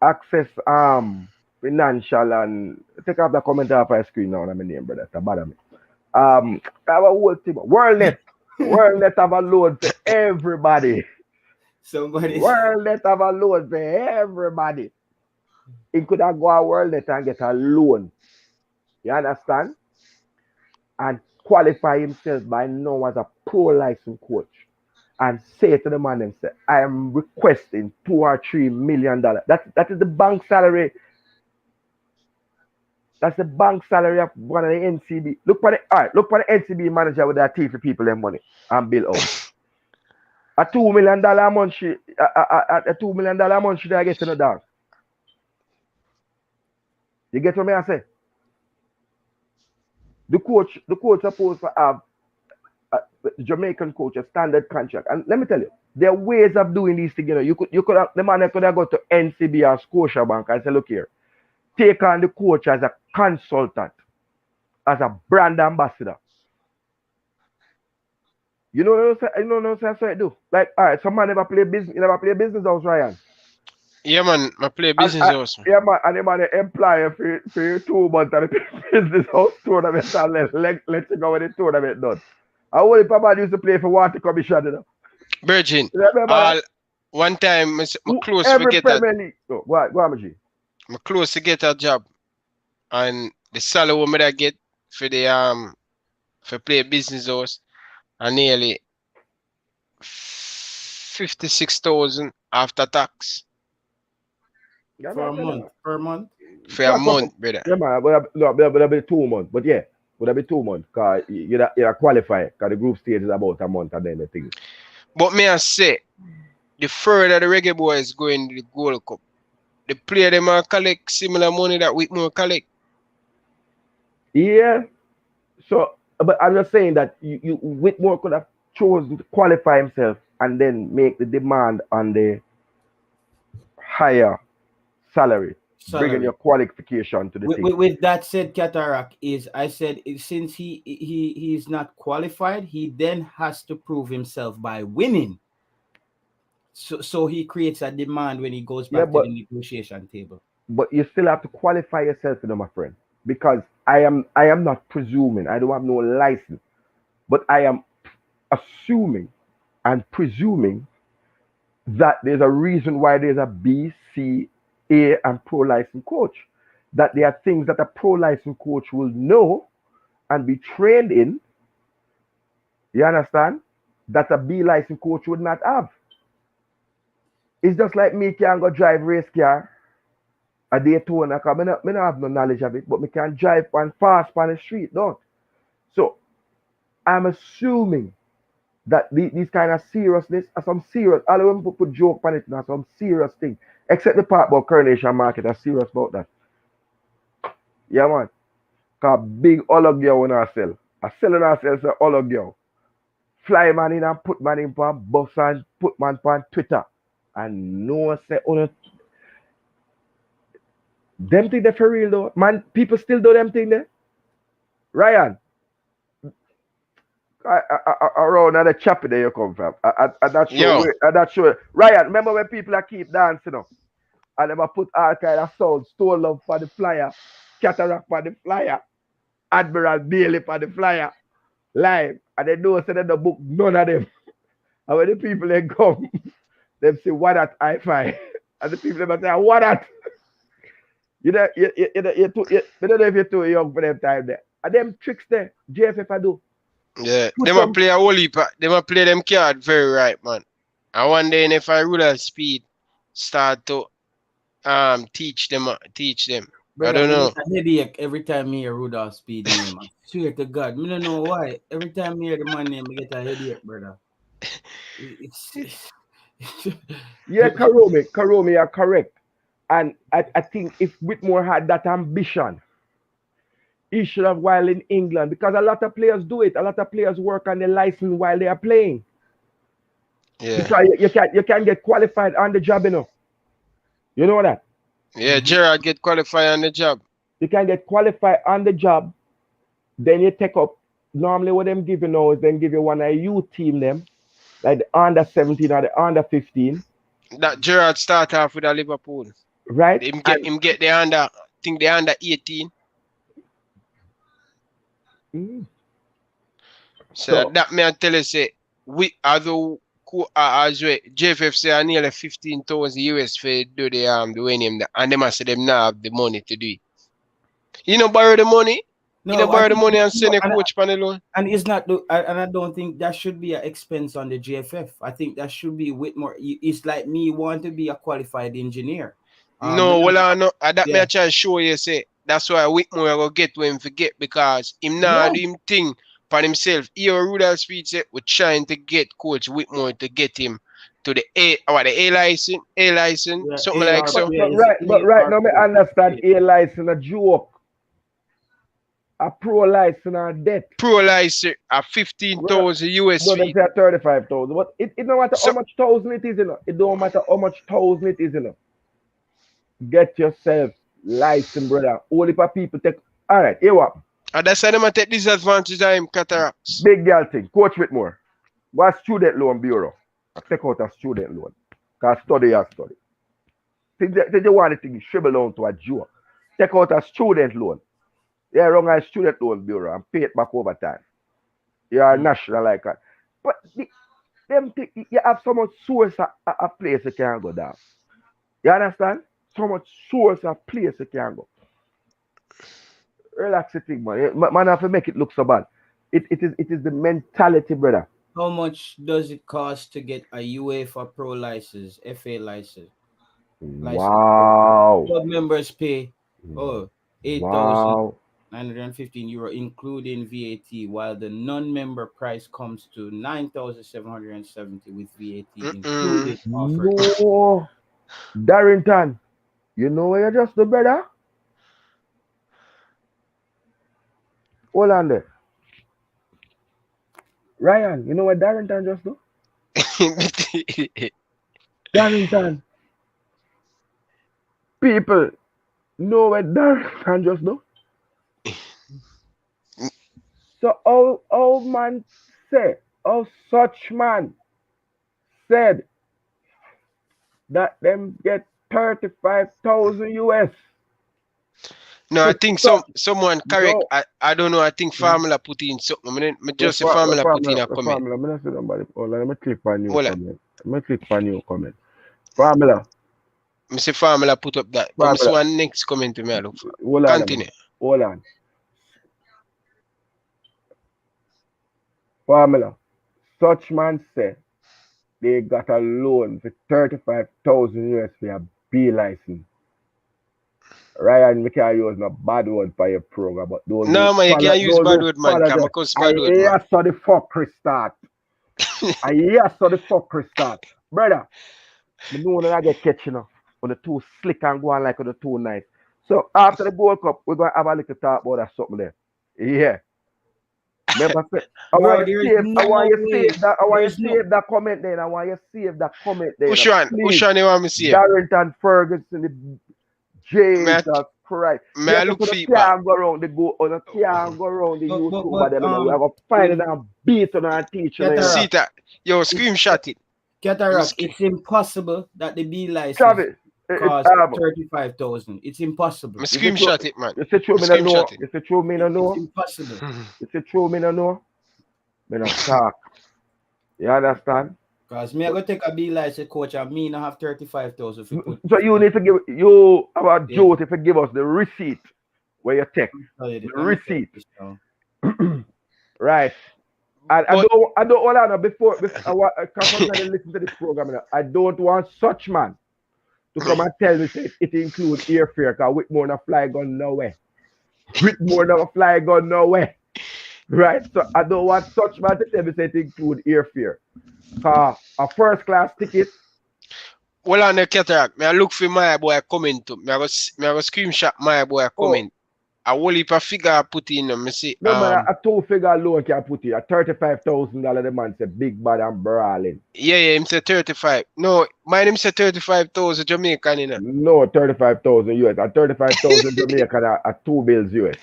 Access financial and take off the comment off my screen now on my name, brother. It's bother me. I have a whole thing. WorldNet have a load for everybody. Somebody's WorldNet have a loan for everybody. He could have go to WorldNet and get a loan. You understand? And qualify himself by now as a pro license coach. And say to the man and say, I am requesting $2 or $3 million. That is the bank salary. That's the bank salary of one of the NCB. Look for the NCB manager with that teeth for people their money and bill out. A $2 million a month a $2 million a month should I get in the dog. You get what me I say? The coach supposed to have Jamaican coach, a standard contract. And let me tell you, there are ways of doing these things. You could have, the man could have go to NCB or Scotiabank and say, look here, take on the coach as a consultant, as a brand ambassador. You know what I'm saying? Do like, all right, some man never play business. You never play business house, Ryan. Yeah, man, I play business also. Yeah, man, and the man the employer for 2 months and the business house tournament and let you go with the tournament done. I only Papa used to play for Water Commission, you know. Virgin, Remember one time, I'm close to every get Premier League. Oh, go on, G. I'm close to get a job, and the salary what I get for the for play business house, and nearly 56,000 after tax Yeah, For a man, month. Per month. for a month, brother. Yeah, man, but be 2 months. But yeah, would have be 2 months because you qualify because the group stage is about a month and then the thing. But may I say, the further the Reggae Boyz go in the Gold Cup, the player them are collect similar money that Whitmore collect. Yeah. So, but I'm just saying that you Whitmore could have chosen to qualify himself and then make the demand on the higher salary, bringing your qualification to the thing. With that said, Cataract is I said since he's not qualified, he then has to prove himself by winning. So he creates a demand when he goes back to the negotiation table. But you still have to qualify yourself, you know, my friend, because I am not presuming. I don't have no license, but I am assuming and presuming that there's a reason why there's a B, C, A, and pro license coach. That there are things that a pro license coach will know and be trained in. You understand? That a B license coach would not have. It's just like me can go drive race car a Daytona because I don't have no knowledge of it, but me can drive and fast on the street, don't. So I'm assuming that these kind of seriousness are some serious. All of them put joke on it now, some serious thing. Except the part about Coronation Market, are serious about that. Yeah, man. Cause big all of girl when I sell. I sell on ourselves all of girl. Fly man in and put man in for bus and put man on Twitter. And no say them thing they for real though. Man, people still do them thing there. Ryan. Around the chapel there you come from. I'm not sure. Ryan, remember when people are keep dancing up? And them put all kind of sound, Stole Love for the flyer, Cataract for the flyer, Admiral Bailey for the flyer, live. And they don't say that the book, none of them. And when the people they come, they say, what that hi-fi? And the people they say, what that? You don't know if you're too young for them time there. And them tricks there, JFF I do. Yeah, they might play a whole heap. They might play them card very right, man. And one day, if I rule speed, start to teach them. Brother, I don't know. A headache every time me hear Rudolph Speed name. I swear to God, I don't know why. Every time me hear the man name, I get a headache, brother. Yeah, Karomi, you're correct. And I think if Whitmore had that ambition, he should have while in England because a lot of players do it. A lot of players work on the license while they are playing. Yeah. Because you can get qualified on the job, you know. You know that? Yeah, Gerard get qualified on the job. You can get qualified on the job. Then you take up. Normally, what them give you now is then give you one of youth team them, like the under 17 or the under 15. That Gerard start off with a Liverpool. Right? Him get the under. I think the under 18. So that may I tell you say although as well JFF say I nearly 15,000 US for do the winning and they must say them now have the money to do it. You know borrow the money? You know borrow the money and send a coach on the loan? And it's not and I don't think that should be an expense on the JFF. I think that should be Whitmore. It's like me want to be a qualified engineer. No, that may I try to show you say that's why Whitmore will get when him forget because him now do him thing for himself. Here Rudolph Speed said we're trying to get Coach Whitmore to get him to the A license, something like so. But right now me understand A license a joke. A pro license or debt. Pro license at 15,000 US Brother feet. say 35,000. But it don't matter how So much thousand it is, you know. It don't matter how much thousand it is, you know. Get yourself license, brother. Only for people take. All right, here what? and that's why them a take disadvantage of him cataracts. Big girl thing. Coach with more. What student loan bureau? I take out a student loan. Because study or study. They want the thing shrivel down to a joke. Take out a student loan. You run a student loan bureau and pay it back over time. You are national like that. But them think you have so much source a place you can go down. You understand? So much source of place you can go. Relax the thing, man. Man have to make it look so bad. It is the mentality, brother. How much does it cost to get a UEFA Pro license, FA license? Wow. Club members pay Wow. 8,915 euro, including VAT, while the non-member price comes to 9,770 with VAT included. Offered. No. Darrington, you know where you just do, brother? Hold on there. Ryan, you know what Darrington just do? Darrington. People know what Darrington just do? So old man said, such man said that them get 35,000 US. No, I think someone correct. No. I don't know. I think Formula put in something. I just say Formula put in a comment. Formula, I'm not saying nobody. Hold on, let me click on new Hold on. comment. Let me click on new comment. Formula. I say Formula put up that. But Formula. one next comment to me I look for. Hold on. Continue. Hold on. Formula. Such man said they got a loan for 35,000 US for a B license. Ryan, we can't use no bad word for your program, but those No, man, you can't use bad word, man. Come across bad word, man. I saw the fuckery start. I saw the fuckery start. Brother, I know when I get catching up on the two slick and go on like on the two nice. So after the Gold Cup, we're going to have a little talk about that something there. Yeah. Remember, I want you to save that comment there. I want you to save that comment there. Which one you want me to save? Darrington Ferguson, the Jesus Christ. May I look feedback? Can't go around the YouTube, but then we are going to find it and beat on our teacher. See that? Yo, screenshot it. Cataract, it's impossible that the B license cost 35,000. It's impossible. Screenshot it, man. You say true, me no know. You say true, me no know. It's impossible. You say true, me no know. Me no talk. You understand? Because me I go take a B license coach and me not have 35,000. So you need to give our Joe to give us the receipt where you take the receipt. Right. And I don't want to before I listen to this program. I don't want such man to come and tell me it includes airfare because Whitmore not fly gun nowhere. Whitmore not fly gun nowhere. Right? So I don't want such man to tell me it includes airfare. A first class ticket. Well, on the cataract, I look for my boy comment to me. I go screenshot my boy comment. I will heap a figure I put in. Me say, no man, a 2-figure loan can put in. A $35,000 the man say big bad and brawling. Yeah, him say 35. No, mine him say 35,000 Jamaican in it. No, 35,000 US. A 35,000 Jamaican are 2 bills US.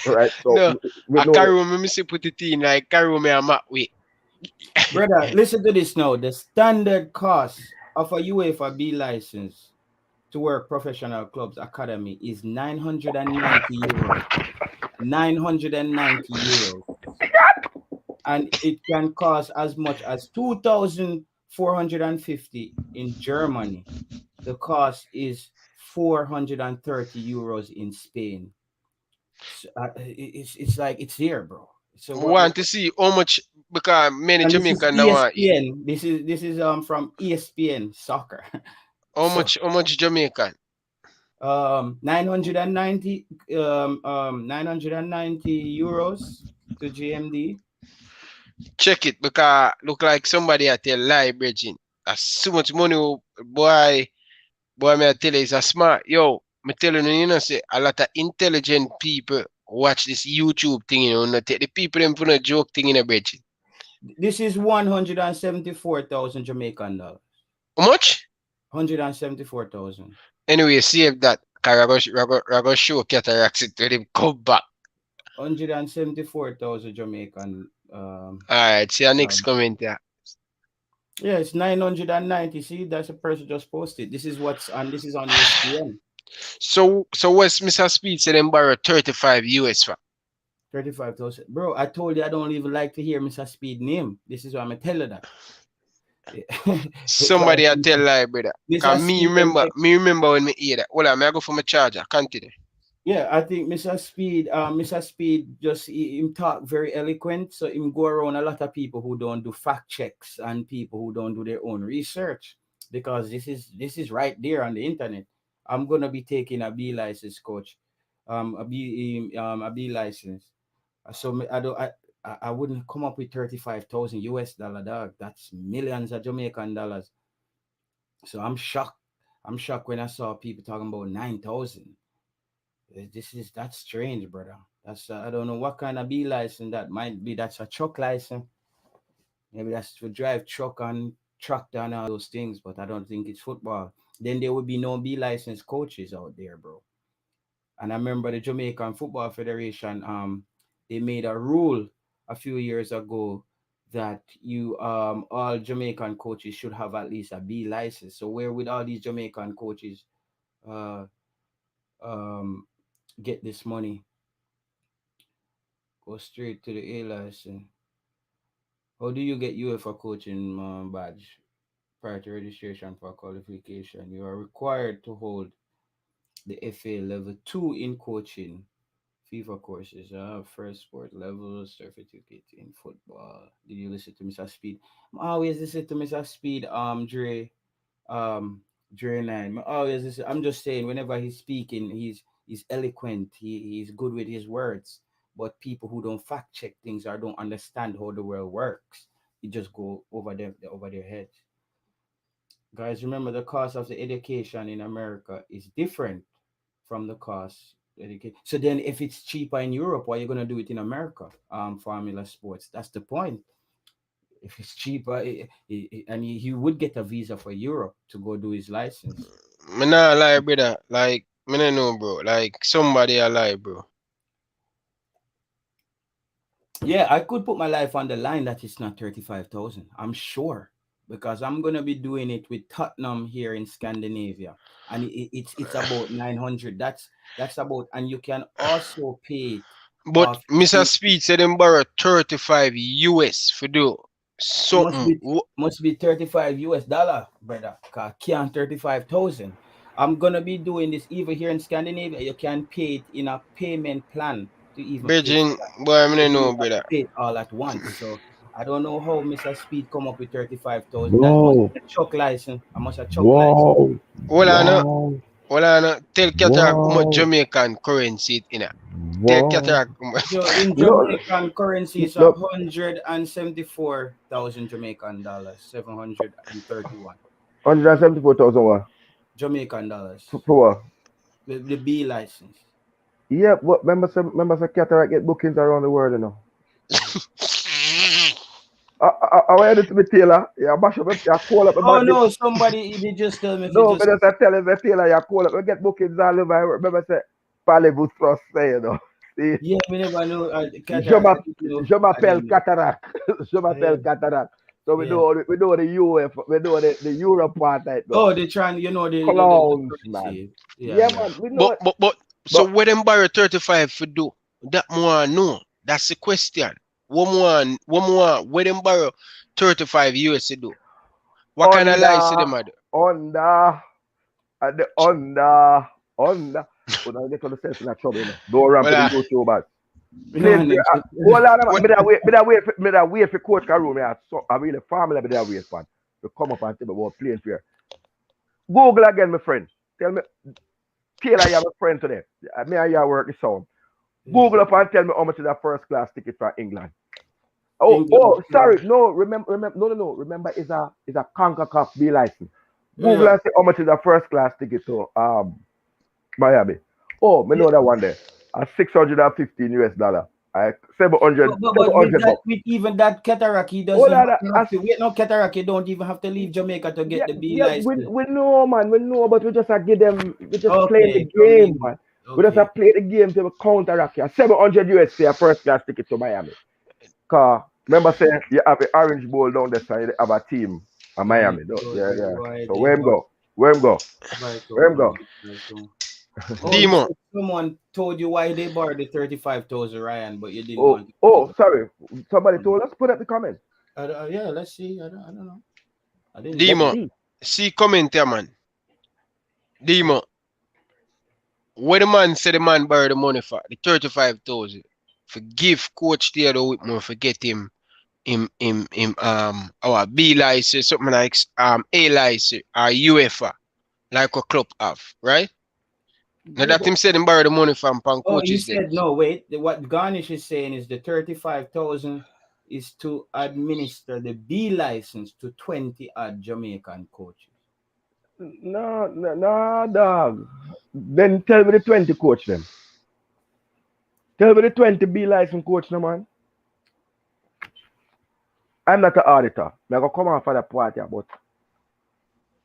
Right? So no, I carry me say put it in like carry me a map way. Brother, listen to this now. The standard cost of a UEFA B license to work professional clubs academy is 990 euros. 990 euros. And it can cost as much as 2,450 in Germany. The cost is 430 euros in Spain. So, it's like it's here, bro. So we want to see how much because many Jamaicans now want. This is from ESPN soccer. How much Jamaican? 990 euros to GMD. Check it because look like somebody at the library. That's so much money, boy. Me I tell you, it's a smart. Yo, me telling you, say a lot of intelligent people watch this YouTube thing, not take the people them for no joke thing in a bed. This is 174,000 Jamaican dollars. How much? 174,000. Anyway, save that. Cause I go show cataracts it when him come back. 174,000 Jamaican. Alright, see your next comment there. Yeah, it's 990. See, that's a person just posted. This is what's on. This is on ESPN. So what's Mr. Speed said them borrow 35 US for? 35,000. Bro, I told you I don't even like to hear Mr. Speed name. This is why I'm going to tell you that. Somebody I tell lie, brother. Mr. Cause me remember when me hear that. Hold on, I go for my charger. Continue. Yeah, I think Mr. Speed just him talk very eloquent. So him go around a lot of people who don't do fact checks and people who don't do their own research because this is right there on the internet. I'm gonna be taking a B license, coach, a B license. So I wouldn't come up with 35,000 US dollar, dog. That's millions of Jamaican dollars. So I'm shocked. I'm shocked when I saw people talking about 9,000. That's strange, brother. That's I don't know what kind of B license that might be. That's a truck license. Maybe that's to drive truck and tractor and all those things, but I don't think it's football. Then there would be no B license coaches out there, bro. And I remember the Jamaican Football Federation, they made a rule a few years ago that you all Jamaican coaches should have at least a B license. So where would all these Jamaican coaches uh um get this money? Go straight to the A license. How do you get UEFA coaching badge prior to registration for qualification? You are required to hold the FA level 2 in coaching, FIFA courses, first sport level certificate in football. Did you listen to Mr. Speed? I always listen to Mr. Speed, um, Dre Line. I always listen. I'm just saying, whenever he's speaking, he's eloquent. He's good with his words. But people who don't fact check things or don't understand how the world works, it just go over their heads. Guys, remember the cost of the education in America is different from the cost education. So then if it's cheaper in Europe, why are you gonna do it in America? Formula sports. That's the point. If it's cheaper and he would get a visa for Europe to go do his license. Me not lie, brother. Like, me not know, bro. Like, somebody a lie, bro. Yeah, I could put my life on the line that it's not 35,000. I'm sure because I'm gonna be doing it with Tottenham here in Scandinavia, and it's about 900. That's about, and you can also pay it But off. Mr. Speed said them borrow 35 US for do Must something. be must be 35 US dollar, brother. Cause can't 35,000. I'm gonna be doing this even here in Scandinavia. You can pay it in a payment plan to even pay for Virgin, that. boy, me So not you know, don't have to brother. pay it all at once. So I don't know how Mr. Speed come up with 35,000. That must Wow, be a truck license. I must have truck license. wow, Hold on, wow, hold on. Tell Cataract how much wow, Jamaican currency it in. Tell wow. Cataract how much. So in You know, Jamaican currency is look, 174,000 Jamaican dollars, 731 174,000 what? Jamaican dollars. For what? The B license. Yeah, but remember some cataract get bookings around the world, you know. I went to the tailor. Yeah, mash up. Yeah, call up Oh about this. no, somebody did just tell me if you No, but just as I tell him, the tailor, you call up. We get bookings all over. I remember say, parlez-vous français, you know. See, yeah, we never know je cataract. I m'appelle, didn't know. je I m'appelle didn't know. cataract. Je Yeah, m'appelle cataract. So yeah. we know the UF, we know the Europe part right now. Oh, they trying, the Clowns, man. currency. Yeah, Yeah, yeah. man, we know it. But so But what them borrow 35 for do? That more no. That's the question. What them borrow 35 US to do? What kind of lies to under, them are do? under, at the under. When I get on the self in that trouble, you know. Don't run Well, for the YouTubers. No, Playing no, for hold on, man. what Me that wait for coach Karoon. I really family me that wait for to come up and tell me about playing fair. Google again, my friend. Tell me, Taylor, you have a friend today. Me and you work the sound. yeah. Google up and tell me how much is that first class ticket for England. England. Sorry, no, remember, no. Remember, is a CONCACAF B license. Google Yeah, and say how much is a first class ticket to Miami. Oh, me yeah. know that one there. a $615. I 700 But with that, bucks. with even that Cataract, he Hold doesn't on, have to wait. No Cataract, you don't even have to leave Jamaica to get yeah, the B yeah, license. we know, man, we know, but we just give them, we just playing the Okay, I game, mean, man. We just okay. play the game to counteract you. 700 USD a first class ticket to Miami. Cause remember saying you have an Orange Bowl down there, so you have a team in Yeah, Miami. Though. go, Yeah, you yeah. go ahead So there, where him but go? Where him go? right Where out him now. go? Right out. Oh, you Demo, said someone told you why they borrowed the 35,000 Ryan, but you didn't Oh, want to give oh, it. sorry. Somebody told us. Put up the comment. Yeah, let's see. I don't know. I didn't Let's see Demo, it. see. see comment here, man. Demo, what the man said the man borrowed the money for, the 35,000, for give Coach Theodore Whitmore for get him our B license, something like A license or UEFA, like a club have, right? Now Yeah, that but him said him borrow the money from pan oh, you coaches them. said no. Wait, what Garnish is saying is the 35,000 is to administer the B license to 20 odd Jamaican coaches. No, no, no, dog. Then tell me the 20 coach them. Tell me the 20 B license coach, no man. I'm not an auditor. I'm going to come on for the party, but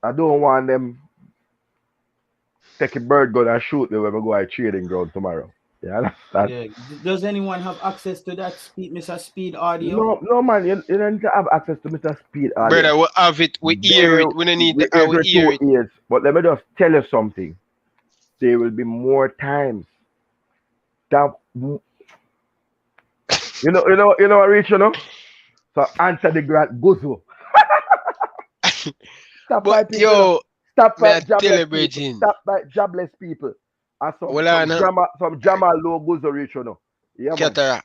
I don't want them take a bird gun and shoot me when we go to trading ground tomorrow. Yeah, understand? Yeah. Does anyone have access to that speed, Mr. Speed audio? No, no, man. You don't need to have access to Mr. Speed audio. Brother, we have it, we hear it, we don't need to Here's we with hear two it. ears. But let me just tell you something. There will be more times that what reach, So answer the grand guzo. Stop But by people, yo, Stop may by I tell jobless you, people. Bridging, Stop by jobless people. And well, I know, some drama low guzo reach, Yeah, man. Catara,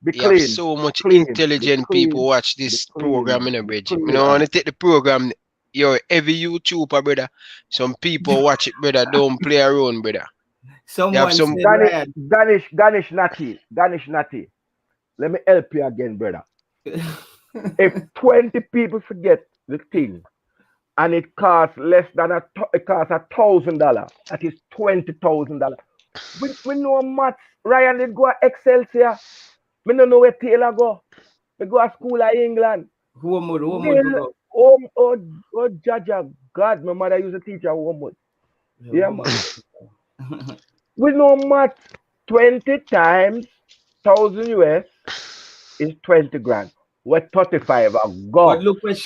Be you have clean. so Be much clean. Be intelligent people clean. watch Be this clean, program man. in a Be Bridging. I clean. don't want to take the program, yo, every YouTuber, brother. Some people watch it, brother, don't play around, brother. You have Someone some, said, Ryan. Ganish Natty. Let me help you again, brother. If 20 people forget the thing and it costs less than it costs $1,000, that is $20,000. We know maths. Ryan did go to Excelsior. We don't know where Taylor go. We go to school in England. Who would Bill, go? Jaja, God, my mother used to teach her homework. Yeah, Yeah, who man. would We know maths. 20 times 1,000 US is 20 grand. What 35 a But go. look what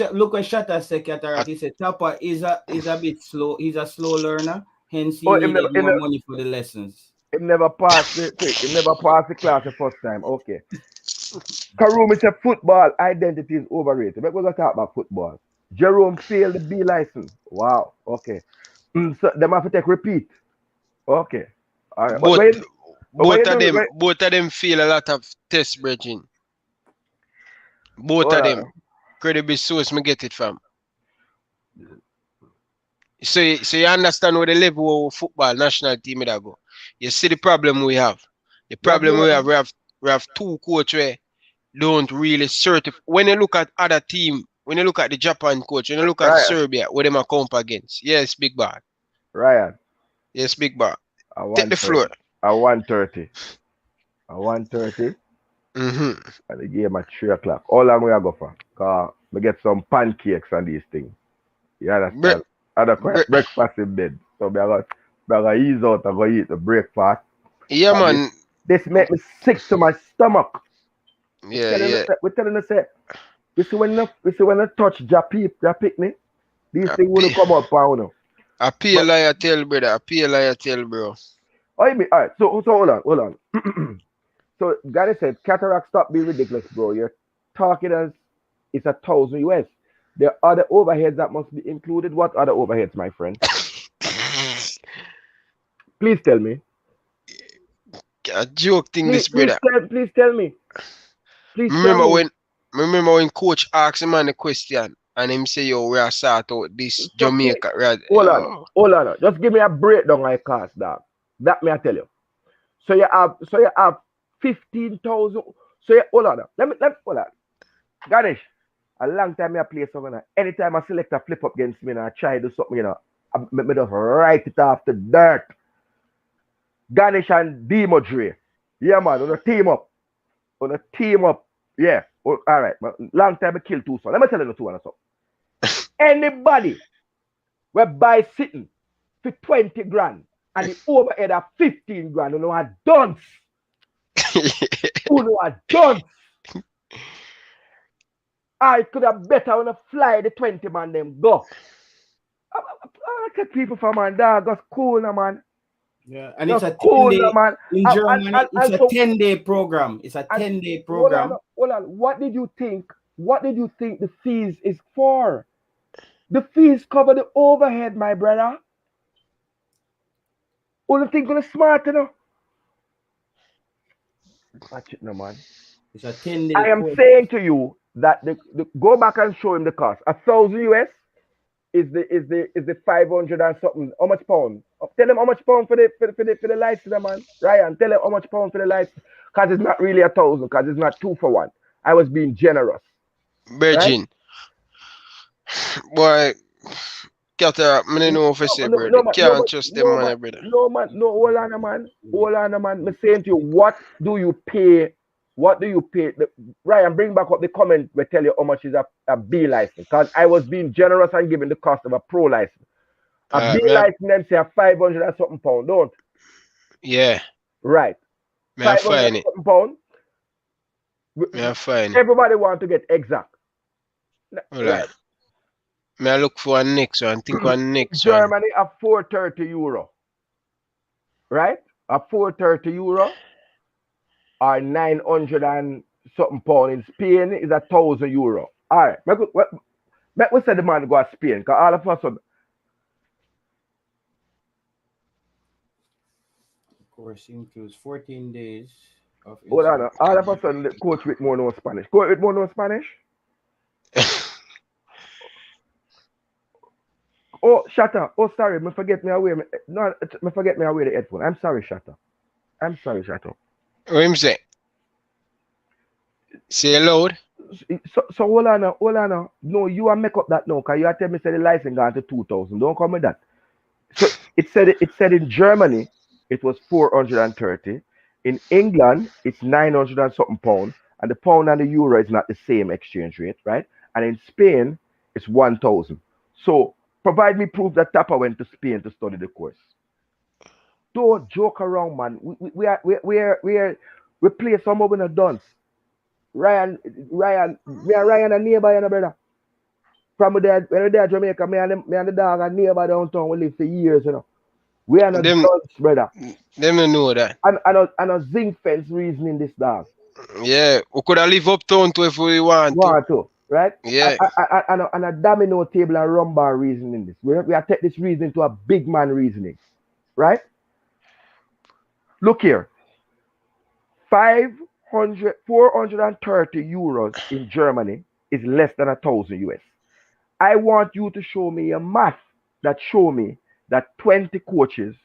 Shatta said, uh, Cataract. He said Tapa is a bit slow. He's a slow learner. Hence, he Oh, needed more money for the lessons. him never passed the thing. Him never passed the class the first time. Okay. Karumi said football identity is overrated. We're going to talk about football. Jerome failed the B license. Wow. Okay. So them have to take repeat. Okay. All right. both What you do? both of them feel a lot of test, Bridging. Both Hold of on. them. Credible source me get it from. So you understand where the level of football national team that go. You see the problem we have. The Yeah, problem bro. we have two coaches where don't really certify. When you look at other team, when you look at the Japan coach, when you look at Ryan. Serbia, what them are comp against. Yes, big bar. Ryan. Yes, big bar. I Take the 130. floor. I 130. I 130. Mm-hmm. And the game at 3 o'clock. How long we go for? Because we get some pancakes and these things. You Bre- understand? And a bre- breakfast in bed. So I got ease out and go eat the breakfast. yeah, And man. this make me sick to my stomach. Yeah, yeah. We're telling us that you see when I touch ja picnic, these I things wouldn't pay, come up pound. I pay a But liar tell, brother. I pay a liar tell, bro. I mean, all right, so hold on. So Gary said cataract stop being ridiculous, bro. You're talking as it's 1,000 US. There are other overheads that must be included. What other overheads, my friend? Please tell me. A joke thing, this brother. Please tell me. Please tell Remember me. when remember when coach asked him on the question and him say, yo, we are start out this It's okay. Jamaica, right? Hold on. Just give me a breakdown like cost, dog. That may I tell you. So you have 15,000. So hold on. Let me hold on. Ganesh, a long time I play something. Anytime I select a flip up against me and I try to do something, I me just write it off the dirt. Ganesh and Demo Dre. Yeah, man, on a team up. On a team up. Yeah. Oh, all right. Long time I kill two sons. Let me tell you the two and something. Anybody will buy sitting for 20 grand and the overhead of 15 grand, you know what dunce. You know what dunce. I could have better when I fly the 20 man them go. I take people from man, dog. That's cool, no, man. Yeah, and That's it's a cool, 10-day no, man. in Germany. It's a So, 10-day program. It's a 10-day program. hold on. What did you think? What did you think the fees is for? The fees cover the overhead, my brother. Only thing gonna smart, you know. Watch it, no, man. It's a 10-day. I am saying to you that the go back and show him the cost. 1,000 US is the 500 and something. How much pound? Tell him how much pound for the license, man. Ryan, tell him how much pound for the license. Because it's not really 1,000, because it's not 2 for 1. I was being generous. Virgin. Right? Boy, Catter, I don't know if I say, brother. Can't trust them, man, brother. No, man. No, hold on, man. Hold on, man. I'm saying to you, what do you pay? What do you pay? Ryan, bring back up the comment where tell you how much is a B license. Because I was being generous and giving the cost of a pro license. A B license, them say 500 and something pound, don't? Yeah. Right. 500 and something pound. I'm fine. Everybody want to get exact. Right. May I look for a next one? Think one next Germany at 430 euro. Right? At 430 euro or 900 and something pound in Spain is 1,000 euro. All right. Make we say the man go to Spain because all of us are. Of course, includes 14 days of. Hold on. All of a sudden, the coach with more no Spanish. Coach with more no Spanish? Oh, Shatter. Oh, sorry. Me forget me away. No, me forget me away the headphone. I'm sorry, Shatter. What him say? Say loud. So hold on now. No, you are make up that now, because you are telling me say the license gone to 2,000. Don't come with that. So it said in Germany it was 430. In England, it's 900 and something pound, and the pound and the euro is not the same exchange rate, right? And in Spain, it's 1,000. So provide me proof that Tapa went to Spain to study the course. Don't joke around, man. We play some of the dance. Ryan, me and Ryan a neighbor, you know, brother. From when we there Jamaica, me and the dog a neighbor downtown. We live for years, you know. We are not dance, brother. Them don't know that. And a zinc fence reasoning this dog. Yeah, we could have live uptown to if we want to. Right? Yeah. And a domino table and rumbar reasoning this. We are take this reasoning to a big man reasoning. Right? Look here. 430 euros in Germany is less than 1,000 US. I want you to show me a math that show me that 20 coaches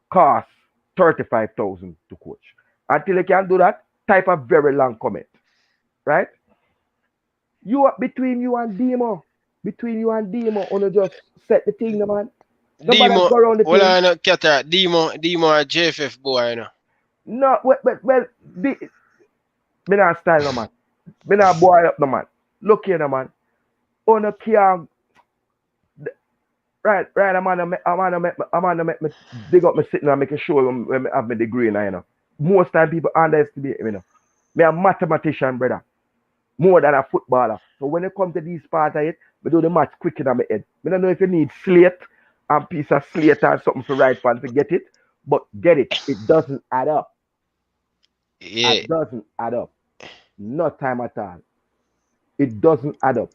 cost 35,000 to coach. Until you can do that, type a very long comment. Right? Between you and Demo, only just set the thing, man. Demo, well, I know, Catter, Demo a JFF boy, you know. No, well, me not style no man. Me not boy up no man. Look here, no man. On a can. Right, I'm gonna make me dig up me sitting and make a show when I have my degree now, you know. Most time people underestimate me, you know. Me a mathematician, brother. More than a footballer. So when it comes to these parts of it, we do the math quick in my head. I don't know if you need slate and piece of slate or something to write for to get it, but get it. It doesn't add up. Yeah. It doesn't add up. No time at all. It doesn't add up.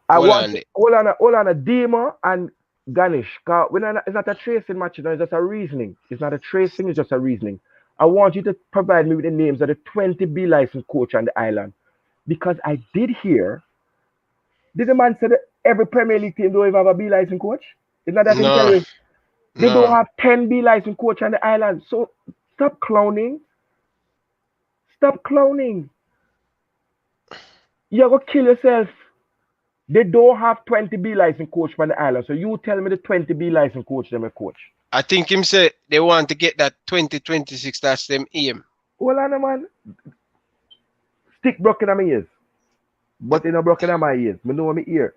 Hold on a Demo and Ganesh. It's not a tracing match, it's just a reasoning. It's not a tracing, it's just a reasoning. I want you to provide me with the names of the 20 B license coach on the island. Because I did hear, did the man say that every Premier League team don't even have a B license coach? It's not that they don't have 10 B license coach on the island. So stop clowning. You're going to kill yourself. They don't have 20 B license coach from the island. So you tell me the 20 B license coach them a coach. I think him say they want to get that 2026. That's them aim. Hold on, man. Stick broken on my ears. But you know broken on my ears. Me know me ear.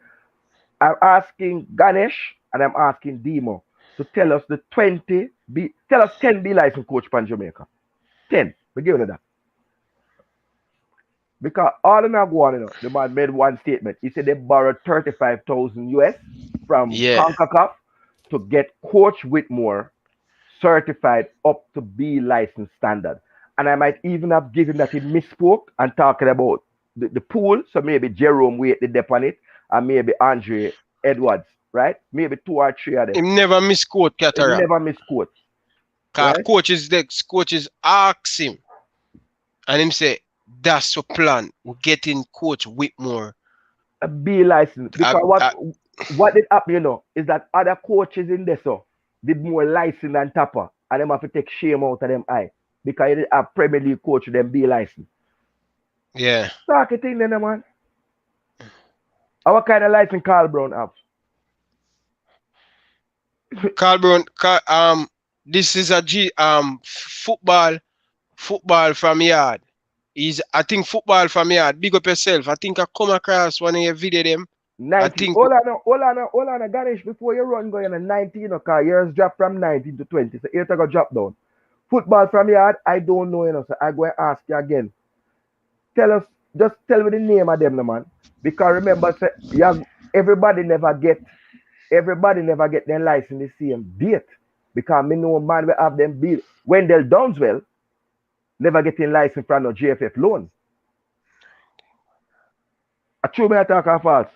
I'm asking Ganesh and I'm asking Demo to tell us the 20 B, tell us 10 B license coach from Jamaica. 10. We give you that. Because all in our go on, you know, the man made one statement. He said they borrowed 35,000 US from CONCACAF to get Coach Whitmore certified up to B license standard. And I might even have given that he misspoke and talking about the pool. So maybe Jerome Wait the dep on it, and maybe Andre Edwards, right? Maybe 2 or 3 of them. Him never misquote Cataract. He never misquote. Cause right? coaches ask him, and him say, that's the plan. We're getting Coach Whitmore a B license. Because what did happen, you know, is that other coaches in there so did more license than Tapper, and them have to take shame out of them eye. Because you did have Premier League coach with them B license. Yeah. Talk a thing then, man. What kind of license Carl Brown have? Carl Brown, this is a football from yard. I think football from yard. Big up yourself. I think I come across one of your video them. 19. Hold on, Ganesh, before you run going on 19, okay, yours drop from 19 to 20. So here to go drop down. Football from yard, I don't know, you know, so I go and ask you again. Just tell me the name of them, man. Because remember, everybody never get their license the same date. Because me know man will have them bill. Wendell Downswell never getting license from no JFF loan. I true me attack or false.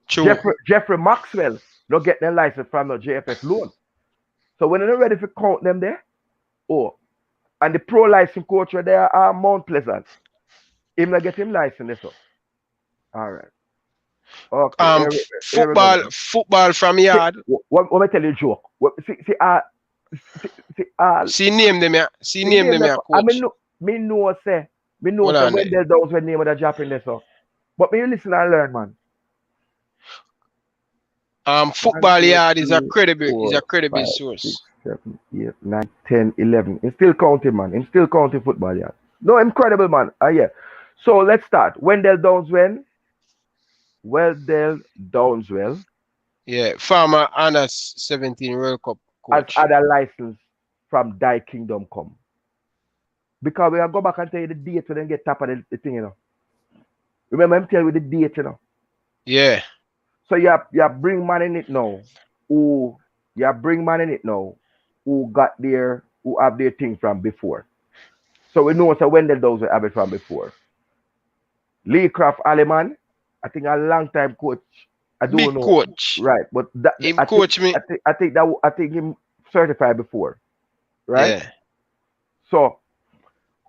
True. Jeffrey Maxwell not get their license from no JFF loan. So when they're ready to count them there, and the pro license coach were there are Mount Pleasant. Him not get him license there, so. All right. Okay. Football from yard. What me tell you a joke. See name them here. Coach. Me know say when they're those when name of the job in there, so. But me listen and learn, man. Football yard is a credible source. 6, 7, 8, 9, 10, 11. He's still counting, man. He's still counting football yard. No, incredible, man. Yeah. So let's start. Wendell Downswell. Yeah, former under 17 World Cup coach. As other license from Die Kingdom come. Because we will go back and tell you the date when they get top of the thing, you know. Remember, I'm telling you the date, you know. Yeah. So you bring man in it now. Who got there, who have their thing from before. So we know so Wendell Downswell have it from before. Lee Craft Aleman, I think a long time coach. I don't know. Coach. Right, but I think him certified before. Right? Yeah. So,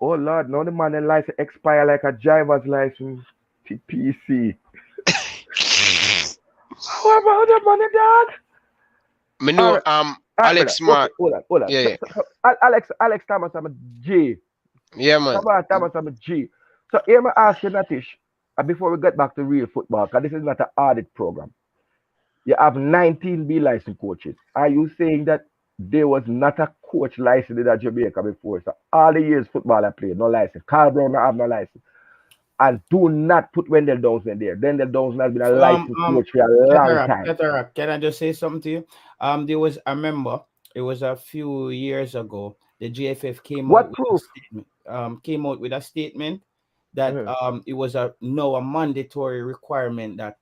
oh Lord, now the man in license expire like a driver's license TPC. How about that money, dad? Me know Alex Smart. Hold on. Yeah. So, Alex Thomas, I'm a G. Yeah, man. Thomas, I'm a G. So here I ask you, Natish, before we get back to real football, because this is not an audit program. You have 19 B license coaches. Are you saying that there was not a coach licensed at Jamaica before? So all the years football I played, no license. Carl Brown I have no license. And do not put Wendell Downswell there. Wendell Downswell has been a licensed coach for a long time. Can I just say something to you? I remember it was a few years ago. The GFF came out with a statement that it was a mandatory requirement that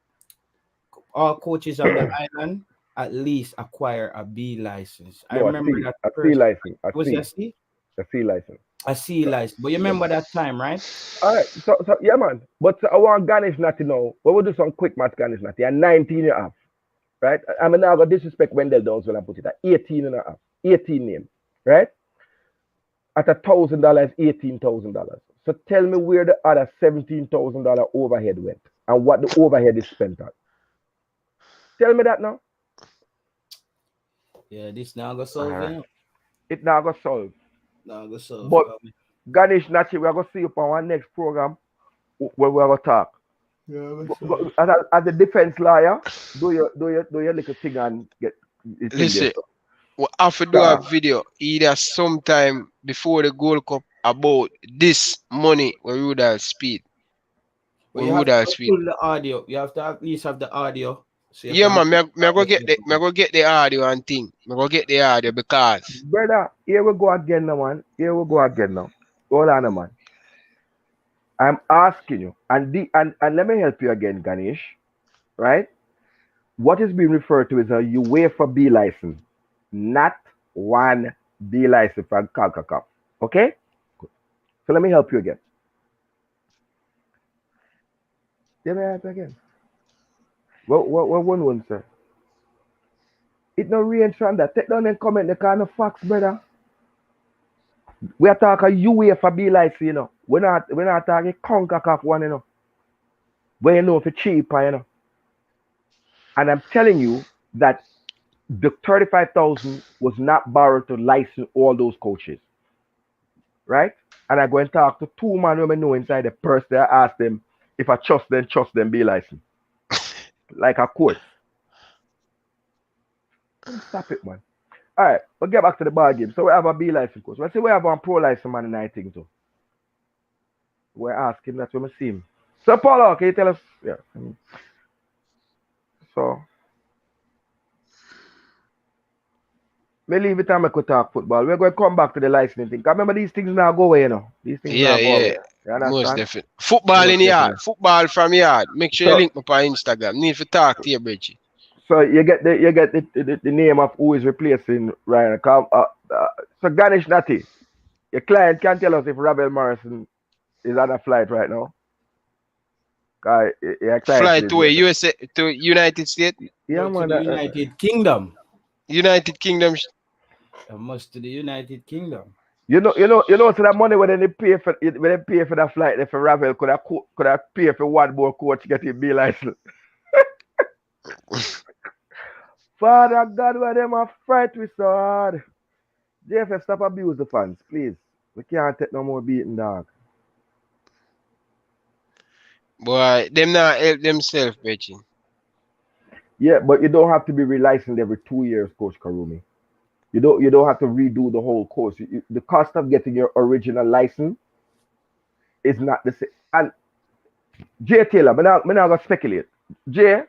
all coaches on the island at least acquire a B license. I remember that a C license. Was it a C? A C license. A C license. But you remember that time, right? All right. So yeah, man. But I want Ganesh not to know. We'll do some quick math, Ganesh not. You're 19 and a half. Right? I mean, now I got disrespect Wendell Downswell and put it at 18 and a half. 18 name. Right? At $1,000, $18,000. So tell me where the other $17,000 overhead went and what the overhead is spent on. Tell me that now. Yeah, this now got solved. It now got solved. But Ganesh Nachi, we're going to see you on our next program where we're going to talk. Yeah, As a defense lawyer, do your little thing and get the thing there. Listen, we have to do a So, video either sometime before the Gold Cup about this money where we would have speed. but Where you we would have to have have speed. full the audio. You have to at least have the audio, so you Yeah, can man, listen me I to go the get the me I song. go get the audio and thing. Me go get the audio because brother, here we go again now, man. Here we go again now. Hold on, man. I'm asking you, and let me help you again, Ganesh. Right? What is being referred to is a UEFA B license, not one B license from CONCACAF. Okay? So let me help you again. Let me help you again. What one, sir? It no range from that. Take down and comment the kind of facts, brother. We are talking UEFA B license, you know. We're not talking CONCACAF one, you know. Where you know for cheaper, you know. And I'm telling you that the 35,000 was not borrowed to license all those coaches, right? And I go and talk to two men who I know inside the purse there. I ask them if I trust them be license. Like a court. Stop it, man. All right, we'll get back to the ball game. So we have a B license coach. Let's see we have one pro license man and I think too. We're asking that when we see him. So Paulo, can you tell us? Yeah. So me leave it and I could talk football. We're going to come back to the licensing thing. 'Cause remember these things now go away, you know. These things now go yeah, away. You most understand? definitely. Football in Most the yard, definitely. football from yard. Make sure you So link me on Instagram. Need to talk to you, Bridgie. so you get the name of who is replacing Ryan. So Ganesh Natty, your client can tell us if Ravel Morrison is on a flight right now. Your client Fly said to a yes. USA to United States, Yeah, Go to man. the United Kingdom. United Kingdom. Must to the United Kingdom. So that money when they pay for that flight, for Ravel could have pay for one more coach to get him B license. Father God, where them a fight with so hard. JFF, stop abuse the fans, please. We can't take no more beating, dog. Boy, them not help themselves, Bridgie. Yeah, but you don't have to be relicensed every 2 years, Coach Karumi. You don't have to redo the whole course. The cost of getting your original license is not the same. And Jay Taylor, I'm not gonna speculate. Jay,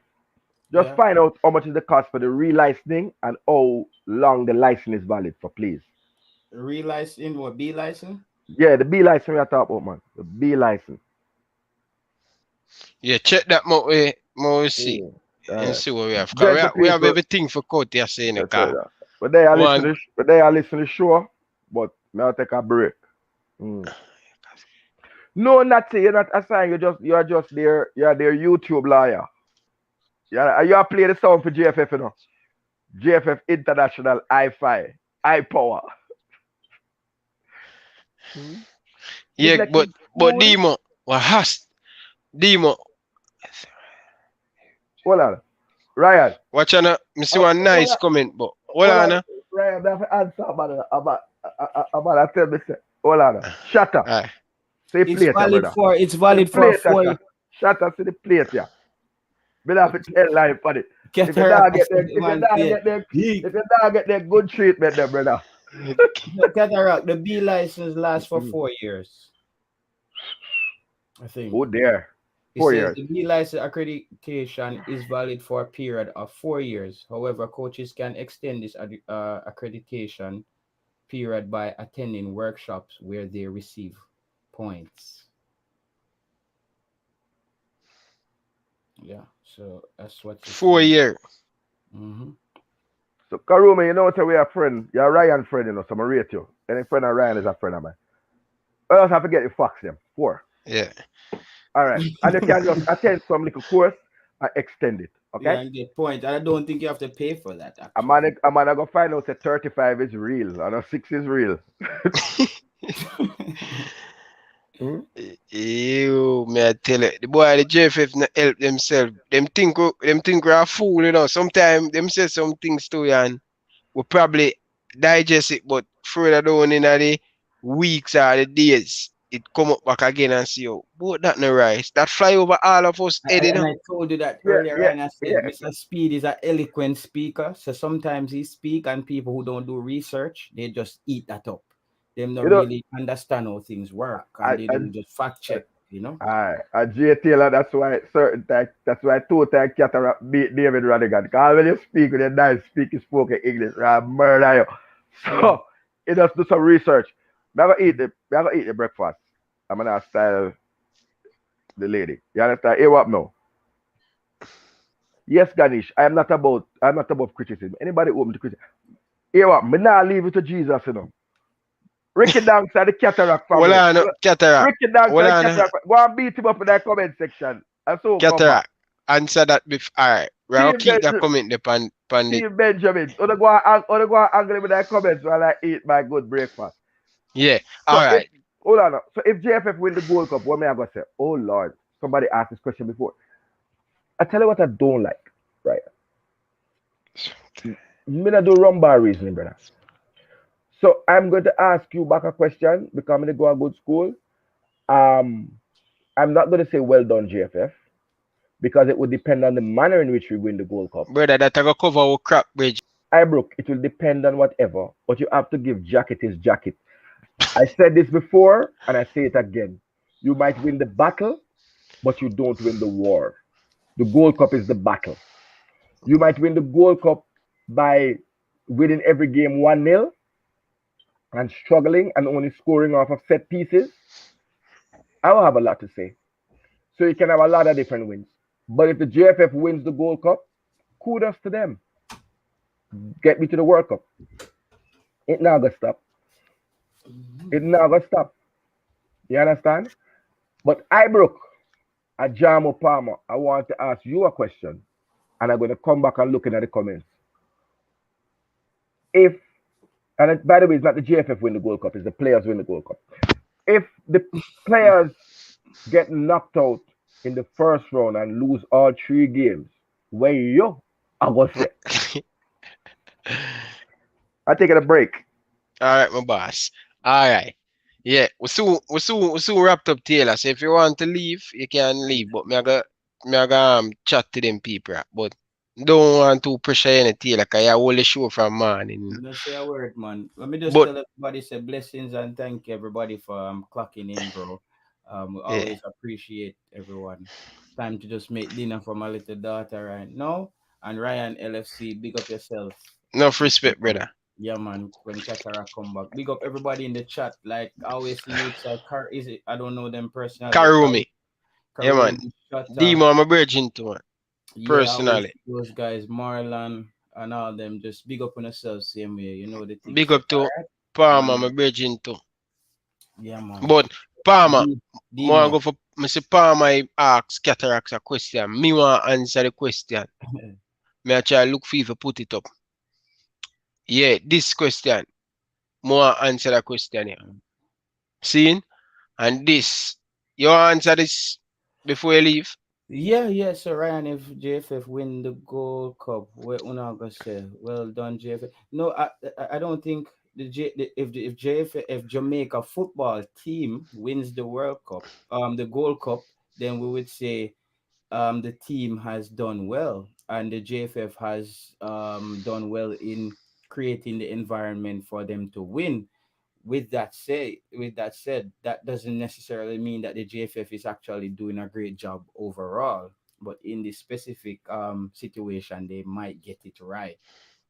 just Yeah. find out how much is the cost for the relicensing and how long the license is valid for, please. Relicense what B license? Yeah, the B license we are talking about, man. The B license. Yeah, check that more see Mm. All and right. see what we have. Cause Gentle we have people, everything for court here saying yes, car. sir. But they are One listening. But they are listening to the show. But now take a break. Mm. No, not say you're not assigned. You're just their YouTube lawyer. Yeah, you are play the sound for GFF, you know. GFF International I-Fi, I-Power. Hmm? yeah, but Neglected food. Demo, what has Demo? Hold on. Ryan. Watch on me see one Hold nice on. comment, but hold Hold on. on. Ryan, I have to answer about I tell me say. Hold on. Shatter. Aye. See the It's plate here, valid brother. for it's See the valid for plate here, 4 Shatter, see the plate here. But I have to tell life for it. If your dog cataract. get them, if your Man dog say get them, he if your dog get them good treatment, then brother. cataract. The B license lasts for Mm-hmm. 4 years. I think. Oh there. It Four says years. the B license accreditation is valid for a period of 4 years. However, coaches can extend this accreditation period by attending workshops where they receive points. Yeah, so that's what it 4 says. year. Mm-hmm. So Karuma, you know what we are friend. You're a Ryan friend, you know, so I rate you. Any friend of Ryan is a friend of mine. I also have to get the facts them. 4. Yeah. All right. And you can just attend some little course and extend it. Yeah, Okay? and get points. I don't think you have to pay for that I'm actually. gonna, I'm gonna go find out that 35 is real and a 6 is real. Hmm? You, me I tell you, the boy, the JFF not help themselves. Them think we're a fool, you know. Sometimes them say some things to you and we probably digest it, but further down in the weeks or the days, it come up back again and see you. But that no rise. That fly over all of us head, you And know. I told you that Yeah, earlier, yeah, and I said yeah. Mr. Speed is an eloquent speaker. So sometimes he speak, and people who don't do research, they just eat that up. Them You not know, really understand how things work, I, and they I, do just fact check. You know. I Jay Taylor, that's why certain time, that's why two time cataract beat David Radigan. Because when you speak with a nice speaking spoken English, I murder you. Yeah. So, you just do some research. Me I go eat the breakfast. I'm gonna style the lady. You understand? Hey, what now? Yes, Ganesh, I'm not above criticism. Anybody open to criticism? Hey, what? Me not leave it to Jesus, you know. Ricky Danks and the cataract Well, family. I know cataract. Ricky Danks Well, and the I know cataract family. Go and beat him up in that comment section. And so come back. cataract. Answer that before. Alright. We're gonna Team keep that Benjamin. comment the pandit. Team Benjamin. Wanna go and angle him in that comments while I eat my good breakfast. Yeah. So if Alright. hold on now. So if JFF win the Gold Cup, what may I go say? Oh Lord. Somebody asked this question before. I tell you what I don't like, right? Me not do rumbar reasoning, brother. So I'm going to ask you back a question because I'm going to go a good school. Um, I'm not going to say well done, JFF, because it would depend on the manner in which we win the Gold Cup. Brother, that I go cover our crap bridge. Ibrook, it will depend on whatever, but you have to give jacket his jacket. I said this before, and I say it again. You might win the battle, but you don't win the war. The Gold Cup is the battle. You might win the Gold Cup by winning every game 1-0 and struggling and only scoring off of set pieces. I will have a lot to say. So you can have a lot of different wins. But if the JFF wins the Gold Cup, kudos to them. Get me to the World Cup. It not gonna stop. It not gonna stop. You understand? But Ibrook, Ajamo Palmer, I want to ask you a question. And I'm gonna come back and looking at the comments. If by the way, it's not the JFF win the Gold Cup, it's the players win the Gold Cup. If the players get knocked out in the first round and lose all 3 games, where you I go say I taking a break. Alright, my boss. Alright. Yeah, we soon wrapped up Taylor. So if you want to leave, you can leave. But me I go chat to them people. But don't want to pressure any Taylor because you hold the show from morning. Let's say a word, man. Let me just But tell everybody, say blessings and thank everybody for clocking in, bro. We yeah, always appreciate everyone. Time to just make dinner for my little daughter right now. And Ryan LFC, big up yourself. enough respect, brother. Yeah, man. When Catara come back, big up everybody in the chat. Like I always see you. Is it? I don't know them personally, but Karumi. Yeah, man. Karumi, Shata. Demo, I'm a virgin to man. Yeah, I always Personally. see those guys, Marlon and all them. Just big up on yourself, same way. You know the thing. Big So, up to Palmer, I'm man. a virgin too. Yeah, man. But Palmer, more Demo. go for Mr. Palmer I ask Cataracts a question. Me want answer the question. Me I try look for you to put it up. Yeah, this question. More answer the question here. See? And this. You answer this before you leave? Yeah, yeah. So Ryan, if JFF win the Gold Cup, what una gonna say? Well done, JFF. No, I don't think if JFF if Jamaica football team wins the World Cup, the Gold Cup, then we would say the team has done well and the JFF has done well in creating the environment for them to win. With that said, that doesn't necessarily mean that the JFF is actually doing a great job overall. But in this specific situation, they might get it right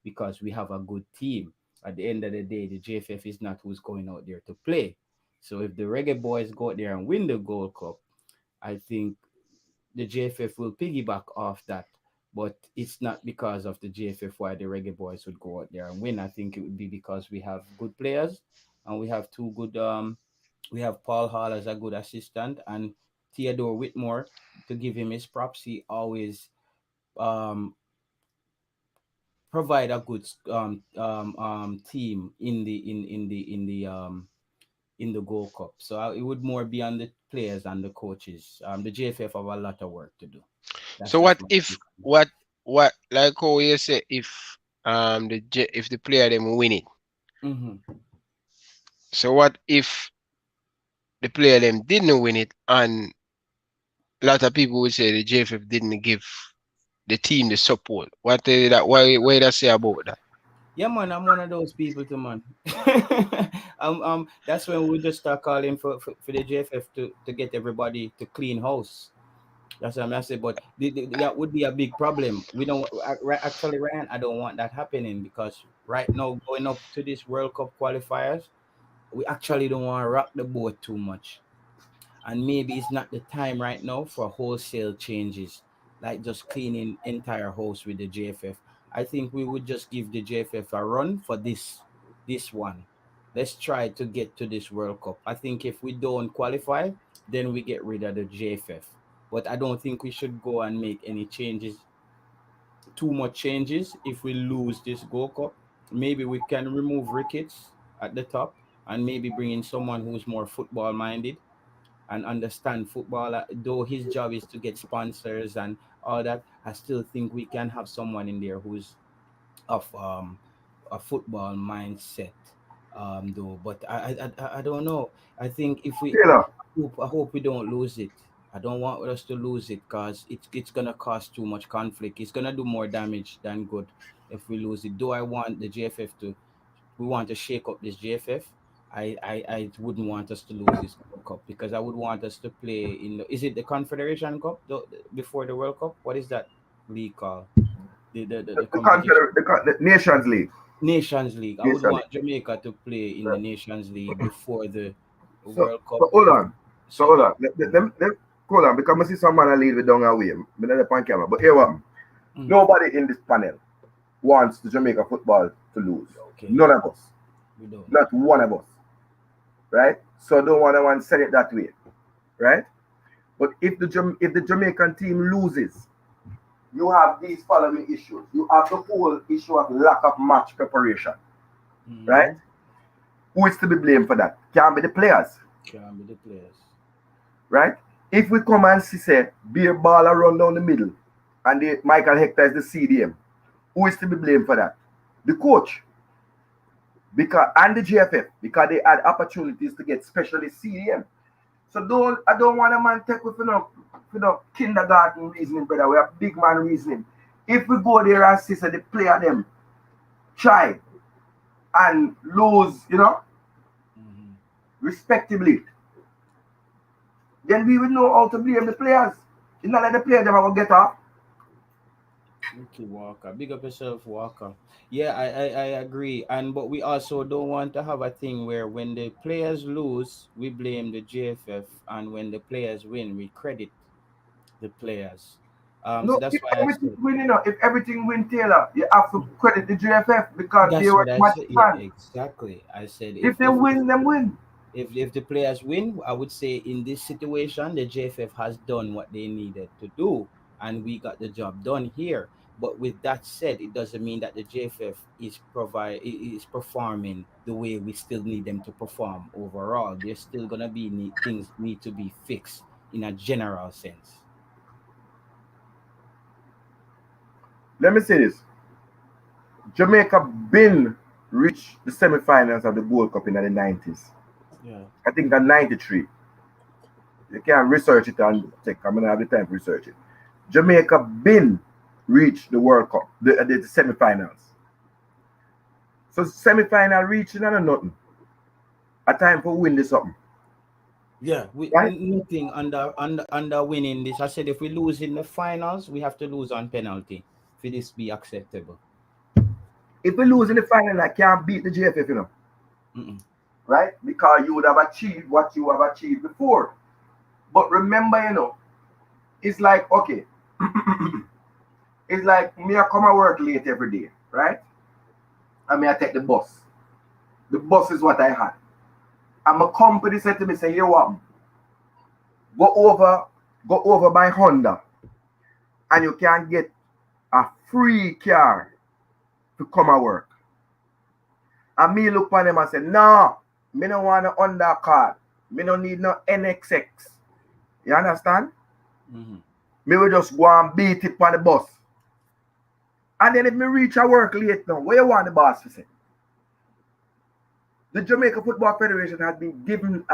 because we have a good team. At the end of the day, the JFF is not who's going out there to play. So if the Reggae Boys go out there and win the Gold Cup, I think the JFF will piggyback off that. But it's not because of the JFF why the Reggae Boys would go out there and win. I think it would be because we have good players and we have two good we have Paul Hall as a good assistant and Theodore Whitmore, to give him his props, he always um provide a good team in the Gold Cup. So it would more be on the players and the coaches. The JFF have a lot of work to do. That's So just what my if take on that. what like how you say if the player them win it? Mm-hmm. So what if the player them didn't win it, and a lot of people would say the JFF didn't give the team the support. Why they say about that? Yeah, man, I'm one of those people too, man. That's when we just start calling for the JFF to get everybody to clean house. That's what I'm saying. But that would be a big problem. We don't actually, Ryan. I don't want that happening because right now, going up to this World Cup qualifiers, we actually don't want to rock the boat too much. And maybe it's not the time right now for wholesale changes, like just cleaning entire house with the JFF. I think we would just give the JFF a run for this one. Let's try to get to this World Cup. I think if we don't qualify, then we get rid of the JFF. But I don't think we should go and make any changes, too much changes. If we lose this Gold Cup, maybe we can remove Ricketts at the top and maybe bring in someone who's more football minded and understand football. Though his job is to get sponsors and all that, I still think we can have someone in there who's of a football mindset. Though, but I don't know. I think if we, Taylor, I hope we don't lose it. I don't want us to lose it because it's gonna cause too much conflict. It's gonna do more damage than good if we lose it. Though I want the JFF to, we want to shake up this JFF. I wouldn't want us to lose this World Cup because I would want us to play in the, is it the Confederation Cup before the World Cup? What is that league called? The competition. the Nations League. Nations League. I would Nations want Jamaica to play in the League. Nations League before the So, World Cup. so hold on. So hold So on. Hold on, because I see someone I lead with down away. I'm not on camera. But here what? mm, Nobody in this panel wants the Jamaica football to lose. okay, None of us. we don't. Not one of us. Right? So I don't want to say it that way. Right? But if the Jamaican team loses, you have these following issues. You have the whole issue of lack of match preparation. Right? Mm-hmm. Who is to be blamed for that? Can't be the players. Can be the players. Right? If we come and see say beer ball run down the middle and Michael Hector is the CDM, who is to be blamed for that? The coach. Because and the GFF, because they had opportunities to get specialist CDM. So I don't want a man take with kindergarten reasoning, brother. We have big man reasoning. If we go there and see say the player them try and lose, Mm-hmm. respectively, then we will know how to blame the players. It's not like the players are going to get off. Okay, Walker. Big up yourself, Walker. Yeah, I agree. And but we also don't want to have a thing where when the players lose, we blame the JFF, and when the players win, we credit the players. So No, that's why I said if everything win Taylor, you have to credit the GFF because they that's were what I match said. Yeah, man. exactly. I said If they win, them win. if the players win, I would say in this situation the JFF has done what they needed to do, and we got the job done here. But with that said, it doesn't mean that the JFF is performing the way we still need them to perform overall. There's still gonna be things need to be fixed in a general sense. Let me say this. Jamaica been reached the semi-finals of the Gold Cup in the 90s. Yeah. I think in 93. You can research it and check. I'm gonna have the time to research it. Jamaica been reached the World Cup, the semi-finals. So semi-final reaching and nothing. A time for win this something. Yeah, Right? nothing under winning this. I said if we lose in the finals, we have to lose on penalty for this be acceptable. If we lose in the final, I can't beat the JFF, Mm-mm. right? Because you would have achieved what you have achieved before. But remember, it's like, okay, it's like me I come to work late every day, right? And me I take the bus. The bus is what I had. And my company said to me, say, you what? Go over by Honda and you can get a free car to come to work. And me look on them and say, no, me don't want a Honda car. Me don't need no NXX. You understand? Mm-hmm. Me will just go and beat it on the bus. And then if me reach a work late now, where you want the boss to say? The Jamaica Football Federation has been given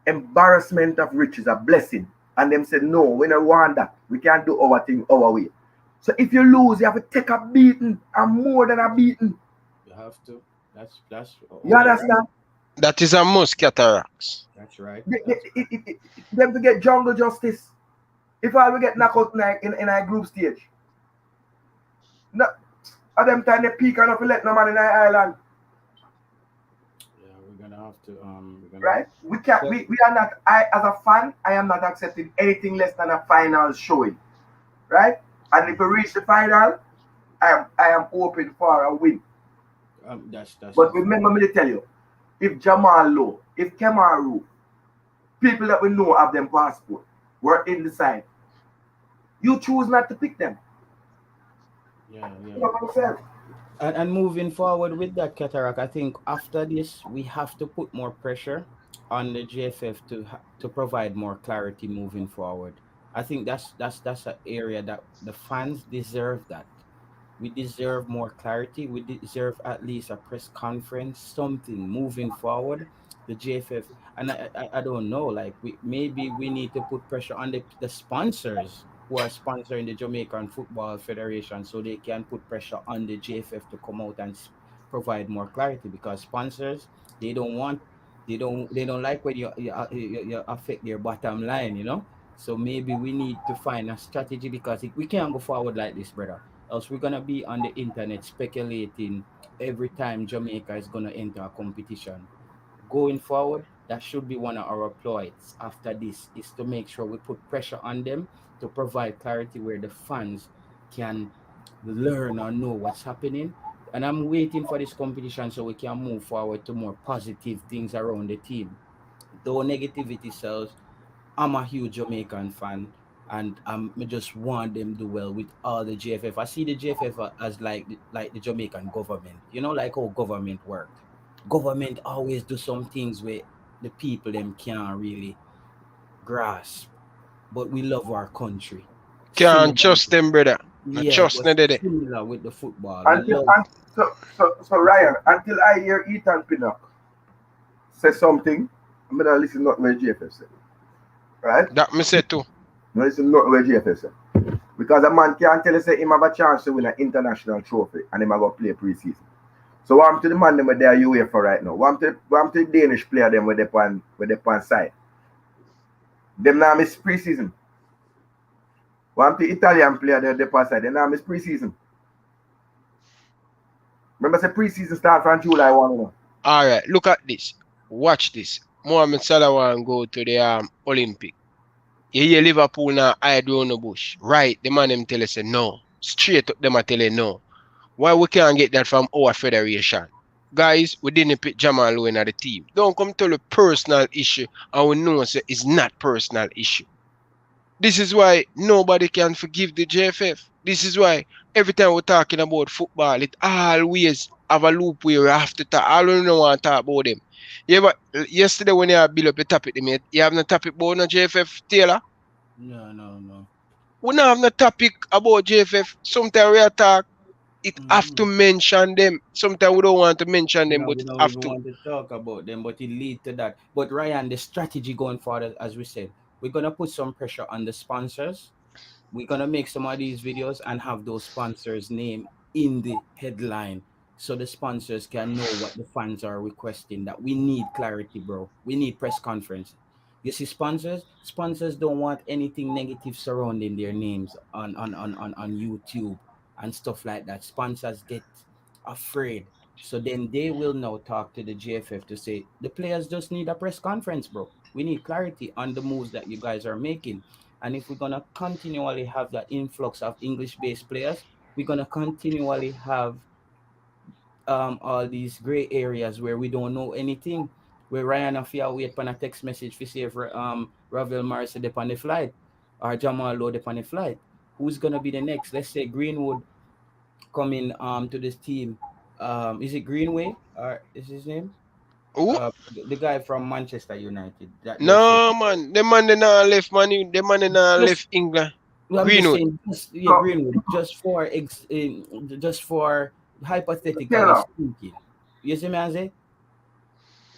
embarrassment of riches, a blessing. And them said, no, we don't want that. We can't do our thing our way. So if you lose, you have to take a beating and more than a beating. You have to. That's You only right. understand? That is a must, cataracts. That's right. They, That's they, them to get jungle justice. If I will get knocked out in a group stage. No, at them time they peak enough to let no man in our island. yeah. We're gonna have to. We're gonna. Right? We can't. We are not. I as a fan, I am not accepting anything less than a final showing. Right? And if we reach the final, I am hoping for a win. That's. But remember me to tell you, if Jamal Lowe, if Kemaru, people that we know have them passport, were in the side, you choose not to pick them. Yeah. You Yeah. know what I'm saying? And moving forward with that cataract, I think after this we have to put more pressure on the GFF to provide more clarity moving forward. I think that's an area that the fans deserve that. We deserve more clarity. We deserve at least a press conference, something moving forward. The JFF, and I don't know, like maybe we need to put pressure on the sponsors who are sponsoring the Jamaican Football Federation so they can put pressure on the JFF to come out and provide more clarity because sponsors they don't want they don't like when you affect their bottom line, you know. So maybe we need to find a strategy because we can't go forward like this, brother, else we're gonna be on the internet speculating every time Jamaica is gonna enter a competition. Going forward, that should be one of our ploys after this is to make sure we put pressure on them to provide clarity where the fans can learn or know what's happening. And I'm waiting for this competition so we can move forward to more positive things around the team. Though negativity sells, I'm a huge Jamaican fan, and I just want them do well with all the JFF. I see the JFF as like the Jamaican government. You know, like how government work. Government always do some things where the people them can't really grasp, but we love our country. Can't Similar, trust them, brother. No yeah, trust but no dede. similar with the football. We Until love so the Ryan, football. until I hear Ethan Pinnock say something, I'm gonna listen not what GFF say. Right? That me say too. No listen not what GFF say. Because a man can't tell you say him have a chance to win an international trophy and him have to play pre-season. So what I'm to the man them where they are UEFA right now. What I'm to the Danish player them where they pan side. Them now miss pre-season. What I'm to the Italian player they pan side. They now miss pre-season. Remember say pre-season start from July 1. You know? Alright, look at this. Watch this. Mohamed Salah want go to the Olympic. You hear Liverpool now hide round the bush. Right, the man them tell us say no. Straight up them a tell you no. Why we can't get that from our federation? Guys, we didn't pick Jamal Lowe in the team. Don't come tell a personal issue and we know say it's not personal issue. This is why nobody can forgive the JFF. This is why every time we're talking about football, it always have a loop where we have to talk. I don't know want to talk about them. Yeah, but yesterday when you have built up a topic, you have no topic about no JFF, Taylor? No, no, no. We don't have no topic about JFF. Sometimes we talk, it have to Mm-mm. mention them. Sometimes we don't want to mention them, No, but we it don't have even to. want to talk about them, but it lead to that. But Ryan, the strategy going forward, as we said, we're gonna put some pressure on the sponsors. We're gonna make some of these videos and have those sponsors' name in the headline, so the sponsors can know what the fans are requesting. That we need clarity, bro. We need press conference. You see, sponsors don't want anything negative surrounding their names on YouTube and stuff like that. Sponsors get afraid. So then they will now talk to the JFF to say the players just need a press conference, bro. We need clarity on the moves that you guys are making. And if we're gonna continually have that influx of English-based players, we're gonna continually have all these gray areas where we don't know anything. Where Ryan of wait for a text message for say for Ravel Morrison on the flight or Jamal Lowe on the flight. Who's gonna be the next? Let's say Greenwood coming to this team. Is it Greenway or is his name? Who? The guy from Manchester United that they said. No, man. The man they not left money. The man they not Just left England. well, I'm just Greenwood. saying, yeah, So Greenwood, just for hypothetically Taylor, speaking. You see me, I say,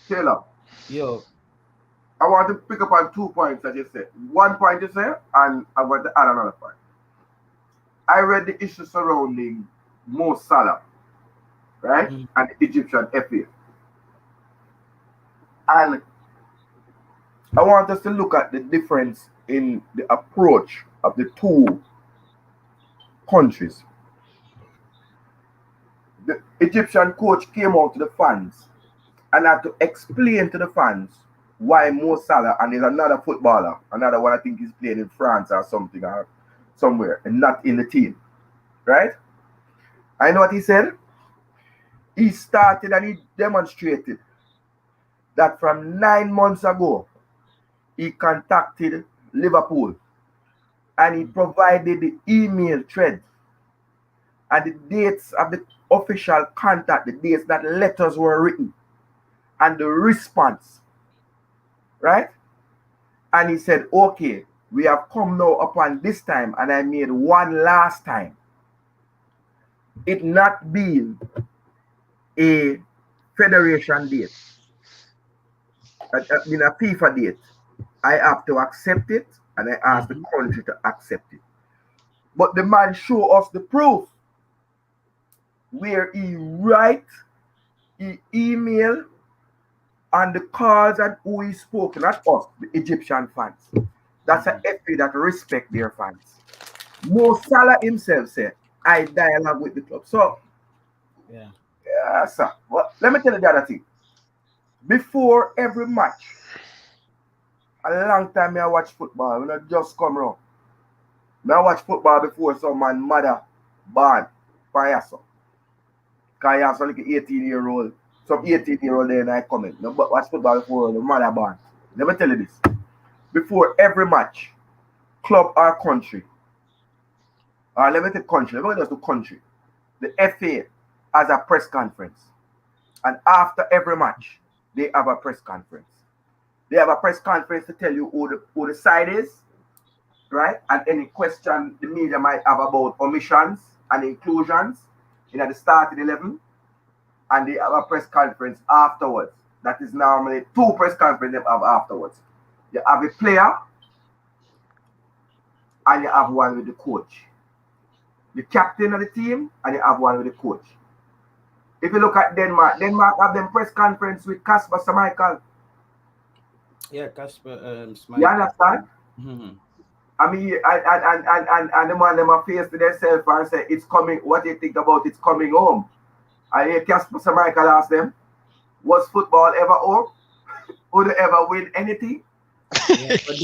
Taylor, yo, I want to pick up on 2 points that you said. 1 point you said, and I want to add another point. I read the issue surrounding Mo Salah, right, and the Egyptian FA. And I want us to look at the difference in the approach of the two countries. The Egyptian coach came out to the fans and had to explain to the fans why Mo Salah, and there's another footballer, another one I think he's playing in France or something or somewhere, and not in the team, right? I know what he said. He started and he demonstrated that from 9 months ago, he contacted Liverpool and he provided the email thread and the dates of the official contact, the dates that letters were written, and the response, right? And he said, okay, we have come now upon this time, and I made one last time. It not being a federation date, a FIFA date, I have to accept it, and I ask the country to accept it. But the man show us the proof where he write, he email, and the calls and who he spoke, not us, the Egyptian fans. That's an FA that respect their fans. Mo Salah himself said, I dialogue with the club. So, yeah, sir. Well, let me tell you the other thing. Before every match, a long time I watch football, when I just come around. I watch football before some man mother born, Payaso. Because I have some like 18-year-old, some 18-year-old there and I come in. No, but watch football before the mother born. Let me tell you this. Before every match, club or country, let me take country, let me just do country. The FA has a press conference. And after every match, they have a press conference. They have a press conference to tell you who the side is, right? And any question the media might have about omissions and inclusions in the starting 11. And they have a press conference afterwards. That is normally 2 press conferences they have afterwards. You have a player and you have one with the coach. The captain of the team and you have one with the coach. If you look at Denmark have them press conference with Kasper Schmeichel. Yeah, Kasper Schmeichel. You understand? I mean, and the man them are faced to themselves and say, it's coming, what do you think about it's coming home? And here Kasper Schmeichel asked them, was football ever home? Would they ever win anything? Yeah, but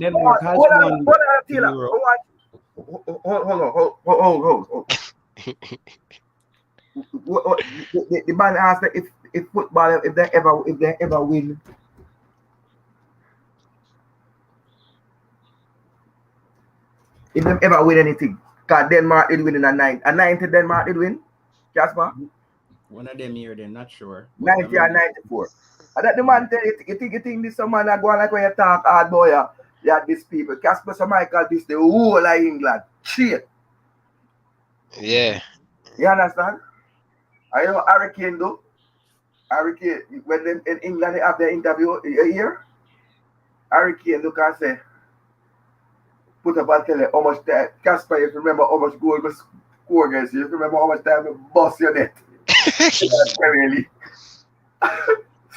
Denmark has won Europe. Hold on. The man asked if football, if they ever win. If they ever win anything. Because Denmark did win in a 90 Denmark did win. Jasper? One of them here, they're not sure. 90 and 94. And that the man tell you, you think this some man are going like when you talk hard boy, you have these people. Kasper Schmeichel this the whole of England. Shit. Yeah. You understand? I know Hurricane do. Hurricane, when them in England they have their interview here, Hurricane look and say, put up and tell you how much time, Kasper, if you remember how much goal you score against you, if you remember how much time you bust your net. Really.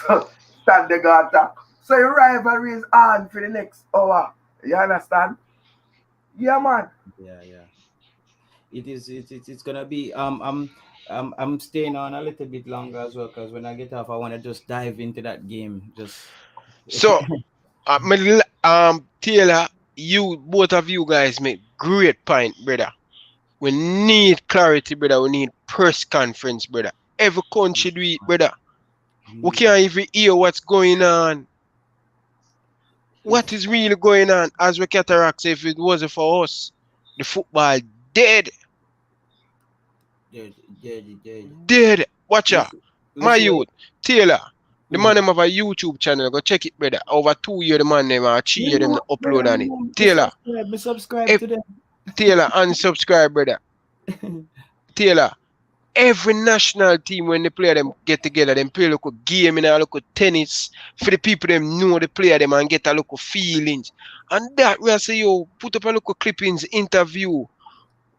So stand the guard attack. So your rivalry is on for the next hour. You understand? Yeah, man. Yeah. It's gonna be I'm staying on a little bit longer as well because when I get off I want to just dive into that game. So Taylor, you both of you guys make great point, brother. We need clarity, brother. We need press conference, brother. Every country do it, brother. We can't even hear what's going on. What is really going on? As we cataracts, if it wasn't for us, the football dead. Dead. Watch out. My youth, Taylor. The man them have a YouTube channel. Go check it, brother. Over 2 years, the man them are 3 years them upload on it. Taylor. Subscribe to them. Taylor, unsubscribe, brother. Taylor, every national team when they play them get together, them play a local game and a local tennis for the people them know the player them and get a local feelings. And that we say yo put up a local clippings interview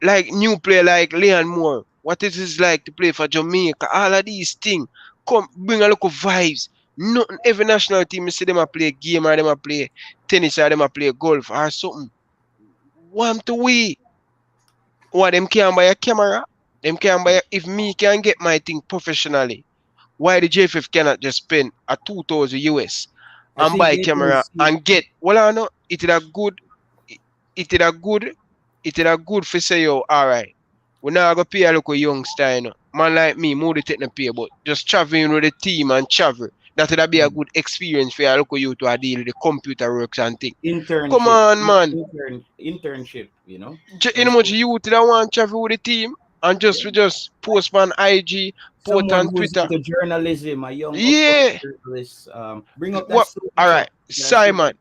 like new player like Leon Moore. What it is like to play for Jamaica, all of these things. Come bring a local vibes. Nothing every national team you see them a play game or them a play tennis or them a play golf or something. Want to we what them can buy a camera? Them can buy if me can get my thing professionally. Why the JFF cannot just spend a 2,000 US I and think buy they can camera see. and get well I know it is a good it is a good it is a good for say yo alright. We now go pay a local youngster, you know. Man like me, more they take the pay, but just traveling with the team and travel. That would be a good experience for a local youth to deal with the computer works and things. Come Internship, on, man. internship, you know. You know much youth that want to travel with the team and just Yeah. we just post on IG, post Someone on who's Twitter. into journalism, a young upcoming Yeah. journalist, bring up that What? super All chat, right, that super Simon. chat,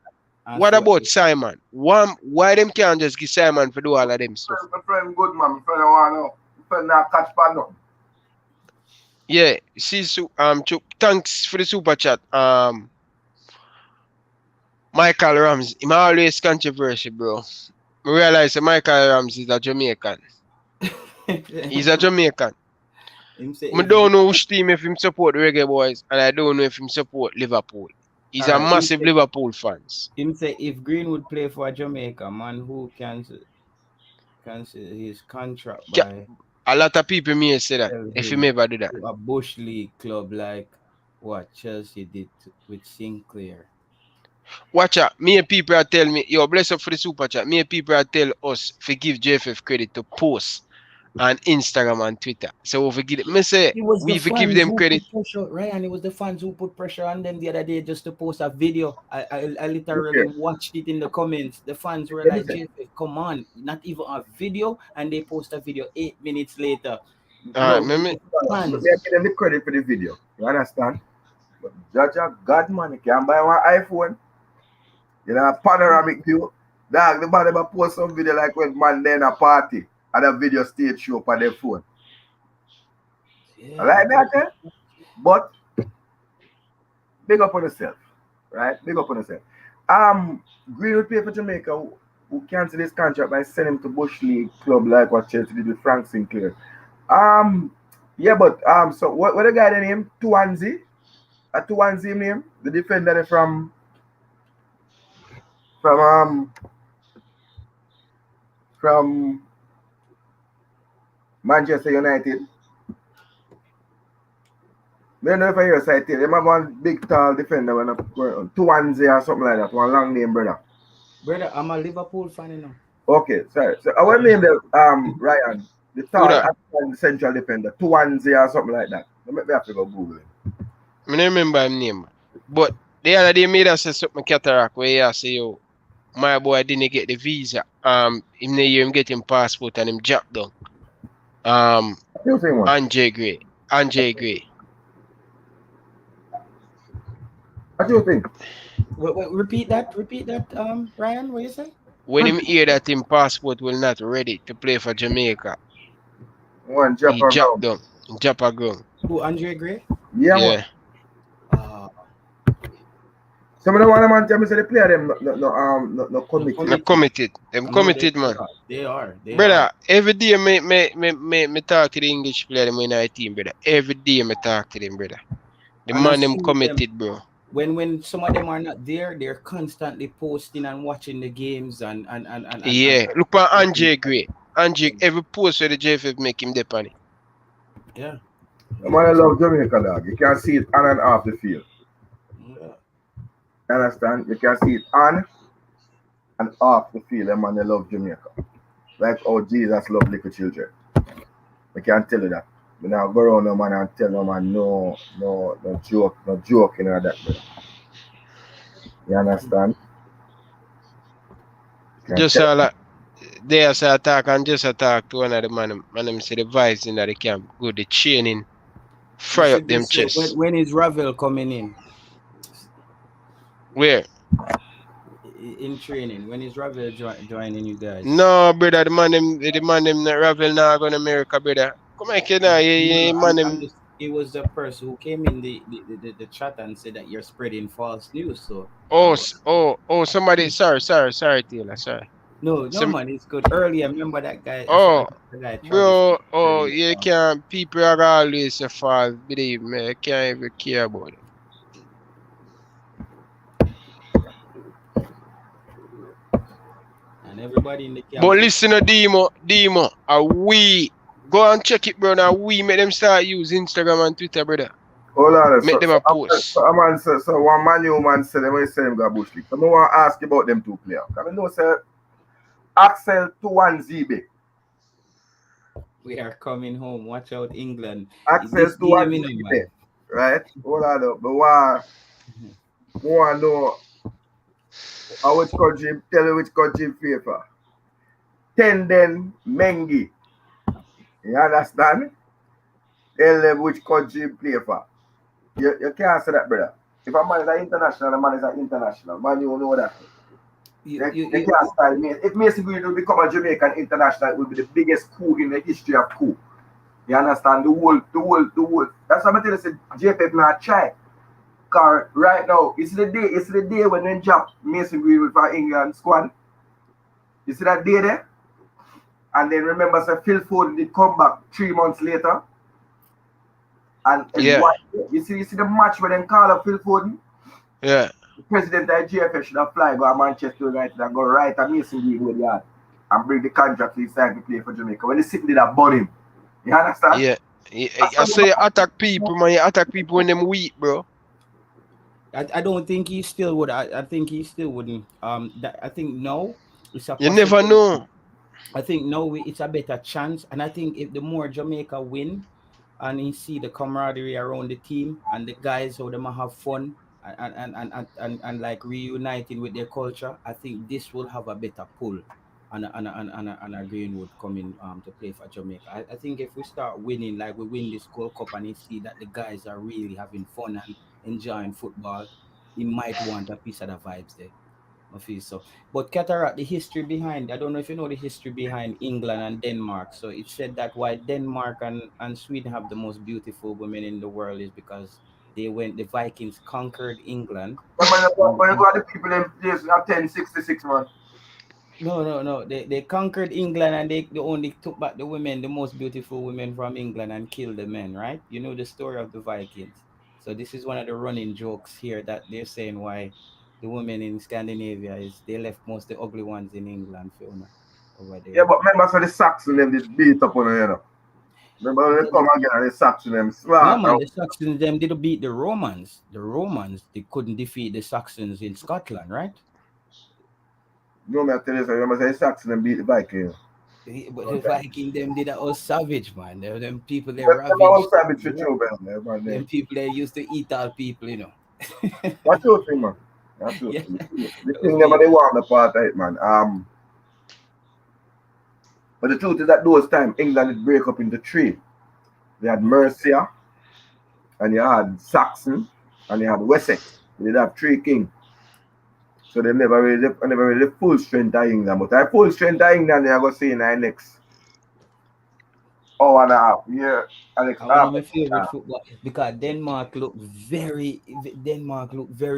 and What see what about they Simon? Why them can't just give Simon for do all of them stuff? My friend good man, my friend I want to know. My friend not catch pan nothing. Yeah. See, thanks for the super chat. Michael Rams, him always controversial, bro. I realize that Michael Rams is a Jamaican. He's a Jamaican. him say I if don't Green, know which team if him support Reggae Boyz, and I don't know if him support Liverpool. He's all a right, massive Liverpool fans. him say if Green would play for Jamaica, man, who cancel his contract Yeah, by a lot of people may say that sell if him him ever do that. to a bush league club like what Chelsea did with Sinclair. Watch out, me people are tell me, yo, bless up for the super chat. Me people are tell us to give JFF credit to post on Instagram and Twitter. So we forget it. Me say It was the we forgive fans them who credit. put pressure, Ryan. It was the fans who put pressure on them the other day just to post a video. I literally Okay. watched it in the comments. The fans were Let me like, say, JFF, come on, not even a video. And they post a video 8 minutes later. Alright, no, me, me Fans. give them the credit for the video. You understand? But judge of God man, you can buy one iPhone. You know, a panoramic view. Dog, the man ever post some video like when man there in a party and a video stage show up on their phone. I Yeah. like that, eh? But big up on yourself. Right? Big up on yourself. Green would pay for Jamaica who cancel his contract by sending him to Bush League club like what Chelsea did with Frank Sinclair. Yeah, but so what the guy name? Tuanzi? A Tuanzi name? The defender from from Manchester United. I don't know if I hear side tell. Them have one big tall defender when Tuanzi or something like that. One long name, brother. Brother, I'm a Liverpool fan, you know. Okay, sorry. So I want name the Ryan, the who tall that? central defender, Tuanzi or something like that. Let me have to go Google it. I don't remember his name. But the other day made us say something cataract where I say yo, my boy didn't get the visa. In the year him get him passport and him drop down. Still same one. Andre Gray. Andre Gray. What do you think? Repeat that, Ryan, what you say? When him hear that him passport will not ready to play for Jamaica, One he Japan dropped ground. down. Drop a ground. Who, Andre Gray? Yeah, man. Yeah. Some of the one man tell me say the player them no committed. Not committed. Them No, committed, man. They are. Brother, every day me talk to the English player them in our team, brother. Every day me talk to them, brother. The And I man them see committed, bro. When some of them are not there, they're constantly posting and watching the games and Yeah. Look for Andre Gray. Andre, every post where the JFF make him dip on it. yeah. The man I love Jamaica dog. You can see it on and off the field. Yeah. Understand? You can see it on and off the field. The man I love Jamaica. Like how Jesus loved little children. I can tell you that. You know, go around no man and tell no man no joke, no joking or that. Brother. You understand? Just like they say attack and just attack to one of the man them say the vibes in the camp. Good, the training. Fry up them chests. When is Ravel coming in? Where? In training. When is Ravel joining you guys? No, brother, the man them Ravel now going to America, brother. Come on, kid, now, No, man, I'm him. just. It was the person who came in the chat and said that you're spreading false news. So Oh, about somebody. Sorry, Taylor. Sorry. no, no Some. man, it's good. Earlier, remember that guy? Oh, The guy Travis bro. Oh, spreading you false. can't. People are always say false. Believe me, I can't even care about it. And everybody in the camp But said, listen to Demo, we go and check it, bro. Now we make them start use Instagram and Twitter, brother. Hold on, Make them a post. so one man you man said them when say him got bush league. So I want to ask you about them two players. Can I know say Axel to one ZB. we are coming home. Watch out, England. Axel This to game, one you know, ZB. man. Right? Hold on up. But want to know which country tell you which country in favor. Tenden Mengi. You understand? Tell them which country in play for. You can't say that, brother. If a man is an international, a man is an international. Man, you know that. They can't style me. If Mason Green will become a Jamaican international, it will be the biggest coup in the history of coup. You understand? The whole. That's what I'm telling you. JPEG not try. Because right now, it's the day when they drop Mason Green with our England squad. You see that day there? And then remember, so Phil Foden did come back 3 months later. And Yeah, what you see the match where they call up Phil Foden? yeah, The president of GFF should have fly go to Manchester United and go right at Mason Green with yard and bring the contract to his side to play for Jamaica. When the city did that bought him. You understand? yeah. I say you attack people, man. You attack people when them weak, bro. I don't think he still would. I think he still wouldn't. I think no, it's a You never possibility. know. I think no, it's a better chance. And I think if the more Jamaica win, and you see the camaraderie around the team and the guys how they might have fun and like reuniting with their culture, I think this will have a better pull and a Greenwood coming to play for Jamaica. I think if we start winning like we win this Gold Cup and you see that the guys are really having fun and enjoying football, he might want a piece of the vibes there. I feel so. But Cataract, the history behind, I don't know if you know the history behind England and Denmark. So it said that why Denmark and Sweden have the most beautiful women in the world is because the Vikings conquered England. And When you got the people in place at 1066 man. no. They conquered England and they only took back the women, the most beautiful women from England and killed the men, right? You know the story of the Vikings. So this is one of the running jokes here that they're saying why the women in Scandinavia is they left most the ugly ones in England, Fiona, over Yeah, there. but remember so the Saxon them did beat up on you know. Remember when they come again and the Saxon them No smart man, out. the Saxons them did beat the Romans. The Romans they couldn't defeat the Saxons in Scotland, right? You know me I tell you so remember say the Saxon them beat the Vikings. But the Viking them did that all savage man. Them people they But remember all ravaged. savage for true, man. Them people they used to eat all people, you know. That's your thing, man. That's your Yeah, thing. The thing those never they people. want the part of it, man. But the truth is that those time England did break up into three. They had Mercia, and you had Saxon, and you had Wessex. They did have three kings. So they never really full strength of England. But I full strength of England they are gonna see in the next hour and a half. Yeah. And next And one half. of my favorite football is because Denmark look very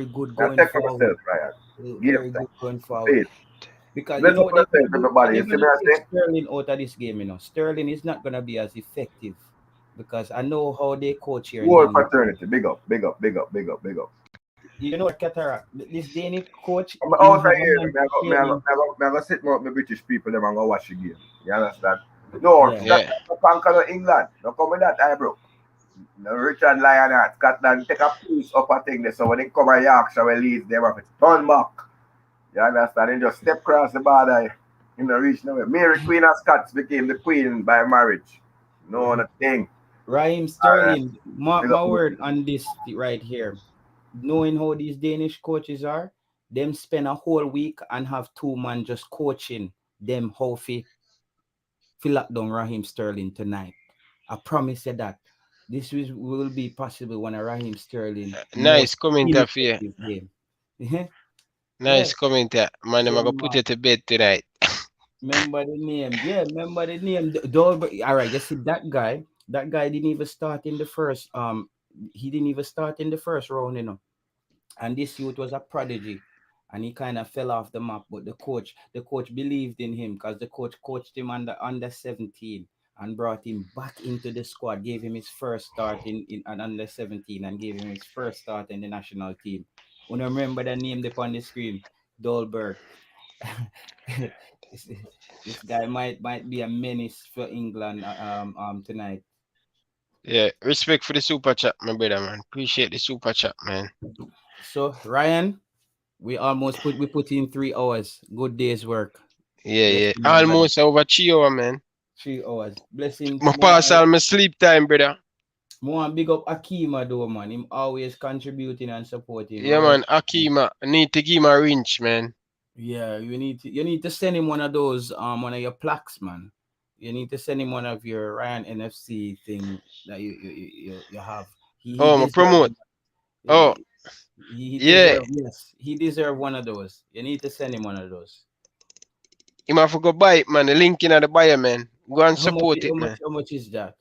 good Now going take for forward. myself, Ryan. They look Game very time. good going forward. Faith. Because you Let's know up what they're yourself, gonna do? everybody. You They're see me gonna I take say? Sterling out of this game, you know. Sterling is not gonna be as effective because I know how they coach here in World England. fraternity. Big up, big up, big up, big up, big up. You know what, Cataract? This Danish coach, I'm him outside have a here. man Me training. I go sit more with my British people them and go watch the game. You understand? No, Yeah. that Yeah, no conquer England. No come with that, eyebrow. No Richard Lionheart, Scotland take a piece up a thing there. So when they come to Yorkshire, we leave them have to turn back. You understand? And just step across the border in the reach nowhere. Mary Queen of Scots became the queen by marriage. No other thing. Raheem Alright. Sterling, mark Big my up. word on this right here. Knowing how these Danish coaches are, them spend a whole week and have two man just coaching them how fi lock down Raheem Sterling tonight. I promise you that will be possible when a Raheem Sterling nice most comment of you. ineffective game. Yeah, Nice comment. Man, I'm gonna put Denmark. it to bed tonight. Remember the name. Yeah, remember the name. All right, you see that guy. That guy didn't even start in the first. He didn't even start in the first round, you know. And this youth was a prodigy, and he kind of fell off the map. But the coach believed in him because the coach coached him under 17 and brought him back into the squad, gave him his first start in an under 17, and gave him his first start in the national team. When I remember the name up on the screen, Dolberg. this, this guy might be a menace for England tonight. Yeah, respect for the super chat, my brother, man. Appreciate the super chat, man. So Ryan, we put in 3 hours. Good day's work. Yeah, yeah. Blessing, my brother. Almost over 3 hours, man. 3 hours. Blessings. My pass all my sleep time, brother. More big up Akima though, man. Him always contributing and supporting. Yeah, man. Akima, I need to give him a wrench, man. Yeah, you need to send him one of your plaques, man. You need to send him one of your Ryan NFC thing that you have. He Oh, my deserve promote. Oh, he yeah. deserve yes. He deserve one of those. You need to send him one of those. Him have to go buy it, man. The link in the buyer, man. Go and How much support how it, much man. how much is that?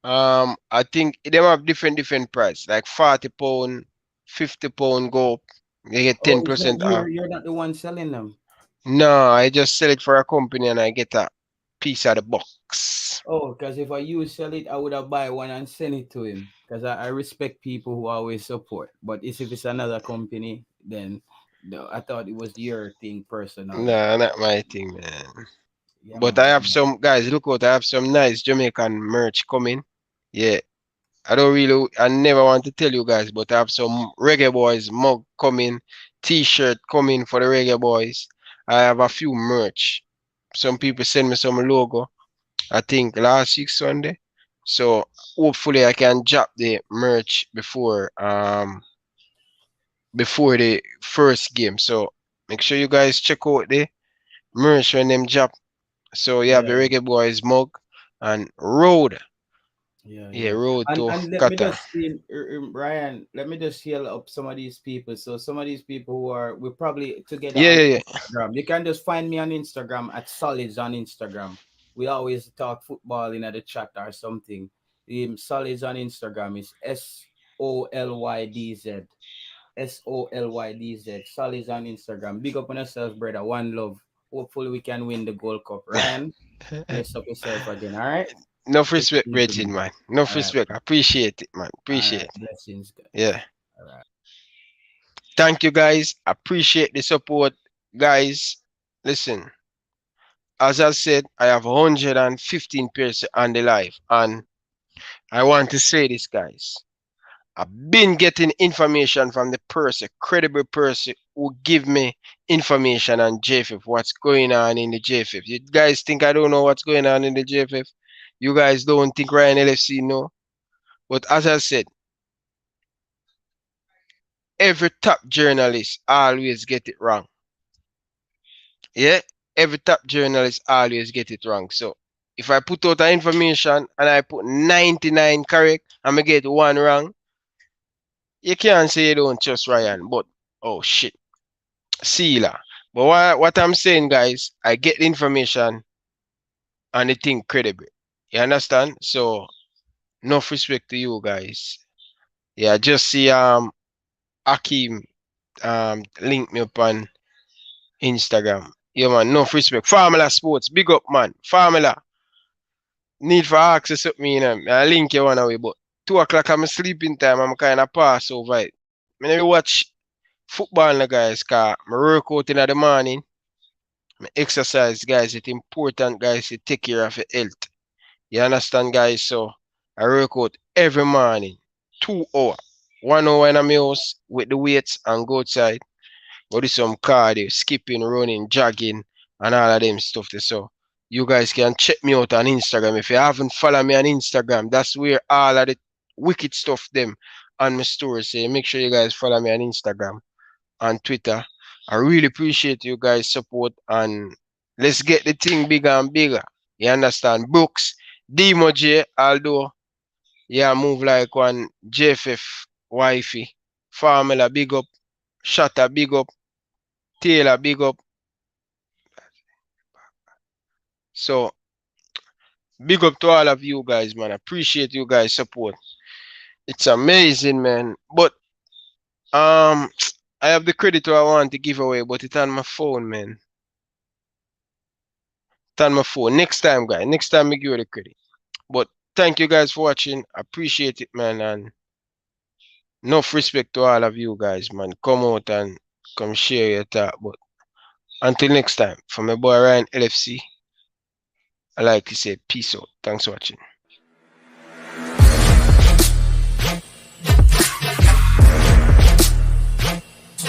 I think them have different price, like £40, £50 go up. You get Oh, ten it's not percent off. you're not the one selling them. No, I just sell it for a company and I get a piece of the box. Oh, because if I you sell it, I would have buy one and send it to him. Because I respect people who always support. But if it's another company, then I thought it was your thing personally. No, not my thing, man. Yeah, But I man. have some guys. Look out! I have some nice Jamaican merch coming. Yeah, I never want to tell you guys, but I have some Reggae Boyz mug coming, T-shirt coming for the Reggae Boyz. I have a few merch. Some people send me some logo. I think last week Sunday. So hopefully I can drop the merch before the first game. So make sure you guys check out the merch when them drop. So you have the Yeah, Reggae Boyz mug and road. yeah, Yeah, yeah. road And to and let me Qatar. just see, Ryan. Let me just heal up some of these people. So some of these people we're probably together Yeah, on yeah, yeah. Instagram. You can just find me on Instagram at Solids on Instagram. We always talk football in the chat or something. Solids on Instagram is SOLYDZ. Solids on Instagram. Big up on yourself, brother. One love. Hopefully we can win the Gold Cup. Ryan, bless up yourself again. All right. Enough Take respect, it easy, Reggie, man. man. Enough All right. respect. Appreciate it, man. All Appreciate right. it. Blessings, guys. Yeah. All right. Thank you, guys. Appreciate the support, guys. Listen, as I said, I have 115 pairs on the live, and I want to say this, guys. I've been getting information from the person, credible person, who give me information on JFF, what's going on in the JFF. You guys think I don't know what's going on in the JFF? You guys don't think Ryan LFC know? But as I said, every top journalist always get it wrong. Yeah, every top journalist always get it wrong. So if I put out the information and I put 99 correct and I get one wrong, you can't say you don't trust Ryan. But oh shit, Sealer. But what I'm saying, guys, I get the information and the thing credible. You understand? So enough respect to you guys. Yeah, just see Akeem link me up on Instagram. Yeah man, enough respect. Formula Sports, big up man. Formula. Need for access up me, you know. I link you one away, but 2 o'clock I'm sleeping time, I'm kinda pass over it. I never watch football now guys, cause I work out in the morning. I exercise guys, it's important guys to take care of your health. You understand guys? So I work out every morning, 2 hours. 1 hour in my house with the weights and go outside. Go do some cardio, skipping, running, jogging, and all of them stuff there. So you guys can check me out on Instagram. If you haven't followed me on Instagram, that's where all of the wicked stuff them on my story. So make sure you guys follow me on Instagram and Twitter. I really appreciate you guys' support and let's get the thing bigger and bigger. You understand? Books, Demo J, although yeah, move like one JFF wifey. Formula big up, Shatter big up, Taylor big up. So Big up to all of you guys, man. Appreciate you guys' support. It's amazing, man. But I have the credit I want to give away, but it's on my phone, man. It's on my phone. Next time, guys. Next time, I give you the credit. But thank you guys for watching. Appreciate it, man. And enough respect to all of you guys, man. Come out and come share your thought. But until next time, from my boy Ryan LFC, I like to say peace out. Thanks for watching.